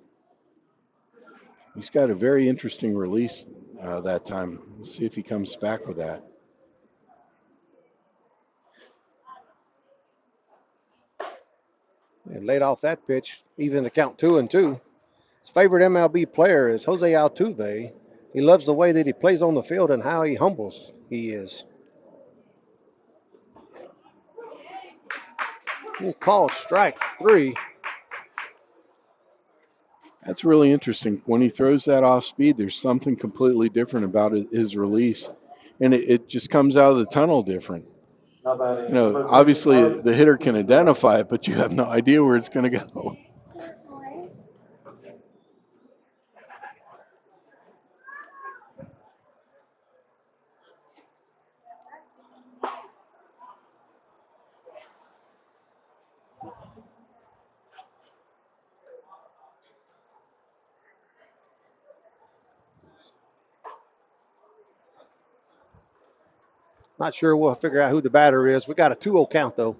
He's got a very interesting release that time. We'll see if he comes back with that. And laid off that pitch, even the count 2-2. His favorite MLB player is Jose Altuve. He loves the way that he plays on the field and how humble he is. He called strike 3. That's really interesting. When he throws that off speed, there's something completely different about his release. And it just comes out of the tunnel different. Obviously the hitter can identify it, but you have no idea where it's going to go. Not sure we'll figure out who the batter is. We got a 2-0 count, though.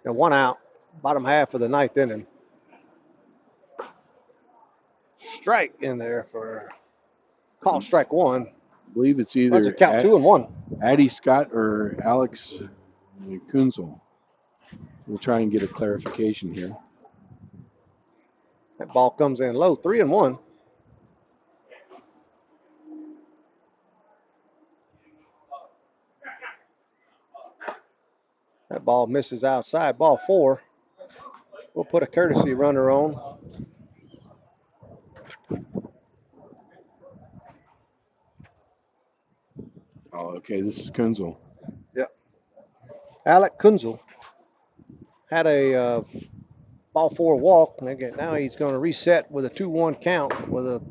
And 1 out, bottom half of the ninth inning. Strike in there for call strike 1. I believe it's either count 2-1. Addie Scott or Alex Kunzel. We'll try and get a clarification here. That ball comes in low, 3-1. That ball misses outside. Ball 4. We'll put a courtesy runner on. Oh, okay. This is Kunzel. Yep. Alec Kunzel had a ball 4 walk. Now he's going to reset with a 2-1 count with a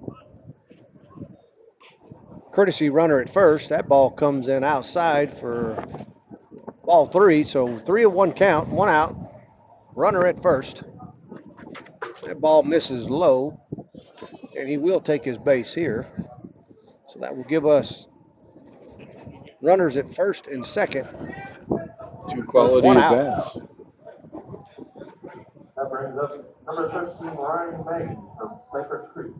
courtesy runner at first. That ball comes in outside for ball 3. So 3-1 count, 1 out. Runner at first. That ball misses low, and he will take his base here. So that will give us runners at first and second. 2 quality at bats. That brings up number 13, Ryan May from Cypress Creek.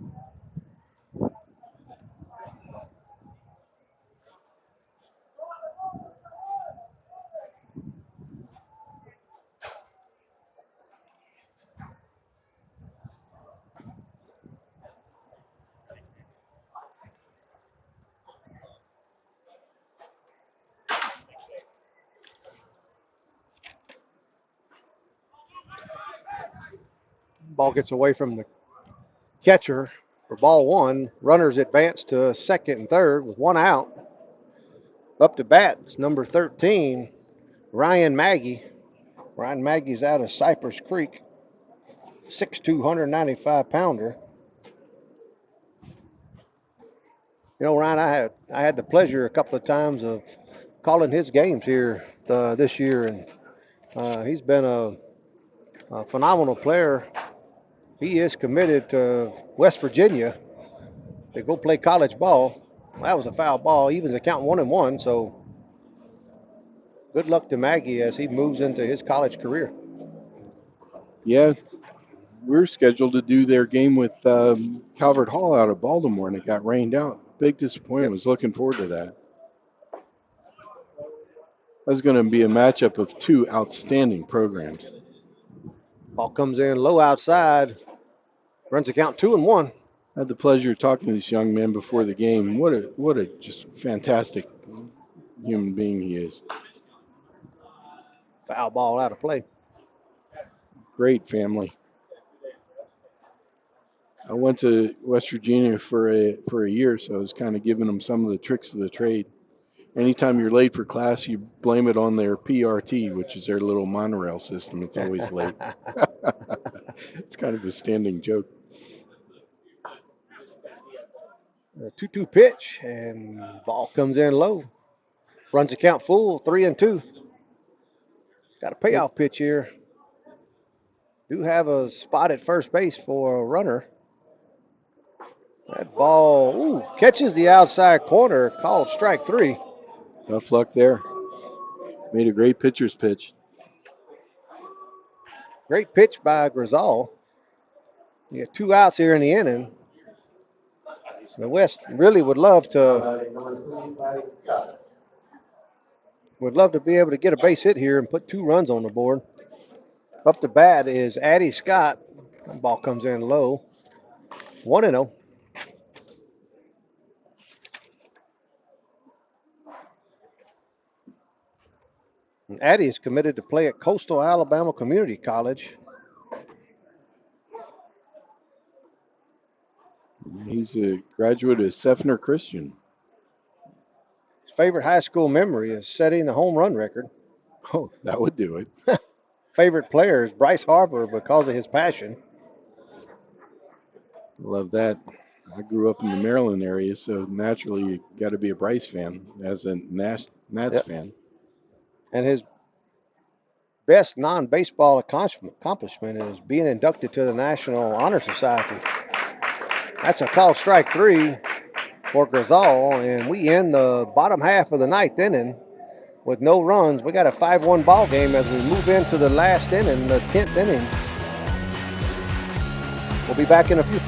Ball gets away from the catcher for ball one. Runners advance to second and third with one out. Up to bat is number 13, Ryan Maggie. Ryan Maggie's out of Cypress Creek, 6'2", 195-pounder. You know, Ryan, I had the pleasure a couple of times of calling his games here this year, and he's been a phenomenal player. He is committed to West Virginia to go play college ball. That was a foul ball, even the count 1-1. So good luck to Maggie as he moves into his college career. Yeah, we're scheduled to do their game with Calvert Hall out of Baltimore, and it got rained out. Big disappointment. Was looking forward to that. That's going to be a matchup of two outstanding programs. Ball comes in low outside, runs the count 2-1. I had the pleasure of talking to this young man before the game. What a just fantastic human being he is. Foul ball out of play. Great family. I went to West Virginia for a year, so I was kind of giving them some of the tricks of the trade. Anytime you're late for class, you blame it on their PRT, which is their little monorail system. It's always late. It's kind of a standing joke. A 2-2 pitch, and ball comes in low. Runs the count full, 3-2. Got a payoff pitch here. Do have a spot at first base for a runner. That ball catches the outside corner, called strike 3. Tough luck there. Made a great pitcher's pitch. Great pitch by Grisal. You got 2 outs here in the inning. The West really would love to be able to get a base hit here and put 2 runs on the board. Up to bat is Addie Scott. That ball comes in low. 1-0. Addie is committed to play at Coastal Alabama Community College. He's a graduate of Seffner Christian. His favorite high school memory is setting the home run record. Oh, that would do it. Favorite player is Bryce Harper because of his passion. Love that. I grew up in the Maryland area, so naturally you got to be a Bryce fan as a Nats fan. And his best non-baseball accomplishment is being inducted to the National Honor Society. That's a called strike 3 for Grisal, and we end the bottom half of the 9th inning with no runs. We got a 5-1 ball game as we move into the last inning, the 10th inning. We'll be back in a few.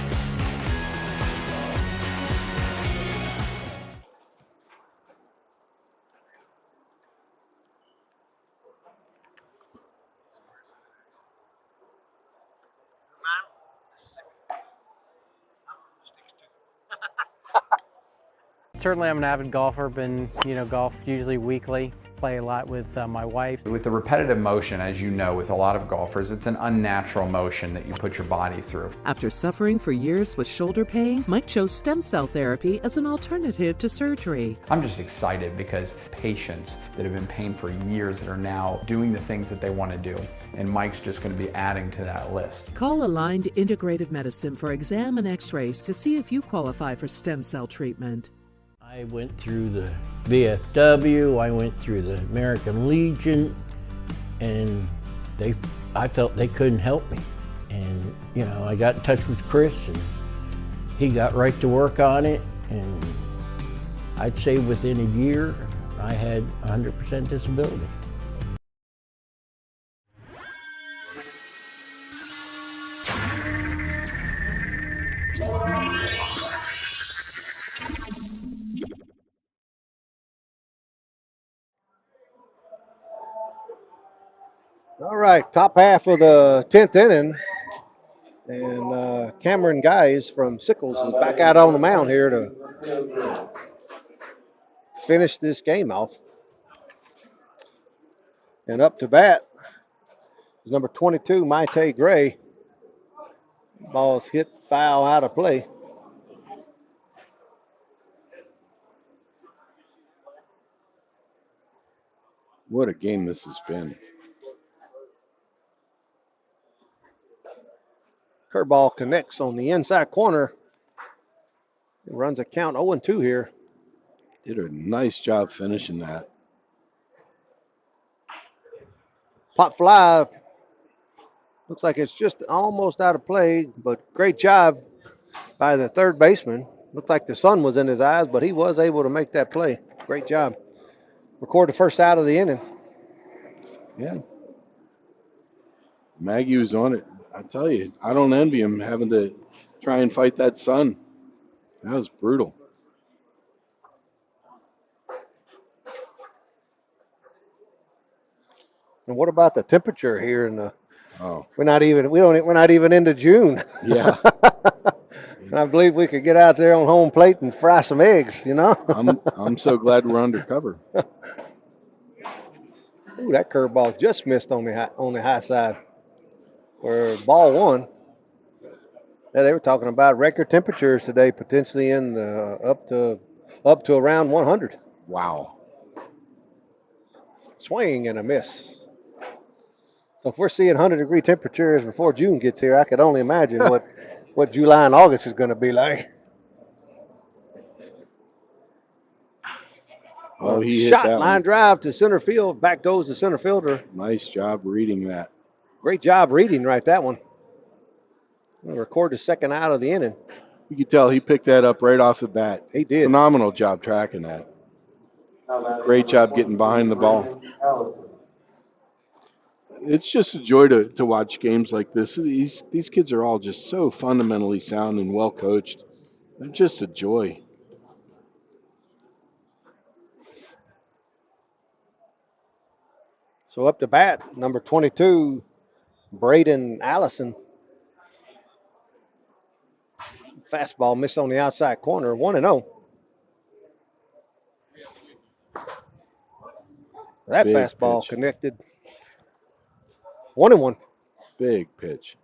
Certainly I'm an avid golfer, been, golf usually weekly, play a lot with my wife. With the repetitive motion, as you know, with a lot of golfers, it's an unnatural motion that you put your body through. After suffering for years with shoulder pain, Mike chose stem cell therapy as an alternative to surgery. I'm just excited because patients that have been paying for years that are now doing the things that they want to do, and Mike's just going to be adding to that list. Call Aligned Integrative Medicine for exam and x-rays to see if you qualify for stem cell treatment. I went through the VFW, I went through the American Legion, and I felt they couldn't help me. And, I got in touch with Chris, and he got right to work on it, and I'd say within a year, I had 100% disability. All right, top half of the 10th inning, and Cameron Guys from Sickles is back out on the mound here to finish this game off. And up to bat is number 22, Maite Gray. Ball's hit foul out of play. What a game this has been. Curveball connects on the inside corner. It runs a count 0-2 here. Did a nice job finishing that. Pop fly. Looks like it's just almost out of play, but great job by the third baseman. Looked like the sun was in his eyes, but he was able to make that play. Great job. Record the first out of the inning. Yeah. Maggie was on it. I tell you, I don't envy him having to try and fight that sun. That was brutal. And what about the temperature here in the? Oh. We're not even into June. Yeah. And I believe we could get out there on home plate and fry some eggs, you know? I'm so glad we're undercover. Ooh, that curveball just missed on the high side. For ball one. Yeah, they were talking about record temperatures today, potentially in the up to around 100. Wow. Swing and a miss. So if we're seeing 100-degree temperatures before June gets here, I could only imagine what July and August is going to be like. Oh, he hit shot, that line one. drive to center field. Back goes the center fielder. Nice job reading that. Great job reading right that one. We'll record the second out of the inning. You could tell he picked that up right off the bat. He did. Phenomenal job tracking that. Great job getting behind the ball. It's just a joy to watch games like this. These kids are all just so fundamentally sound and well coached. They're just a joy. So up to bat, number 22, Braden Allison. Fastball missed on the outside corner, 1-0. That Big fastball pitch. connected. 1-1. Big pitch.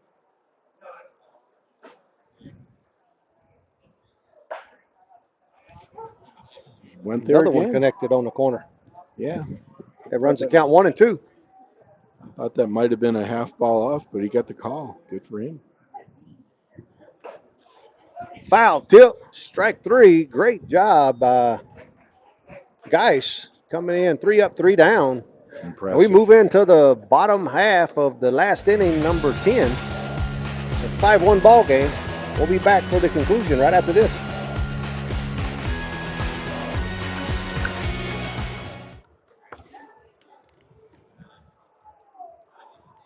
Went there Another again. one connected on the corner. Yeah. It runs the count 1-2. I thought that might have been a half ball off, but he got the call. Good for him. Foul tip, strike three. Great job by Geis coming in 3 up, 3 down. Impressive. We move into the bottom half of the last inning, number 10. It's a 5-1 ball game. We'll be back for the conclusion right after this.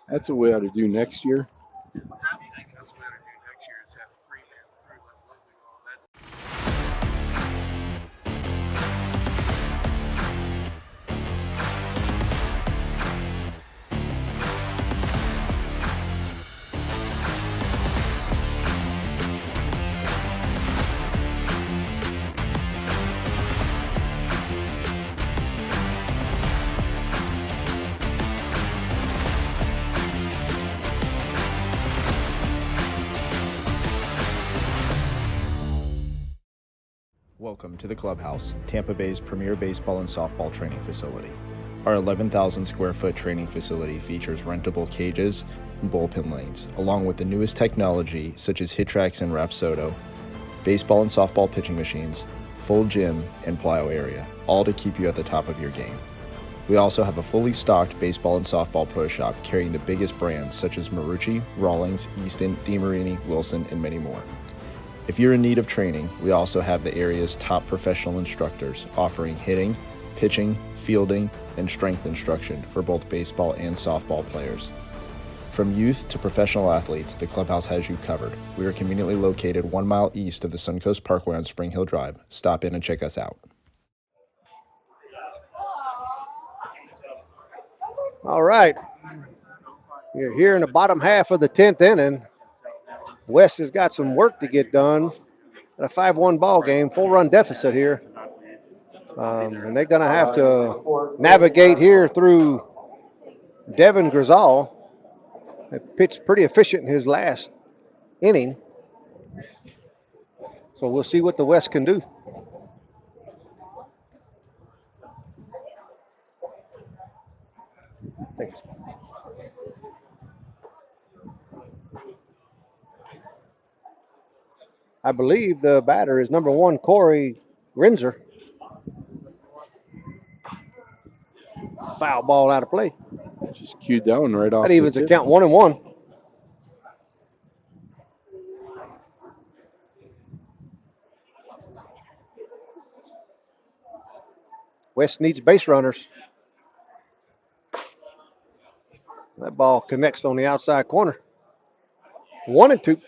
That's what we ought to do next year. Welcome to the Clubhouse, Tampa Bay's premier baseball and softball training facility. Our 11,000 square foot training facility features rentable cages and bullpen lanes, along with the newest technology such as HitTrax and Rapsodo, baseball and softball pitching machines, full gym, and plyo area, all to keep you at the top of your game. We also have a fully stocked baseball and softball pro shop carrying the biggest brands such as Marucci, Rawlings, Easton, DeMarini, Wilson, and many more. If you're in need of training, we also have the area's top professional instructors offering hitting, pitching, fielding, and strength instruction for both baseball and softball players. From youth to professional athletes, the clubhouse has you covered. We are conveniently located 1 mile east of the Suncoast Parkway on Spring Hill Drive. Stop in and check us out. All right. You're here in the bottom half of the 10th inning. West has got some work to get done. A 5-1 ball game, 4-run deficit here. And they're going to have to navigate here through Devin Grisal. He pitched pretty efficient in his last inning. So we'll see what the West can do. Thanks. I believe the batter is number 1, Corey Renzer. Foul ball out of play. Just cued that one right off. That evens the count, 1-1. West needs base runners. That ball connects on the outside corner. 1-2.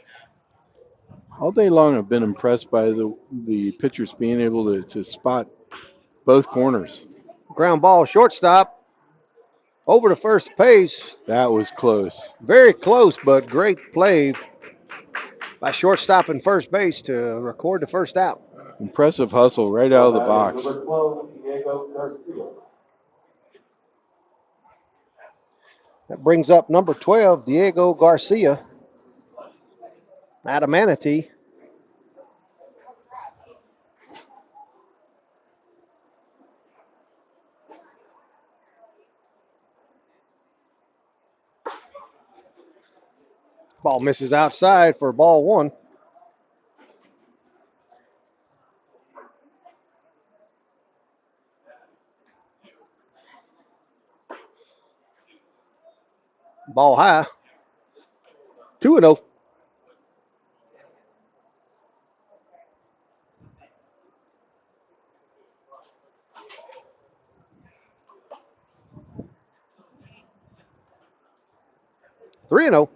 All day long, I've been impressed by the pitchers being able to spot both corners. Ground ball, shortstop, over to first base. That was close. Very close, but great play by shortstop and first base to record the first out. Impressive hustle right out of the box. That brings up number 12, Diego Garcia, out of Manatee. Ball misses outside for ball 1. Ball high. 2-0. Three and 0.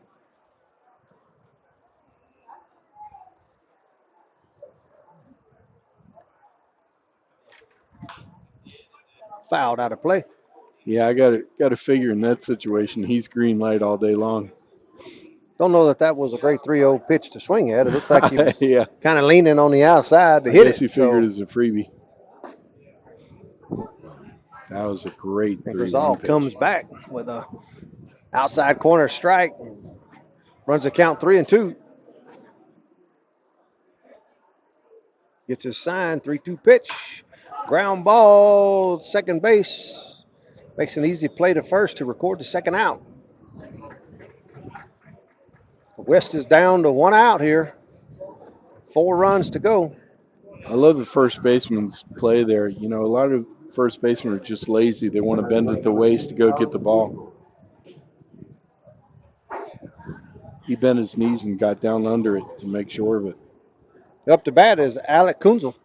Fouled out of play. Yeah, I got to figure in that situation, he's green light all day long. Don't know that was a great 3-0 pitch to swing at. It looked like he was yeah. kind of leaning on the outside to hit it. I guess he figured it was a freebie. That was a great 3-1 pitch. Comes back with a outside corner strike. Runs the count 3-2. Gets his sign, 3-2 pitch. Ground ball, second base. Makes an easy play to first to record the second out. West is down to 1 out here. 4 runs to go. I love the first baseman's play there. You know, a lot of first basemen are just lazy. They want to bend at the waist to go get the ball. He bent his knees and got down under it to make sure of it. Up to bat is Alec Kunzel.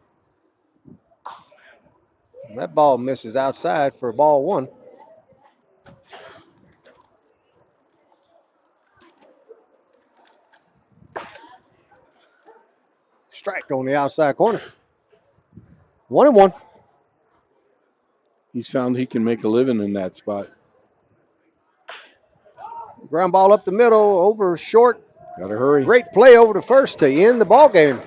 That ball misses outside for ball 1. Strike on the outside corner. 1-1. He's found he can make a living in that spot. Ground ball up the middle, over short. Gotta hurry. Great play over to first to end the ball game.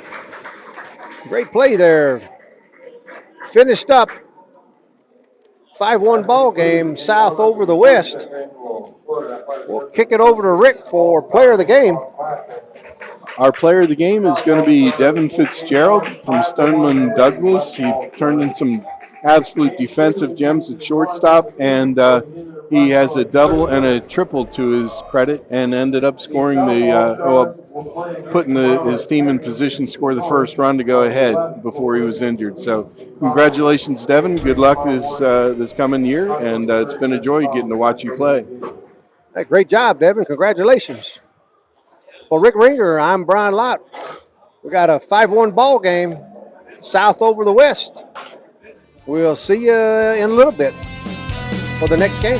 Great play there. Finished up. 5-1 ball game, South over the West. We'll kick it over to Rick for player of the game. Our player of the game is going to be Devin Fitzgerald from Stoneman Douglas. He turned in some absolute defensive gems at shortstop, and he has a double and a triple to his credit, and ended up scoring putting his team in position to score the first run to go ahead before he was injured. So congratulations, Devin. Good luck this coming year, and it's been a joy getting to watch you play. Hey, great job, Devin. Congratulations. For Rick Ringer, I'm Brian Lott. We got a 5-1 ball game, South over the West. We'll see you in a little bit for the next game.